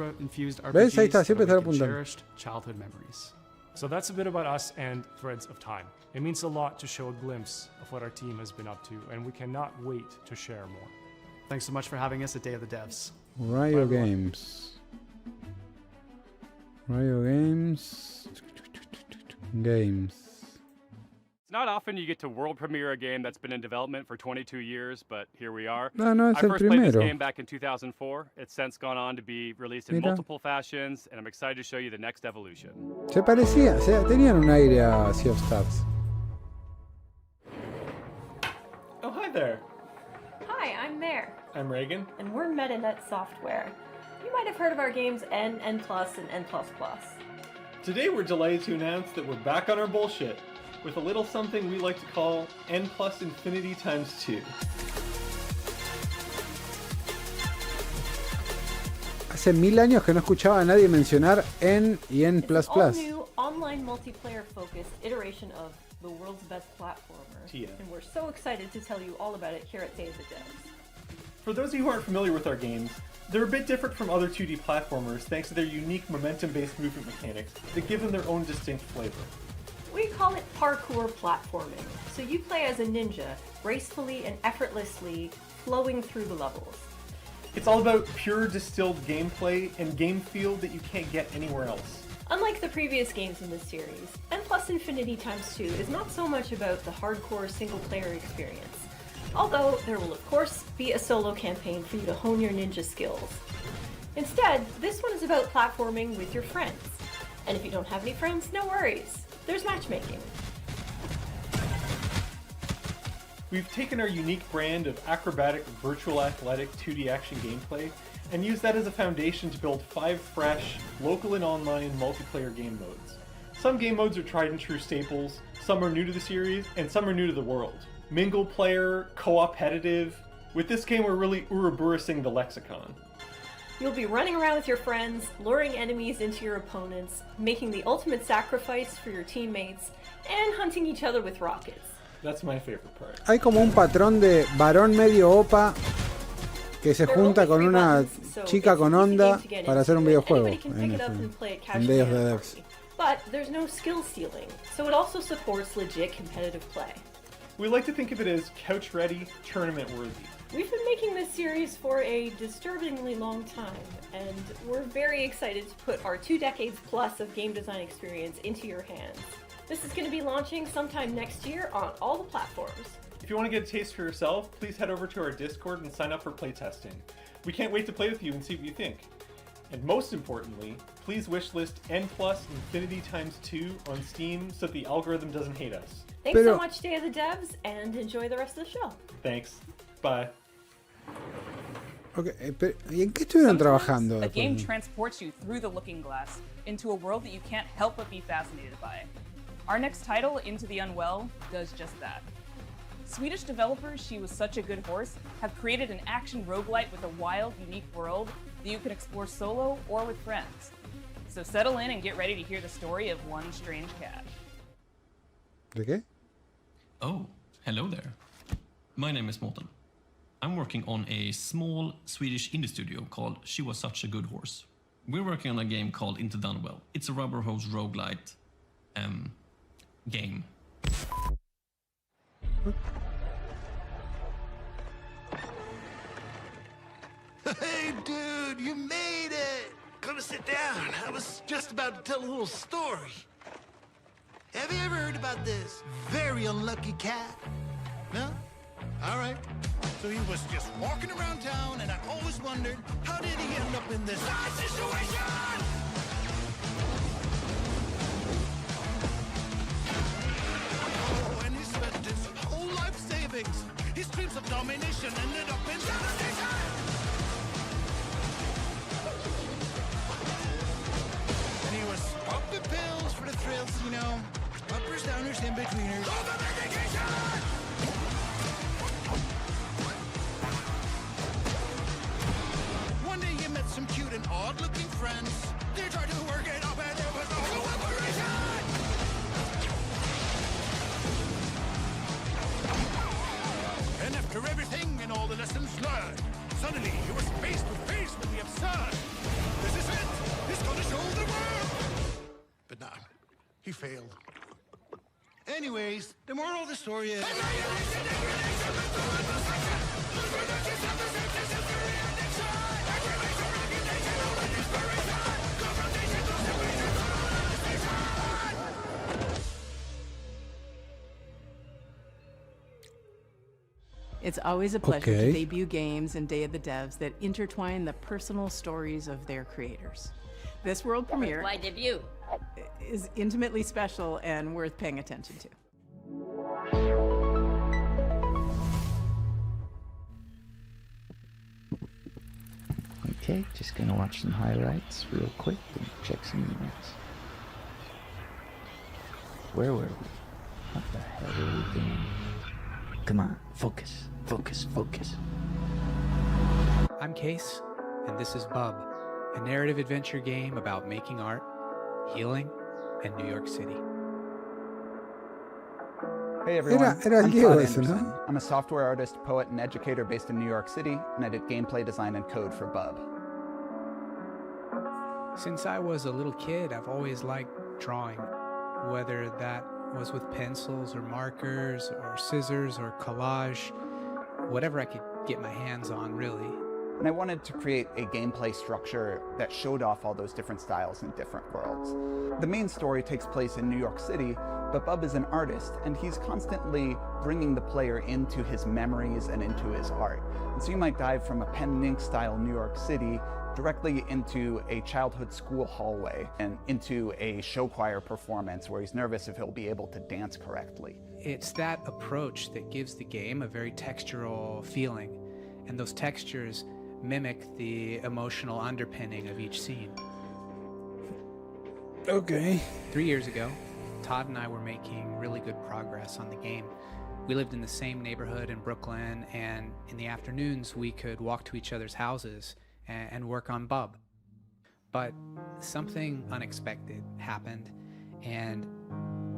[SPEAKER 1] ¿Ves? Ahí está, siempre está apuntando.
[SPEAKER 16] Childhood memories. So that's a bit about us and Threads of Time. It means a lot to show a glimpse of what our team has been up to, and we cannot wait to share more. Thanks so much for having us at Day of the Devs.
[SPEAKER 1] Rio Games. Rio Games. Games.
[SPEAKER 9] It's not often you get to world premiere a game that's been in development for 22 years, but here we are.
[SPEAKER 1] No, es
[SPEAKER 9] I
[SPEAKER 1] el
[SPEAKER 9] first played this
[SPEAKER 1] primero.
[SPEAKER 9] game back in 2004. It's since gone on to be released in
[SPEAKER 1] Mira.
[SPEAKER 9] multiple fashions, and I'm excited to show you the next evolution.
[SPEAKER 1] Se parecía, o sea, tenían un aire a Sea of Stars.
[SPEAKER 19] Oh, hi there.
[SPEAKER 20] Hi, I'm Mare,
[SPEAKER 19] I'm Reagan.
[SPEAKER 20] and we're MetaNet Software. You might have heard of our games N, N+, and N++.
[SPEAKER 19] Today we're delighted to announce that we're back on our bullshit with a little something we like to call N plus infinity times 2.
[SPEAKER 1] Hace 1000 años que no escuchaba a nadie mencionar N y N++.
[SPEAKER 20] All-new, online multiplayer-focused iteration of the world's best platformer.
[SPEAKER 19] Yeah.
[SPEAKER 20] And we're so excited to tell you all about it here at Day of the Devs.
[SPEAKER 19] For those of you who aren't familiar with our games, they're a bit different from other 2D platformers thanks to their unique momentum-based movement mechanics that give them their own distinct flavor.
[SPEAKER 20] We call it parkour platforming. So you play as a ninja, gracefully and effortlessly flowing through the levels.
[SPEAKER 19] It's all about pure distilled gameplay and game feel that you can't get anywhere else.
[SPEAKER 20] Unlike the previous games in this series, N+ Infinity x2 is not so much about the hardcore single-player experience. Although there will of course be a solo campaign for you to hone your ninja skills. Instead, this one is about platforming with your friends. And if you don't have any friends, no worries. There's matchmaking.
[SPEAKER 19] We've taken our unique brand of acrobatic, virtual athletic 2D action gameplay and used that as a foundation to build 5 fresh, local and online multiplayer game modes. Some game modes are tried and true staples, some are new to the series, and some are new to the world. Mingle player, co-opetitive. With this game we're really Ouroboros-ing the lexicon.
[SPEAKER 20] You'll be running around with your friends, luring enemies into your opponents, making the ultimate sacrifice for your teammates, and hunting each other with rockets.
[SPEAKER 19] That's my favorite part.
[SPEAKER 1] Hay como un patrón de varón medio opa que se junta con una chica con onda para hacer un videojuego en Day of the Devs.
[SPEAKER 20] But there's no skill stealing, so it also supports legit competitive play.
[SPEAKER 19] We like to think of it as couch-ready, tournament-worthy.
[SPEAKER 20] We've been making this series for a disturbingly long time, and we're very excited to put our 2 decades plus of game design experience into your hands. This is going to be launching sometime next year on all the platforms.
[SPEAKER 19] If you want to get a taste for yourself, please head over to our Discord and sign up for playtesting. We can't wait to play with you and see what you think. And most importantly, please wishlist N+ Infinity x2 on Steam so that the algorithm doesn't hate us.
[SPEAKER 20] Thanks so much, Day of the Devs, and enjoy the rest of the show.
[SPEAKER 19] Thanks. Bye.
[SPEAKER 1] Okay, pero ¿y en qué estuvieron trabajando?
[SPEAKER 11] A game transports you through the looking glass into a world that you can't help but be fascinated by. Our next title, Into the Unwell, does just that. Swedish developers She Was Such a Good Horse have created an action roguelite with a wild, unique world that you can explore solo or with friends. So settle in and get ready to hear the story of one strange cat.
[SPEAKER 1] ¿De qué?
[SPEAKER 3] Oh, hello there. My name is Morten. I'm working on a small Swedish indie studio called She Was Such a Good Horse. We're working on a game called Into the Unwell. It's a rubber hose roguelite game.
[SPEAKER 7] Hey, dude, you made it! Come sit down. I was just about to tell a little story. Have you ever heard about this very unlucky cat? No? All right. So he was just walking around town, and I always wondered, how did he end up in this bad situation? Oh, and he spent his whole life savings. His dreams of domination ended up in devastation. And he was popping pills for the thrills, you know. Uppers, downers, in-betweeners. Go for vacation! One day he met some cute and odd-looking friends. They tried to work it up and there was no cooperation! And after everything and all the lessons learned, suddenly he was face to face with the absurd. This is it! He's gonna show the world! But nah, he failed. Anyways, the moral of the story is...
[SPEAKER 2] It's always a pleasure to debut games and Day of the Devs that intertwine the personal stories of their creators. This world premiere
[SPEAKER 8] Why debut?
[SPEAKER 2] is intimately special and worth paying attention to.
[SPEAKER 10] Okay, just gonna watch some highlights real quick and check some emails. Where were we? What the hell are we doing? Come on, focus, focus, focus.
[SPEAKER 25] I'm Case, and this is Bub.
[SPEAKER 4] a narrative adventure game about making art, healing, and New York City.
[SPEAKER 6] Hey everyone,
[SPEAKER 1] Era el
[SPEAKER 6] I'm
[SPEAKER 1] Diego
[SPEAKER 6] Todd
[SPEAKER 1] ese, ¿no?
[SPEAKER 6] Anderson. I'm a software artist, poet, and educator based in New York City, and I did gameplay design and code for Bub.
[SPEAKER 4] Since I was a little kid, I've always liked drawing, whether that was with pencils or markers or scissors or collage, whatever I could get my hands on, really.
[SPEAKER 6] And I wanted to create a gameplay structure that showed off all those different styles in different worlds. The main story takes place in New York City, but Bub is an artist, and he's constantly bringing the player into his memories and into his art. And so you might dive from a pen and ink style New York City directly into a childhood school hallway and into a show choir performance where he's nervous if he'll be able to dance correctly.
[SPEAKER 4] It's that approach that gives the game a very textural feeling, and those textures mimic the emotional underpinning of each scene.
[SPEAKER 1] Okay.
[SPEAKER 4] 3 years ago, Todd and I were making really good progress on the game. We lived in the same neighborhood in Brooklyn, and in the afternoons we could walk to each other's houses and work on Bub. But something unexpected happened, and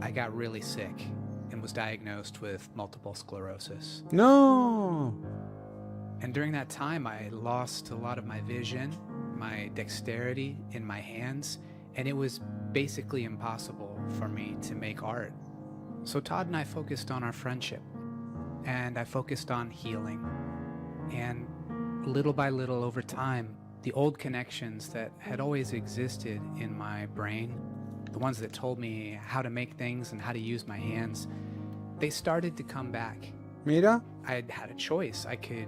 [SPEAKER 4] I got really sick and was diagnosed with multiple sclerosis.
[SPEAKER 1] No!
[SPEAKER 4] And during that time, I lost a lot of my vision, my dexterity in my hands, and it was basically impossible for me to make art. So Todd and I focused on our friendship, and I focused on healing. And little by little over time, the old connections that had always existed in my brain, the ones that told me how to make things and how to use my hands, they started to come back.
[SPEAKER 1] Mira.
[SPEAKER 4] I had a choice. I could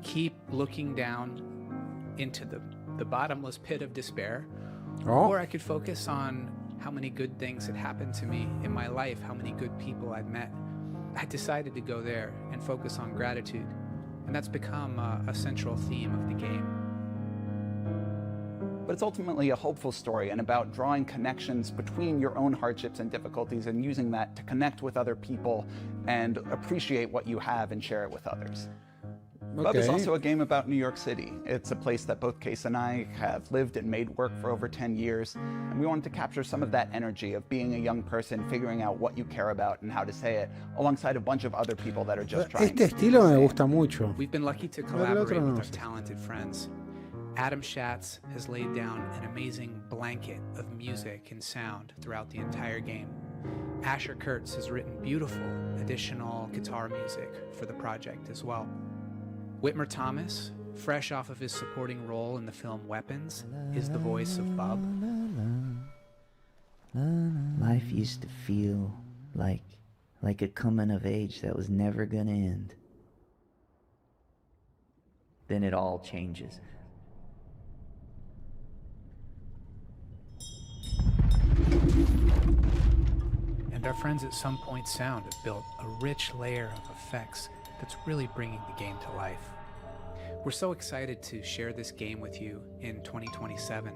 [SPEAKER 4] keep looking down into the bottomless pit of despair, or I could focus on how many good things had happened to me in my life, how many good people I'd met. I decided to go there and focus on gratitude, and that's become a central theme of the game.
[SPEAKER 6] But it's ultimately a hopeful story and about drawing connections between your own hardships and difficulties and using that to connect with other people and appreciate what you have and share it with others. Bub is also a game about New York City. It's a place that both Case and I have lived and made work for over 10 years, and we wanted to capture some of that energy of being a young person, figuring out what you care about and how to say it, alongside a bunch of other people that are just trying
[SPEAKER 1] Este estilo me gusta mucho.
[SPEAKER 4] We've been lucky to collaborate with our talented friends. Adam Schatz has laid down an amazing blanket of music and sound throughout the entire game. Asher Kurtz has written beautiful additional guitar music for the project as well. Whitmer Thomas, fresh off of his supporting role in the film Weapons, is the voice of Bub.
[SPEAKER 10] Life used to feel like a coming of age that was never gonna end. Then it all changes.
[SPEAKER 4] And our friends at Some Point Sound have built a rich layer of effects that's really bringing the game to life. We're so excited to share this game with you in 2027,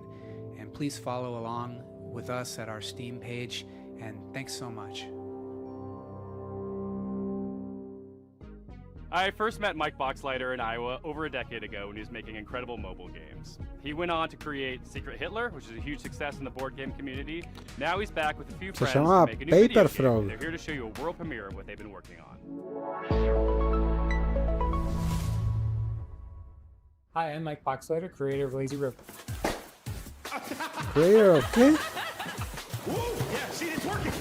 [SPEAKER 4] and please follow along with us at our Steam page, and thanks so much.
[SPEAKER 9] I first met Mike Boxleiter in Iowa over a decade ago when he was making incredible mobile games. He went on to create Secret Hitler, which is a huge success in the board game community. Now he's back with a few friends to make a new video game. They're here to show you a world premiere of what they've been working on.
[SPEAKER 8] Hi, I'm Mike Boxleiter, creator of Lazy River.
[SPEAKER 1] Creator of qué?
[SPEAKER 7] Whoa, yeah, see, it's working.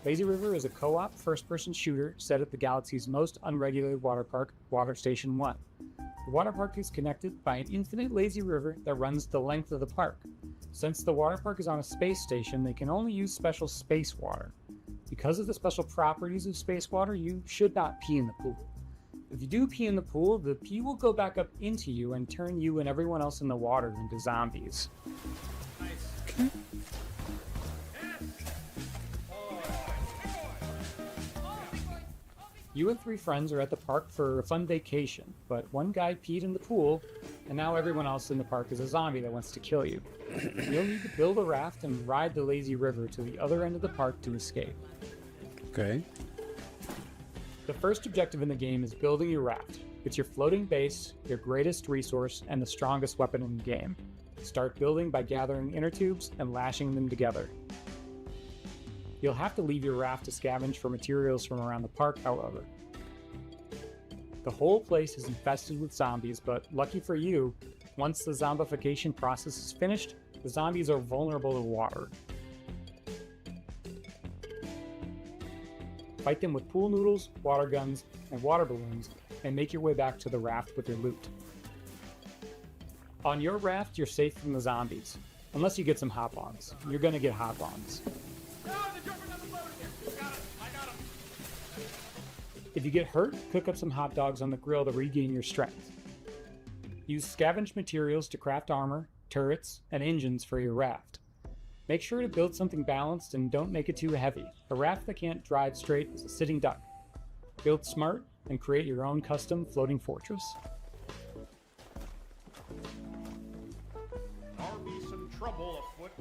[SPEAKER 8] Lazy River is a co-op first-person shooter set at the galaxy's most unregulated water park, Water Station 1. The water park is connected by an infinite lazy river that runs the length of the park. Since the water park is on a space station, they can only use special space water. Because of the special properties of space water, you should not pee in the pool. If you do pee in the pool, the pee will go back up into you and turn you and everyone else in the water into zombies. You and 3 friends are at the park for a fun vacation, but one guy peed in the pool, and now everyone else in the park is a zombie that wants to kill you. You'll need to build a raft and ride the lazy river to the other end of the park to escape.
[SPEAKER 1] Okay.
[SPEAKER 8] The first objective in the game is building your raft. It's your floating base, your greatest resource, and the strongest weapon in the game. Start building by gathering inner tubes and lashing them together. You'll have to leave your raft to scavenge for materials from around the park, however. The whole place is infested with zombies, but lucky for you, once the zombification process is finished, the zombies are vulnerable to water. Fight them with pool noodles, water guns, and water balloons, and make your way back to the raft with your loot. On your raft, you're safe from the zombies. Unless you get some hop-ons. You're gonna get hop-ons. If you get hurt, cook up some hot dogs on the grill to regain your strength. Use scavenged materials to craft armor, turrets, and engines for your raft. Make sure to build something balanced and don't make it too heavy. A raft that can't drive straight is a sitting duck. Build smart and create your own custom floating fortress.
[SPEAKER 13] There'll be some trouble afoot.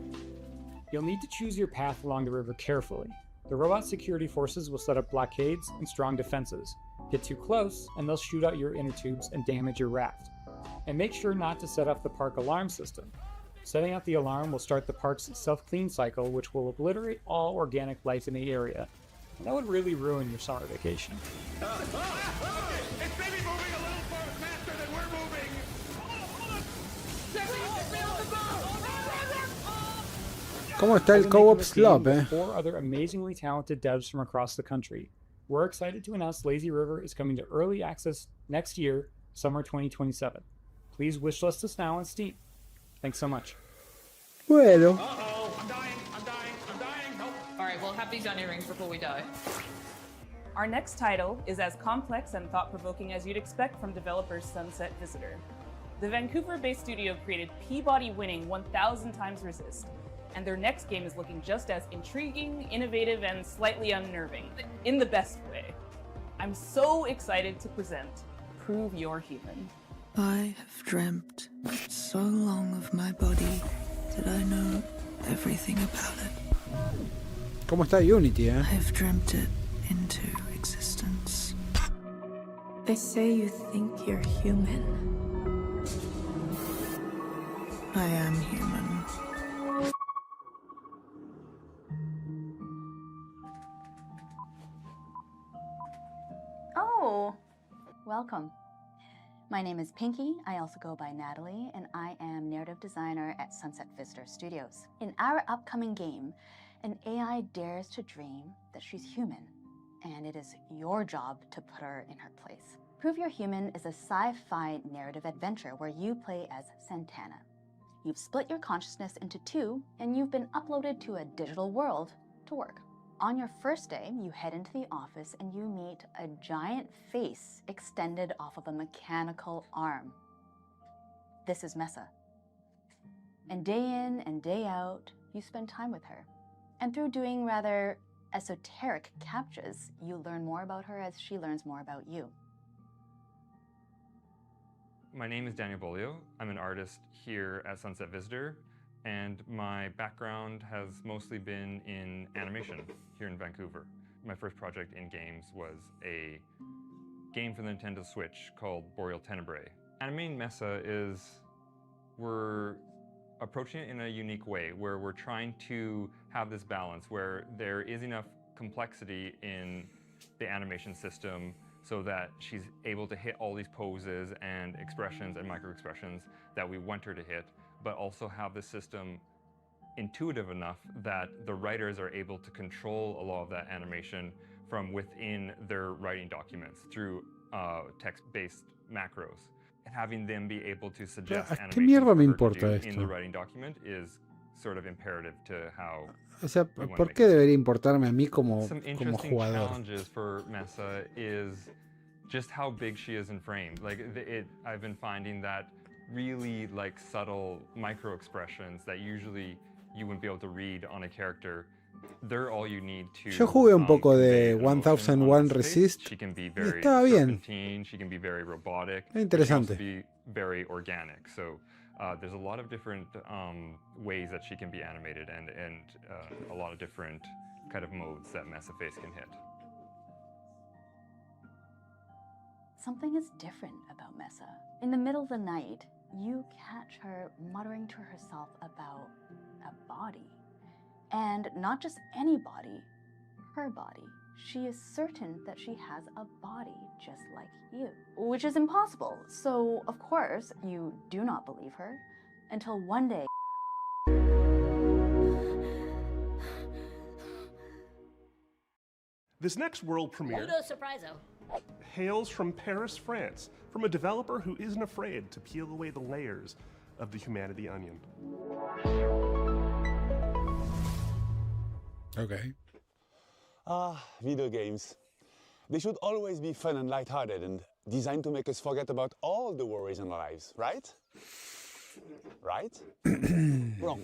[SPEAKER 8] You'll need to choose your path along the river carefully. The robot security forces will set up blockades and strong defenses. Get too close and they'll shoot out your inner tubes and damage your raft. And make sure not to set off the park alarm system. Setting out the alarm will start the park's self-clean cycle, which will obliterate all organic life in the area. That would really ruin your summer vacation.
[SPEAKER 13] It's maybe moving a little faster than we're moving.
[SPEAKER 1] ¿Cómo está el co-op slop,
[SPEAKER 8] 4 other amazingly talented devs from across the country. We're excited to announce Lazy River is coming to early access next year, summer 2027. Please wishlist us now on Steam. Thanks so much.
[SPEAKER 1] Bueno.
[SPEAKER 13] Uh-oh, I'm dying. Help.
[SPEAKER 11] All right, we'll have these onion rings before we die. Our next title is as complex and thought-provoking as you'd expect from developers Sunset Visitor. The Vancouver-based studio created Peabody-winning 1000 Times Resist, and their next game is looking just as intriguing, innovative, and slightly unnerving, in the best way. I'm so excited to present Prove You're Human.
[SPEAKER 22] I have dreamt so long of my body that I know everything about it.
[SPEAKER 1] ¿Cómo está Unity,
[SPEAKER 22] I've dreamt it into existence. They say you think you're human. I am human.
[SPEAKER 23] Oh, welcome. My name is Pinky, I also go by Natalie, and I am narrative designer at Sunset Visitor Studios. In our upcoming game, an AI dares to dream that she's human, and it is your job to put her in her place. Prove You're Human is a sci-fi narrative adventure where you play as Santana. You've split your consciousness into 2, and you've been uploaded to a digital world to work. On your first day, you head into the office and you meet a giant face extended off of a mechanical arm. This is Mesa. And day in and day out, you spend time with her. And through doing rather esoteric captchas, you learn more about her as she learns more about you.
[SPEAKER 24] My name is Daniel Bolio. I'm an artist here at Sunset Visitor, and my background has mostly been in animation here in Vancouver. My first project in games was a game for the Nintendo Switch called Boreal Tenebrae. Animating Mesa is, we're approaching it in a unique way where we're trying to have this balance where there is enough complexity in the animation system so that she's able to hit all these poses and expressions and micro-expressions that we want her to hit, but also have the system intuitive enough that the writers are able to control a lot of that animation from within their writing documents through text-based macros. And having them be able to suggest
[SPEAKER 1] ¿Qué mierda me
[SPEAKER 24] animations
[SPEAKER 1] importa
[SPEAKER 24] for her to do
[SPEAKER 1] esto?
[SPEAKER 24] in the writing document is sort of imperative to how.
[SPEAKER 1] O sea, ¿por qué debería importarme a mí como
[SPEAKER 24] Some interesting
[SPEAKER 1] jugador?
[SPEAKER 24] challenges for Mesa is just how big she is in frame. Like I've been finding that really like subtle micro expressions that usually you wouldn't be able to read on a character
[SPEAKER 21] they're all you need to.
[SPEAKER 1] Yo jugué un poco de
[SPEAKER 21] convey an emotion
[SPEAKER 1] 1001
[SPEAKER 21] on space.
[SPEAKER 1] Resist.
[SPEAKER 21] She can be
[SPEAKER 1] Y
[SPEAKER 21] very
[SPEAKER 1] estaba bien.
[SPEAKER 21] serpentine, she can be very robotic.
[SPEAKER 1] Es interesante.
[SPEAKER 21] She can also be very organic. So there's a lot of different ways that she can be animated and a lot of different kind of modes that Mesa Face can hit.
[SPEAKER 23] Something is different about Mesa. In the middle of the night, you catch her muttering to herself about a body. And not just any body, her body. She is certain that she has a body just like you, which is impossible. So, of course, you do not believe her until one day.
[SPEAKER 18] This next world premiere hails from Paris, France, from a developer who isn't afraid to peel away the layers of the humanity onion.
[SPEAKER 1] Okay.
[SPEAKER 12] Video games. They should always be fun and lighthearted and designed to make us forget about all the worries in our lives, right? Right? Wrong.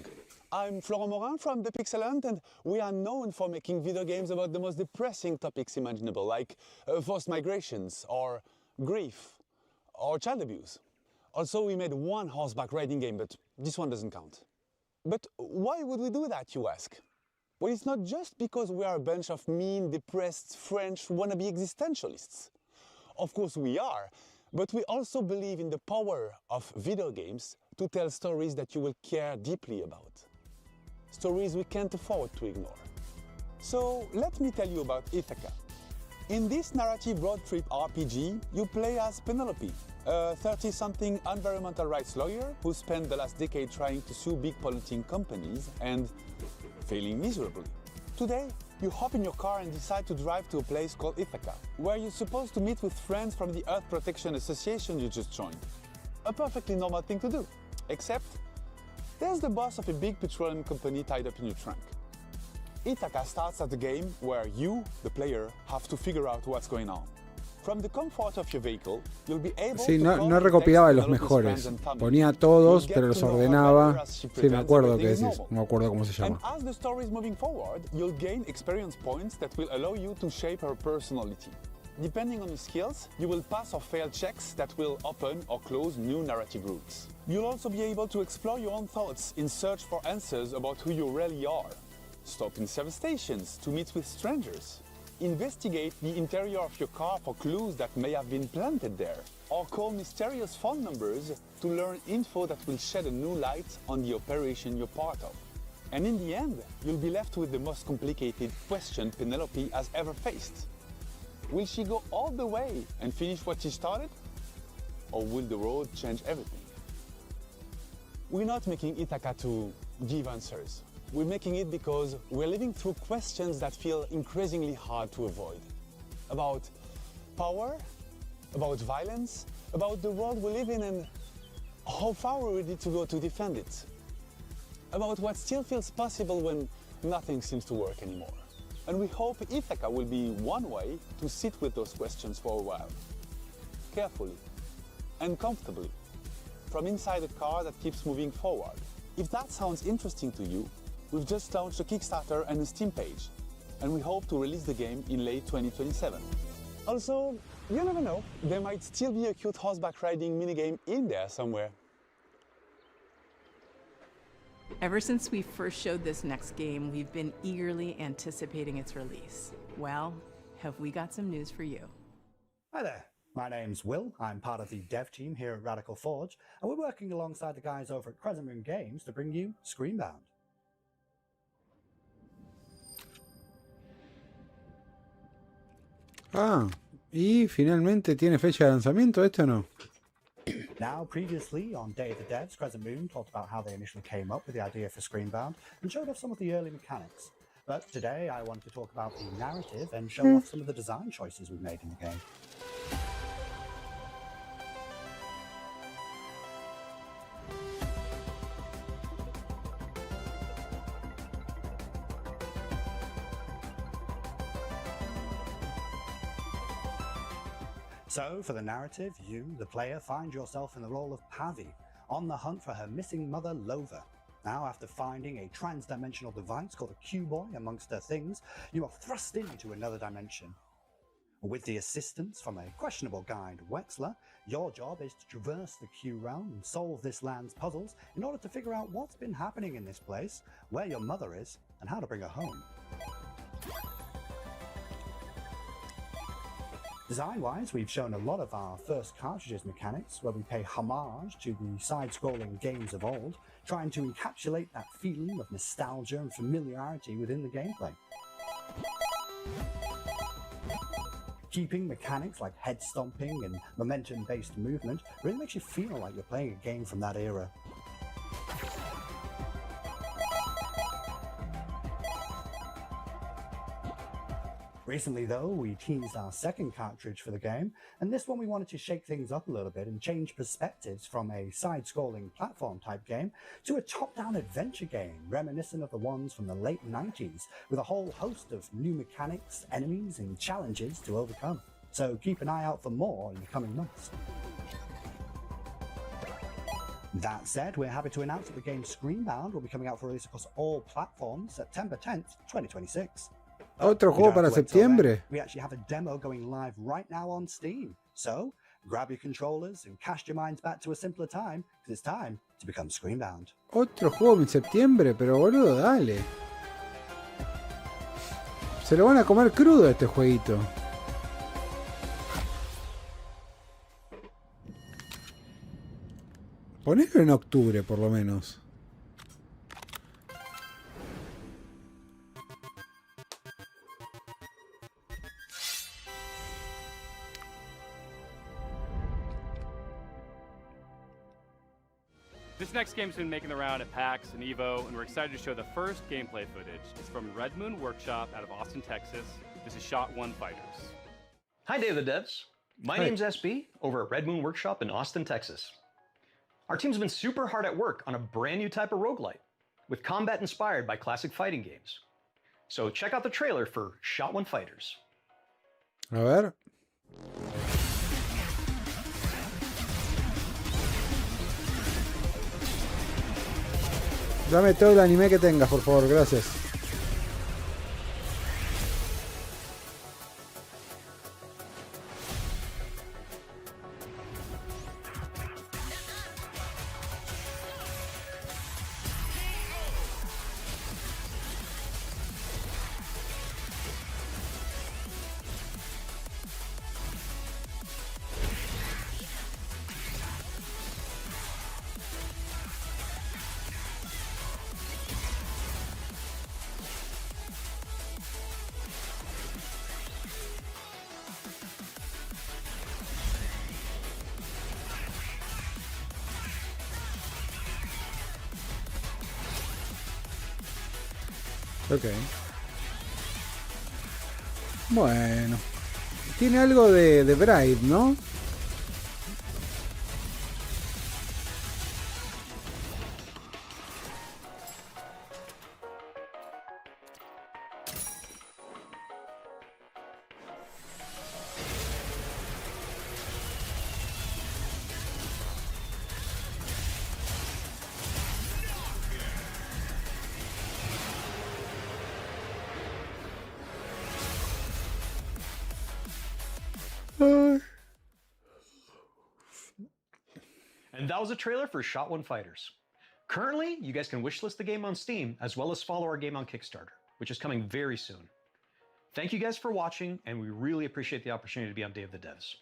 [SPEAKER 12] I'm Florent Morin from The Pixelant, and we are known for making video games about the most depressing topics imaginable, like forced migrations, or grief, or child abuse. Also, we made one horseback riding game, but this one doesn't count. But why would we do that, you ask? Well, it's not just because we are a bunch of mean, depressed French wannabe existentialists. Of course we are, but we also believe in the power of video games to tell stories that you will care deeply about. Stories we can't afford to ignore. So let me tell you about Ithaca. In this narrative road trip RPG, you play as Penelope, a 30-something environmental rights lawyer who spent the last decade trying to sue big polluting companies and failing miserably. Today, you hop in your car and decide to drive to a place called Ithaca, where you're supposed to meet with friends from the Earth Protection Association you just joined. A perfectly normal thing to do, except there's the boss of a big petroleum company tied up in your trunk. Ithaca starts as a game where you, the player, have to figure out what's going on. From the comfort of your vehicle, you'll be able
[SPEAKER 1] Sí,
[SPEAKER 12] to
[SPEAKER 1] no recopilaba los mejores. Ponía todos, pero los ordenaba. Sí, me acuerdo que decís. No me acuerdo cómo se llama.
[SPEAKER 12] And as the story is moving forward, you'll gain experience points that will allow you to shape her personality. Depending on your skills, you will pass or fail checks that will open or close new narrative routes. You'll also be able to explore your own thoughts in search for answers about who you really are. Stop in service stations to meet with strangers. Investigate the interior of your car for clues that may have been planted there. Or call mysterious phone numbers to learn info that will shed a new light on the operation you're part of. And in the end, you'll be left with the most complicated question Penelope has ever faced. Will she go all the way and finish what she started? Or will the road change everything? We're not making Ithaca to give answers. We're making it because we're living through questions that feel increasingly hard to avoid. About power, about violence, about the world we live in and how far we're ready to go to defend it. About what still feels possible when nothing seems to work anymore. And we hope Ithaca will be one way to sit with those questions for a while. Carefully and comfortably, from inside a car that keeps moving forward. If that sounds interesting to you, we've just launched a Kickstarter and a Steam page, and we hope to release the game in late 2027. Also, you never know, there might still be a cute horseback riding minigame in there somewhere.
[SPEAKER 2] Ever since we first showed this next game, we've been eagerly anticipating its release. Well, have we got some news for you?
[SPEAKER 14] Hi there, my name's Will. I'm part of the dev team here at Radical Forge, and we're working alongside the guys over at Crescent Moon Games to bring you Screenbound.
[SPEAKER 1] Ah, y finalmente tiene fecha de lanzamiento, ¿esto o no?
[SPEAKER 14] Now, previously on Day of the Devs, Crescent Moon talked about how they initially came up with the idea for Screenbound and showed off some of the early mechanics. But today I wanted to talk about the narrative and show off some of the design choices we've made in the game. So, for the narrative, you, the player, find yourself in the role of Pavi, on the hunt for her missing mother, Lova. Now, after finding a trans-dimensional device called a Q-Boy amongst their things, you are thrust into another dimension. With the assistance from a questionable guide, Wexler, your job is to traverse the Q realm and solve this land's puzzles in order to figure out what's been happening in this place, where your mother is, and how to bring her home. Design-wise, we've shown a lot of our first cartridges mechanics, where we pay homage to the side-scrolling games of old, trying to encapsulate that feeling of nostalgia and familiarity within the gameplay. Keeping mechanics like head stomping and momentum-based movement really makes you feel like you're playing a game from that era. Recently though, we teased our second cartridge for the game, and this one we wanted to shake things up a little bit and change perspectives from a side-scrolling platform type game to a top-down adventure game reminiscent of the ones from the late 90s, with a whole host of new mechanics, enemies and challenges to overcome. So keep an eye out for more in the coming months. That said, we're happy to announce that the game Screenbound will be coming out for release across all platforms September 10th, 2026.
[SPEAKER 1] ¿Otro juego para septiembre?
[SPEAKER 14] We actually have a demo going live right now on Steam. So, grab your controllers and cast your minds back to a simpler time, because it's time to become Screenbound.
[SPEAKER 1] Otro juego en septiembre, pero boludo, dale. Se lo van a comer crudo este jueguito. Ponelo en octubre, por lo menos.
[SPEAKER 9] This next game's been making the round at PAX and EVO, and we're excited to show the first gameplay footage. It's from Red Moon Workshop out of Austin, Texas. This is Shot 1 Fighters.
[SPEAKER 5] Hi, Day of the Devs. My name's SB, over at Red Moon Workshop in Austin, Texas. Our team's been super hard at work on a brand new type of roguelite, with combat inspired by classic fighting games. So check out the trailer for Shot 1 Fighters.
[SPEAKER 1] A ver. Dame todo el anime que tengas, por favor, gracias. Ok. Bueno. Tiene algo de Bride, ¿no?
[SPEAKER 5] And that was a trailer for Shot 1 Fighters. Currently, you guys can wishlist the game on Steam, as well as follow our game on Kickstarter, which is coming very soon. Thank you guys for watching, and we really appreciate the opportunity to be on Day of the Devs.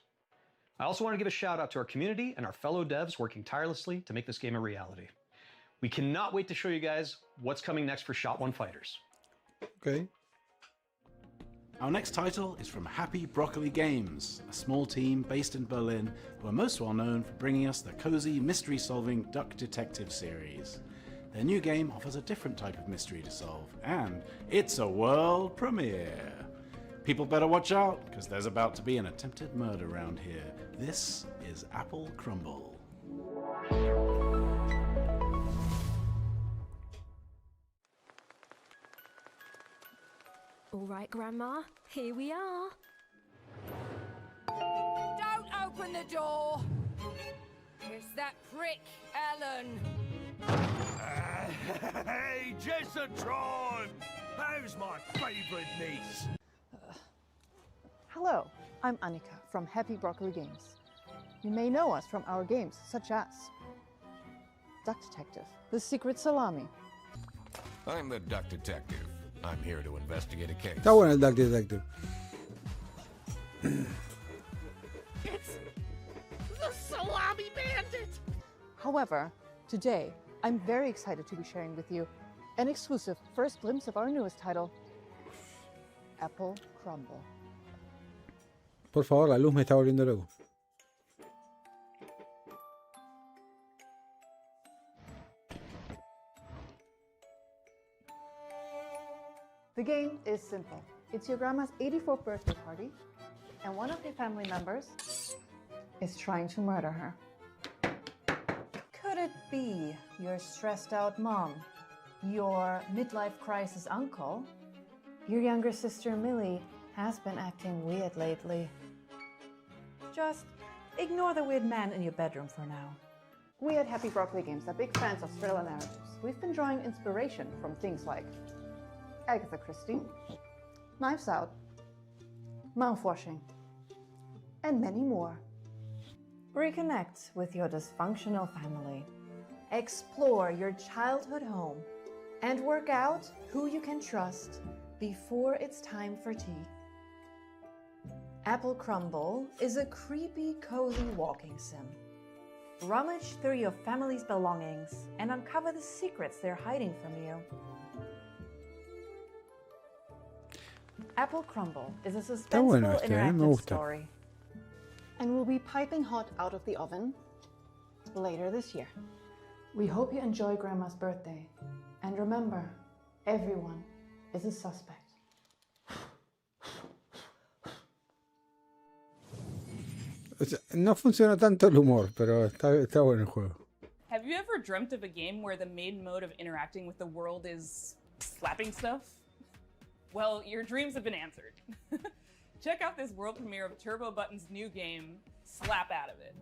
[SPEAKER 5] I also want to give a shout out to our community and our fellow devs working tirelessly to make this game a reality. We cannot wait to show you guys what's coming next for Shot 1 Fighters.
[SPEAKER 1] Okay.
[SPEAKER 15] Our next title is from Happy Broccoli Games, a small team based in Berlin who are most well known for bringing us the cozy mystery-solving Duck Detective series. Their new game offers a different type of mystery to solve, and it's a world premiere. People better watch out, because there's about to be an attempted murder around here. This is Apple Crumble.
[SPEAKER 16] All right, Grandma, here we are.
[SPEAKER 17] Don't open the door! It's that prick, Ellen.
[SPEAKER 13] Hey, Jessatron! How's my favorite niece?
[SPEAKER 3] Hello, I'm Annika from Happy Broccoli Games. You may know us from our games such as Duck Detective, The Secret Salami.
[SPEAKER 6] I'm the Duck Detective. I'm here to investigate a case.
[SPEAKER 1] Está bueno el Duck Detective.
[SPEAKER 13] It's the Salami Bandit!
[SPEAKER 3] However, today, I'm very excited to be sharing with you an exclusive first glimpse of our newest title, Apple Crumble.
[SPEAKER 1] Por favor, la luz me está volviendo loco.
[SPEAKER 3] The game is simple. It's your grandma's 84th birthday party, and one of your family members is trying to murder her. Could it be your stressed out mom, your midlife crisis uncle? Your younger sister Millie has been acting weird lately. Just ignore the weird man in your bedroom for now. We at Happy Broccoli Games are big fans of thriller narratives. We've been drawing inspiration from things like Agatha Christie, Knives Out, Mouthwashing, and many more. Reconnect with your dysfunctional family, explore your childhood home, and work out who you can trust before it's time for tea. Apple Crumble is a creepy, cozy walking sim. Rummage through your family's belongings and uncover the secrets they're hiding from you. Apple Crumble is a suspenseful interactive story and will be piping hot out of the oven later this year. We hope you enjoy Grandma's birthday, and remember, everyone is a suspect.
[SPEAKER 1] No funciona tanto el humor, pero está bueno el juego.
[SPEAKER 11] Have you ever dreamt of a game where the main mode of interacting with the world is slapping stuff? Well, your dreams have been answered. Check out this world premiere of Turbo Button's new game, Slap Out of It.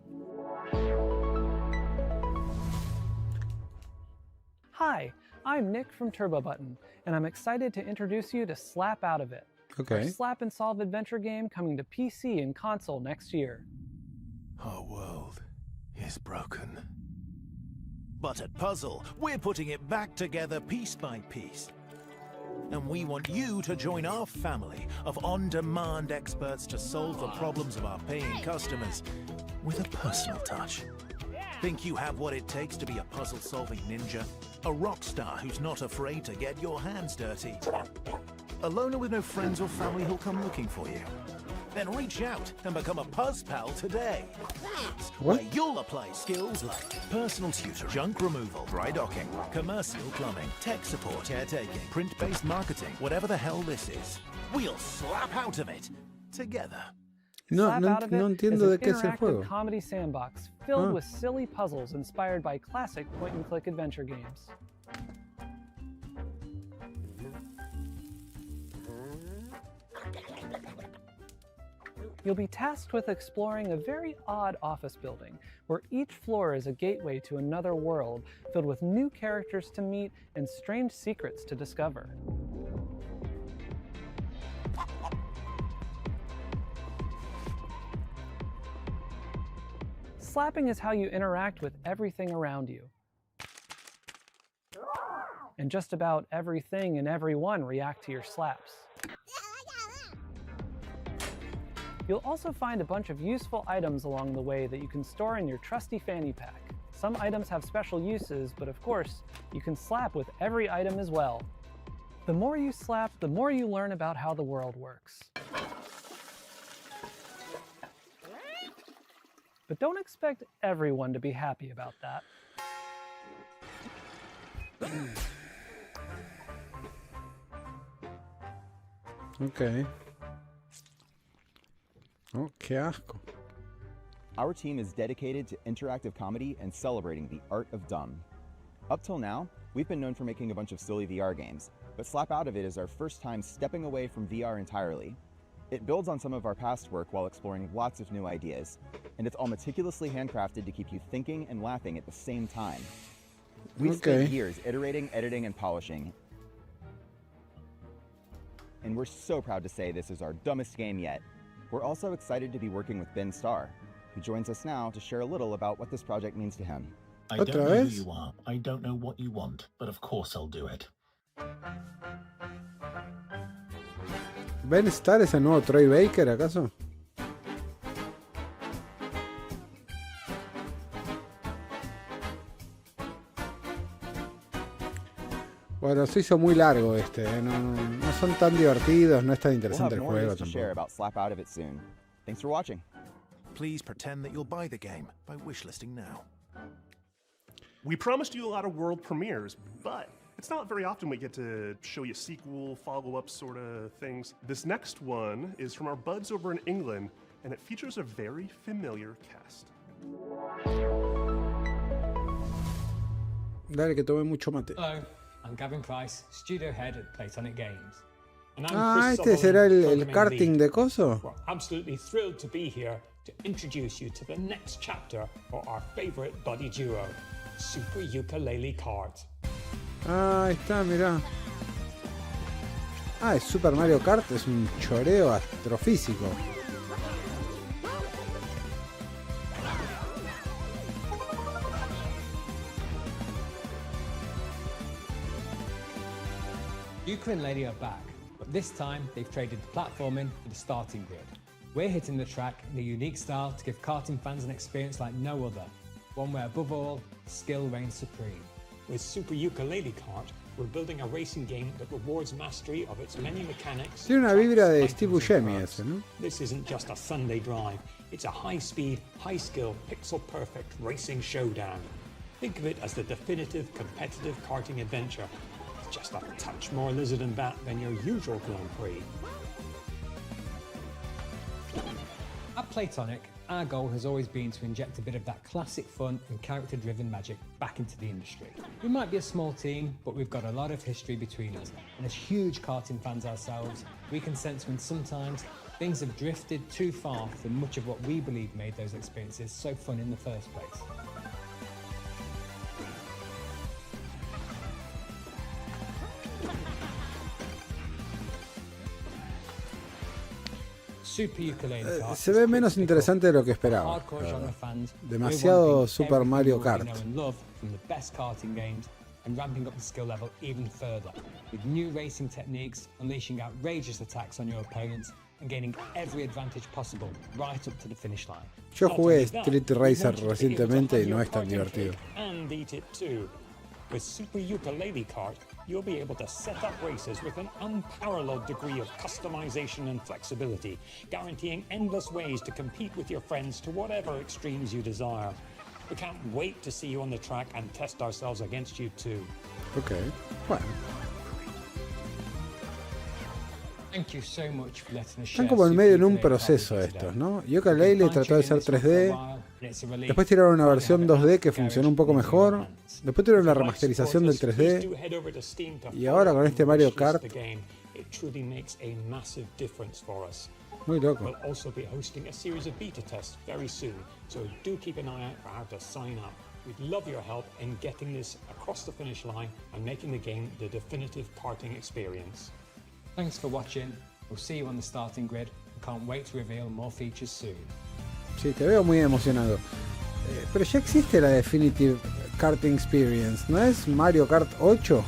[SPEAKER 19] Hi, I'm Nick from Turbo Button, and I'm excited to introduce you to Slap Out of It,
[SPEAKER 1] Okay.
[SPEAKER 19] our slap and solve adventure game coming to PC and console next year.
[SPEAKER 7] Our world is broken. But at Puzzle, we're putting it back together piece by piece. And we want you to join our family of on-demand experts to solve the problems of our paying customers with a personal touch. Think you have what it takes to be a puzzle-solving ninja? A rock star who's not afraid to get your hands dirty? A loner with no friends or family who'll come looking for you? Then reach out and become a Puzz Pal today.
[SPEAKER 1] What?
[SPEAKER 7] Where you'll apply skills like personal tutor, junk removal, dry docking, commercial plumbing, tech support, caretaking, print-based marketing, whatever the hell this is. We'll slap out of it together.
[SPEAKER 19] Slap Out of It
[SPEAKER 1] entiendo de qué es el
[SPEAKER 19] interactive
[SPEAKER 1] juego.
[SPEAKER 19] comedy sandbox filled with silly puzzles inspired by classic point-and-click adventure games. You'll be tasked with exploring a very odd office building, where each floor is a gateway to another world filled with new characters to meet and strange secrets to discover. Slapping is how you interact with everything around you. And just about everything and everyone react to your slaps. You'll also find a bunch of useful items along the way that you can store in your trusty fanny pack. Some items have special uses, but of course, you can slap with every item as well. The more you slap, the more you learn about how the world works. But don't expect everyone to be happy about that.
[SPEAKER 1] Ok. Oh, qué asco.
[SPEAKER 20] Our team is dedicated to interactive comedy and celebrating the art of dumb. Up till now, we've been known for making a bunch of silly VR games, but Slap Out of It is our first time stepping away from VR entirely. It builds on some of our past work while exploring lots of new ideas, and it's all meticulously handcrafted to keep you thinking and laughing at the same time. We've spent years iterating, editing, and polishing. And we're so proud to say this is our dumbest game yet. We're also excited to be working with Ben Starr, who joins us now to share a little about what this project means to him.
[SPEAKER 4] I don't know who you are. I don't know what you want, but of course I'll do it.
[SPEAKER 1] ¿Ben Starr es el nuevo Troy Baker, acaso? Bueno, se hizo muy largo este, no son tan divertidos, no es tan interesante el juego tampoco.
[SPEAKER 20] Thanks for watching.
[SPEAKER 8] Please pretend that you'll buy the game by wishlisting now.
[SPEAKER 18] We promised you a lot of world premieres, but it's not very often we get to show you sequel, follow-up sort of things. This next one is from our buds over in England, and it features a very familiar cast.
[SPEAKER 1] Dale, que tome mucho mate.
[SPEAKER 10] Hello, I'm Gavin Price, studio head at Platonic Games.
[SPEAKER 1] ¿Este será el karting de coso?
[SPEAKER 22] We're absolutely thrilled to be here to introduce you to the next chapter for our favorite buddy duo, Super Ukulele Kart.
[SPEAKER 1] Ahí está, mirá. Es Super Mario Kart, es un choreo astrofísico.
[SPEAKER 10] Ukulele are back, but this time they've traded the platforming for the starting grid. We're hitting the track in a unique style to give karting fans an experience like no other, one where above all, skill reigns supreme.
[SPEAKER 22] With Super Ukulele Kart, we're building a racing game that rewards mastery of its many mechanics.
[SPEAKER 1] Tiene una vibra de Steve Buscemi ese, ¿no?
[SPEAKER 22] This isn't just a Sunday drive, it's a high-speed, high-skill, pixel-perfect racing showdown. Think of it as the definitive competitive karting adventure. It's just a touch more lizard and bat than your usual Grand Prix.
[SPEAKER 10] At Platonic, our goal has always been to inject a bit of that classic fun and character-driven magic back into the industry. We might be a small team, but we've got a lot of history between us, and as huge karting fans ourselves, we can sense when sometimes things have drifted too far from much of what we believe made those experiences so fun in the first place.
[SPEAKER 1] Se ve menos interesante de lo que esperaba. Demasiado Super Mario Kart.
[SPEAKER 10] And ramping up the skill level even further, with new racing techniques, unleashing outrageous attacks on your opponents, and gaining every advantage possible right up to the finish line.
[SPEAKER 1] Yo jugué Street Racer recientemente y no es tan divertido.
[SPEAKER 22] And eat it too. With Super Ukulele Kart, you'll be able to set up races with an unparalleled degree of customization and flexibility, guaranteeing endless ways to compete with your friends to whatever extremes you desire. We can't wait to see you on the track and test ourselves against you too.
[SPEAKER 1] Ok, bueno.
[SPEAKER 10] Thank you so much for letting us
[SPEAKER 1] Están
[SPEAKER 10] share
[SPEAKER 1] como en medio en un
[SPEAKER 10] Super
[SPEAKER 1] proceso estos, ¿no? Yooka-Laylee trató de ser 3D, después tiraron una versión 2D que funcionó un poco mejor, después tuvieron la remasterización del 3D, y ahora con este Mario Kart. Muy loco.
[SPEAKER 22] We'll also be hosting a series of beta tests very soon, so do keep an eye out for how to sign up. We'd love your help in getting this across the finish line and making the game the definitive karting experience.
[SPEAKER 10] Thanks for watching. We'll see you on the starting grid. We can't wait to reveal more features soon.
[SPEAKER 1] Sí, te veo muy emocionado. Pero ya existe la Definitive Karting Experience, ¿no es Mario Kart 8?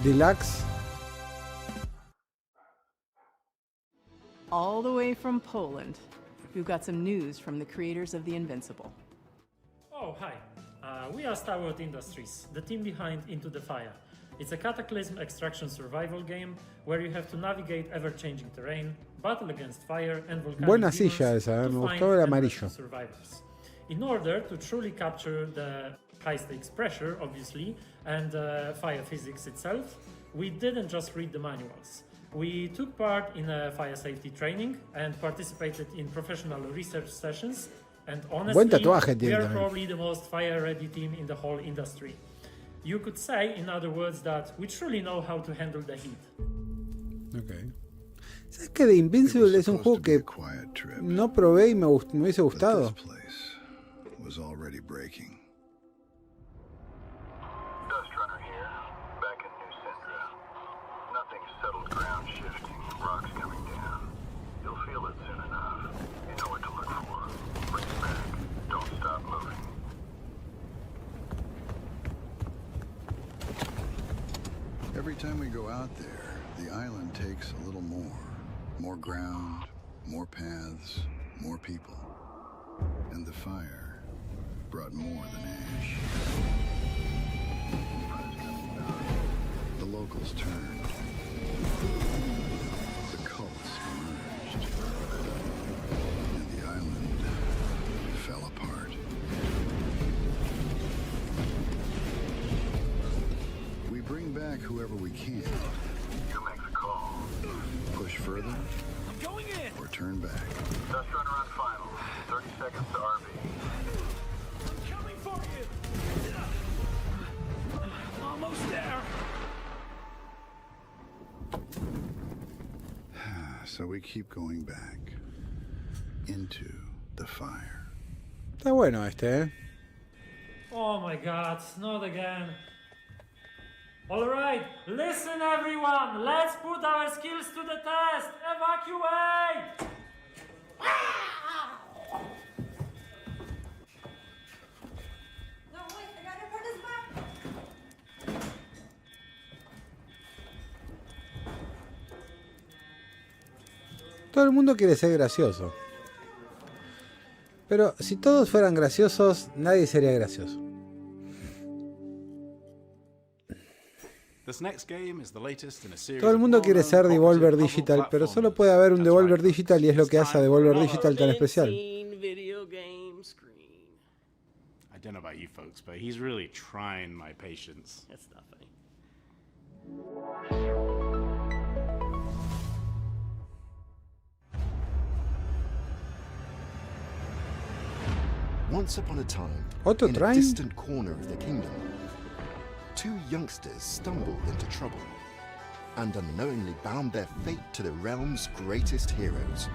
[SPEAKER 1] Deluxe.
[SPEAKER 2] All the way from Poland, we've got some news from the creators of The Invincible.
[SPEAKER 25] Oh, hi. We are Starwood Industries, the team behind Into the Fire. It's a cataclysm extraction survival game where you have to navigate ever-changing terrain, battle against fire and volcanic
[SPEAKER 1] Buena
[SPEAKER 25] demons
[SPEAKER 1] silla esa,
[SPEAKER 25] to
[SPEAKER 1] me
[SPEAKER 25] find
[SPEAKER 1] gustó el
[SPEAKER 25] and
[SPEAKER 1] amarillo.
[SPEAKER 25] rescue survivors. In order to truly capture the high-stakes pressure, obviously, and fire physics itself, we didn't just read the manuals. We took part in a fire safety training and participated in professional research sessions. And honestly, we are probably the most fire-ready team in the whole industry. You could say, in other words, that we truly know how to handle the heat.
[SPEAKER 1] Okay. ¿Sabes que The Invincible es un juego que no probé y me hubiese gustado?
[SPEAKER 12] Every time we go out there, the island takes a little more. More ground, more paths, more people. And the fire brought more than ash. The locals turned. The cults emerged. And the island fell apart. We bring back whoever we can. You make the call. Push further.
[SPEAKER 13] I'm going in.
[SPEAKER 12] Or turn back.
[SPEAKER 13] Test run around final. 30 seconds to RV. Coming for you. Almost there.
[SPEAKER 12] So we keep going back into the fire.
[SPEAKER 1] Está bueno este,
[SPEAKER 25] Oh my god, not again. Alright, listen everyone, let's put our skills to the test. Evacuate!
[SPEAKER 17] No, wait, I gotta put this back.
[SPEAKER 1] Todo el mundo quiere ser gracioso. Pero si todos fueran graciosos, nadie sería gracioso.
[SPEAKER 15] This next game is the latest in a series
[SPEAKER 1] Todo el mundo
[SPEAKER 15] of
[SPEAKER 1] quiere ser
[SPEAKER 15] well-known
[SPEAKER 1] Devolver
[SPEAKER 15] cooperative
[SPEAKER 1] Digital,
[SPEAKER 15] puzzle
[SPEAKER 1] pero solo
[SPEAKER 15] platformers.
[SPEAKER 1] puede haber un
[SPEAKER 15] That's
[SPEAKER 1] Devolver
[SPEAKER 15] right.
[SPEAKER 1] Digital y es lo que hace a Devolver Digital tan especial.
[SPEAKER 14] Video game screen.
[SPEAKER 15] I don't know about you folks, but he's really trying my patience.
[SPEAKER 14] That's not funny.
[SPEAKER 21] Once upon a time,
[SPEAKER 1] Otto
[SPEAKER 21] in a
[SPEAKER 1] Train?
[SPEAKER 21] distant corner of the kingdom, two youngsters stumbled into trouble and unknowingly bound their fate to the realm's greatest heroes.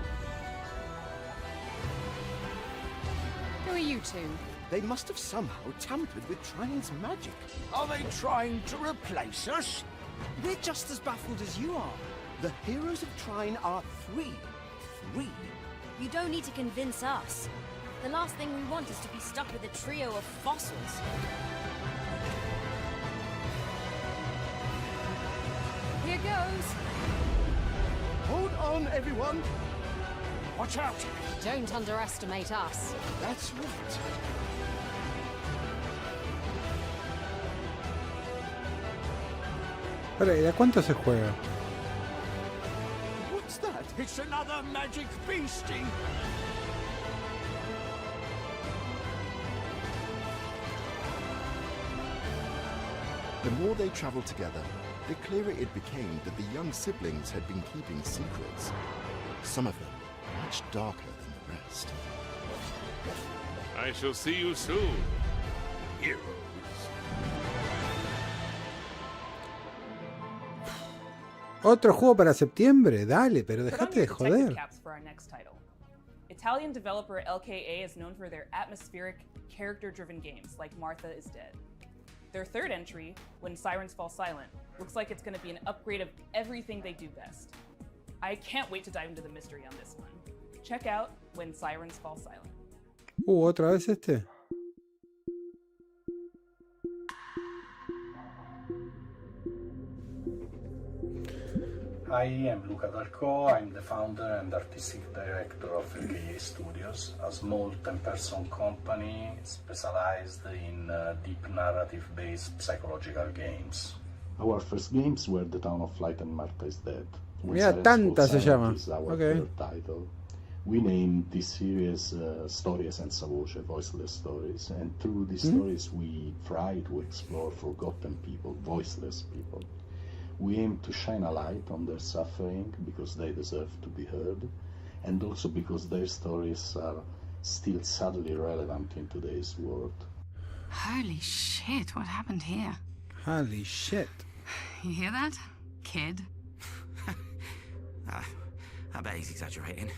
[SPEAKER 17] Who are you two?
[SPEAKER 14] They must have somehow tampered with Trine's magic.
[SPEAKER 13] Are they trying to replace us?
[SPEAKER 14] We're just as baffled as you are. The heroes of Trine are three. Three.
[SPEAKER 16] You don't need to convince us. The last thing we want is to be stuck with a trio of fossils. Here goes.
[SPEAKER 14] Hold on, everyone.
[SPEAKER 13] Watch out!
[SPEAKER 17] Don't underestimate us.
[SPEAKER 14] That's right.
[SPEAKER 1] Pero, ¿y de cuánto se juega?
[SPEAKER 14] What's that?
[SPEAKER 13] It's another magic beastie!
[SPEAKER 21] The more they traveled together, the clearer it became that the young siblings had been keeping secrets. Some of them much darker than the rest.
[SPEAKER 13] I shall see you soon, heroes.
[SPEAKER 1] ¿Otro juego para septiembre? Dale, pero
[SPEAKER 11] Put on
[SPEAKER 1] dejate
[SPEAKER 11] your
[SPEAKER 1] de
[SPEAKER 11] detective
[SPEAKER 1] joder.
[SPEAKER 11] caps for our next title. Italian developer LKA is known for their atmospheric, character-driven games like Martha is Dead. Their third entry, When Sirens Fall Silent, looks like it's going to be an upgrade of everything they do best. I can't wait to dive into the mystery on this one. Check out When Sirens Fall Silent.
[SPEAKER 1] ¿Otra vez este?
[SPEAKER 4] I am Luca Darko. I'm the founder and artistic director of LKA Studios, a small 10-person company specialized in deep narrative-based psychological games.
[SPEAKER 23] Our first games were The Town of Flight and Martha is Dead.
[SPEAKER 1] Mira, Tanta se llama.
[SPEAKER 23] Is our
[SPEAKER 1] Okay.
[SPEAKER 23] third title. We named this series Storie senza voce, voiceless stories, and through these stories we try to explore forgotten people, voiceless people. We aim to shine a light on their suffering because they deserve to be heard, and also because their stories are still sadly relevant in today's world.
[SPEAKER 17] Holy shit, what happened here?
[SPEAKER 1] Holy shit.
[SPEAKER 17] You hear that? Kid?
[SPEAKER 14] I bet he's exaggerating.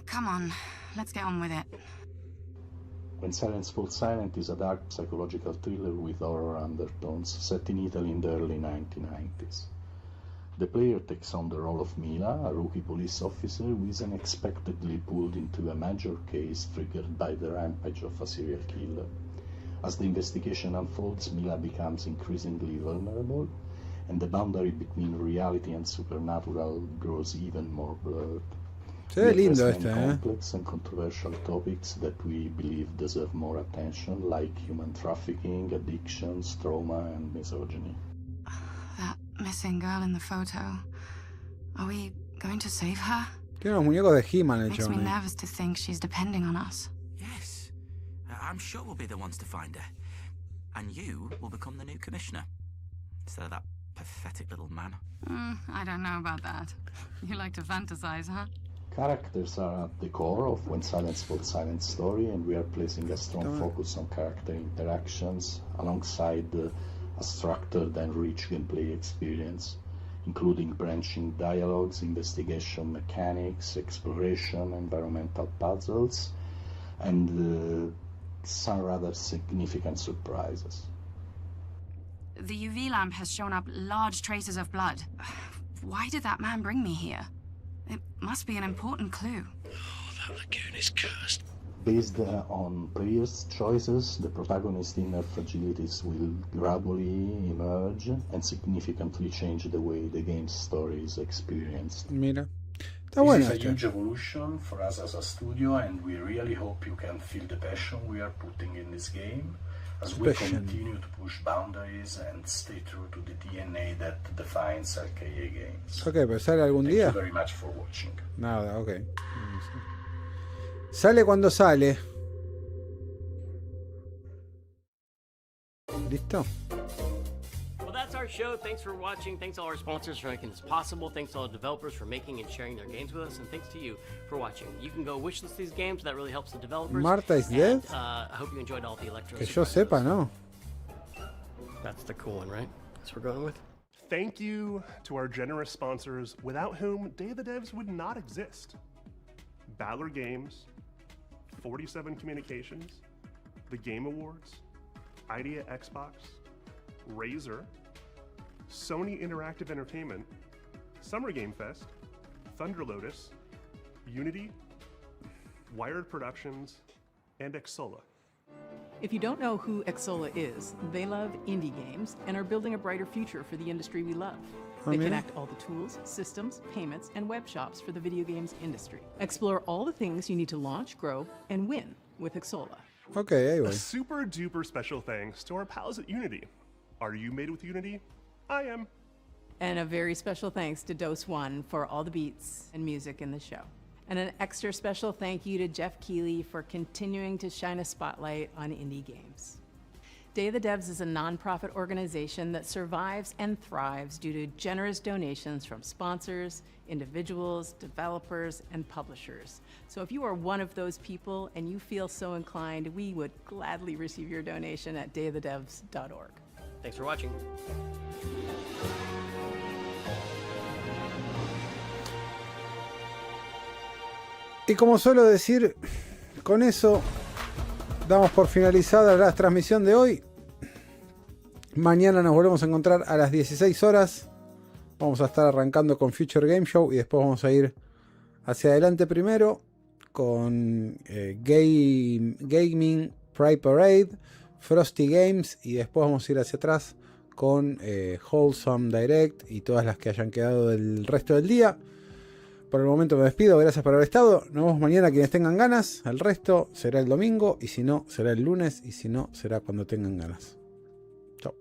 [SPEAKER 17] Come on, let's get on with it.
[SPEAKER 23] When Silence Falls Silent is a dark psychological thriller with horror undertones set in Italy in the early 1990s. The player takes on the role of Mila, a rookie police officer who is unexpectedly pulled into a major case triggered by the rampage of a serial killer. As the investigation unfolds, Mila becomes increasingly vulnerable, and the boundary between reality and supernatural grows even more blurred.
[SPEAKER 1] Se ve lindo este,
[SPEAKER 23] complex and controversial topics that we believe deserve more attention, like human trafficking, addictions, trauma, and misogyny.
[SPEAKER 3] That missing girl in the photo. Are we going to save her?
[SPEAKER 1] Tiene unos muñecos de He-Man el
[SPEAKER 3] Makes me
[SPEAKER 1] chabón.
[SPEAKER 3] nervous to think she's depending on us.
[SPEAKER 5] Yes. I'm sure we'll be the ones to find her. And you will become the new commissioner. Instead of that pathetic little man.
[SPEAKER 3] I don't know about that. You like to fantasize, huh?
[SPEAKER 23] Characters are at the core of When Silence Falls Silent Story, and we are placing a strong focus on character interactions alongside a structured and rich gameplay experience, including branching dialogues, investigation mechanics, exploration, environmental puzzles, and some rather significant surprises.
[SPEAKER 3] The UV lamp has shown up large traces of blood. Why did that man bring me here? It must be an important clue.
[SPEAKER 23] Oh, that lagoon is cursed. Based on previous choices, the protagonist's inner fragilities will gradually emerge and significantly change the way the game's story is experienced.
[SPEAKER 1] Mira. Está
[SPEAKER 4] This
[SPEAKER 1] bueno
[SPEAKER 4] is a
[SPEAKER 1] este.
[SPEAKER 4] huge evolution for us as a studio, and we really hope you can feel the passion we are putting in this game as we continue to push boundaries and stay true to the DNA that defines RKA games.
[SPEAKER 1] Ok, pero ¿sale algún día?
[SPEAKER 4] Thank you very much for watching.
[SPEAKER 1] Nada, ok. Sale cuando sale. ¿Listo?
[SPEAKER 6] Well, that's our show. Thanks for watching. Thanks to all our sponsors for making this possible. Thanks to all the developers for making and sharing their games with us. And thanks to you for watching. You can go wishlist these games. That really helps the developers.
[SPEAKER 1] Marta is dead?
[SPEAKER 6] I hope you enjoyed all the electro.
[SPEAKER 1] Que yo sepa, ¿no?
[SPEAKER 6] That's the cool one, right? That's what we're going with.
[SPEAKER 18] Thank you to our generous sponsors, without whom Day of the Devs would not exist. Battler Games, 47 Communications, the Game Awards, Idea Xbox, Razer, Sony Interactive Entertainment, Summer Game Fest, Thunder Lotus, Unity, Wired Productions, and Xsola.
[SPEAKER 2] If you don't know who Xsola is, they love indie games and are building a brighter future for the industry we love. They
[SPEAKER 1] mira.
[SPEAKER 2] connect all the tools, systems, payments, and web shops for the video games industry. Explore all the things you need to launch, grow, and win with Xsola.
[SPEAKER 1] Ok, ahí
[SPEAKER 18] A
[SPEAKER 1] voy.
[SPEAKER 18] super duper special thanks to our pals at Unity. Are you made with Unity? I am.
[SPEAKER 2] And a very special thanks to Dose One for all the beats and music in the show. And an extra special thank you to Geoff Keighley for continuing to shine a spotlight on indie games. Day of the Devs is a nonprofit organization that survives and thrives due to generous donations from sponsors, individuals, developers, and publishers. So if you are one of those people and you feel so inclined, we would gladly receive your donation at dayofthedevs.org.
[SPEAKER 6] Thanks for watching.
[SPEAKER 1] Y como suelo decir, con eso damos por finalizada la transmisión de hoy. Mañana nos volvemos a encontrar a las 16 horas. Vamos a estar arrancando con Future Game Show y después vamos a ir hacia adelante primero con Gaming Pride Parade, Frosty Games, y después vamos a ir hacia atrás con Wholesome Direct y todas las que hayan quedado del resto del día. Por el momento me despido, gracias por haber estado. Nos vemos mañana quienes tengan ganas. El resto será el domingo, y si no, será el lunes, y si no, será cuando tengan ganas. Chao.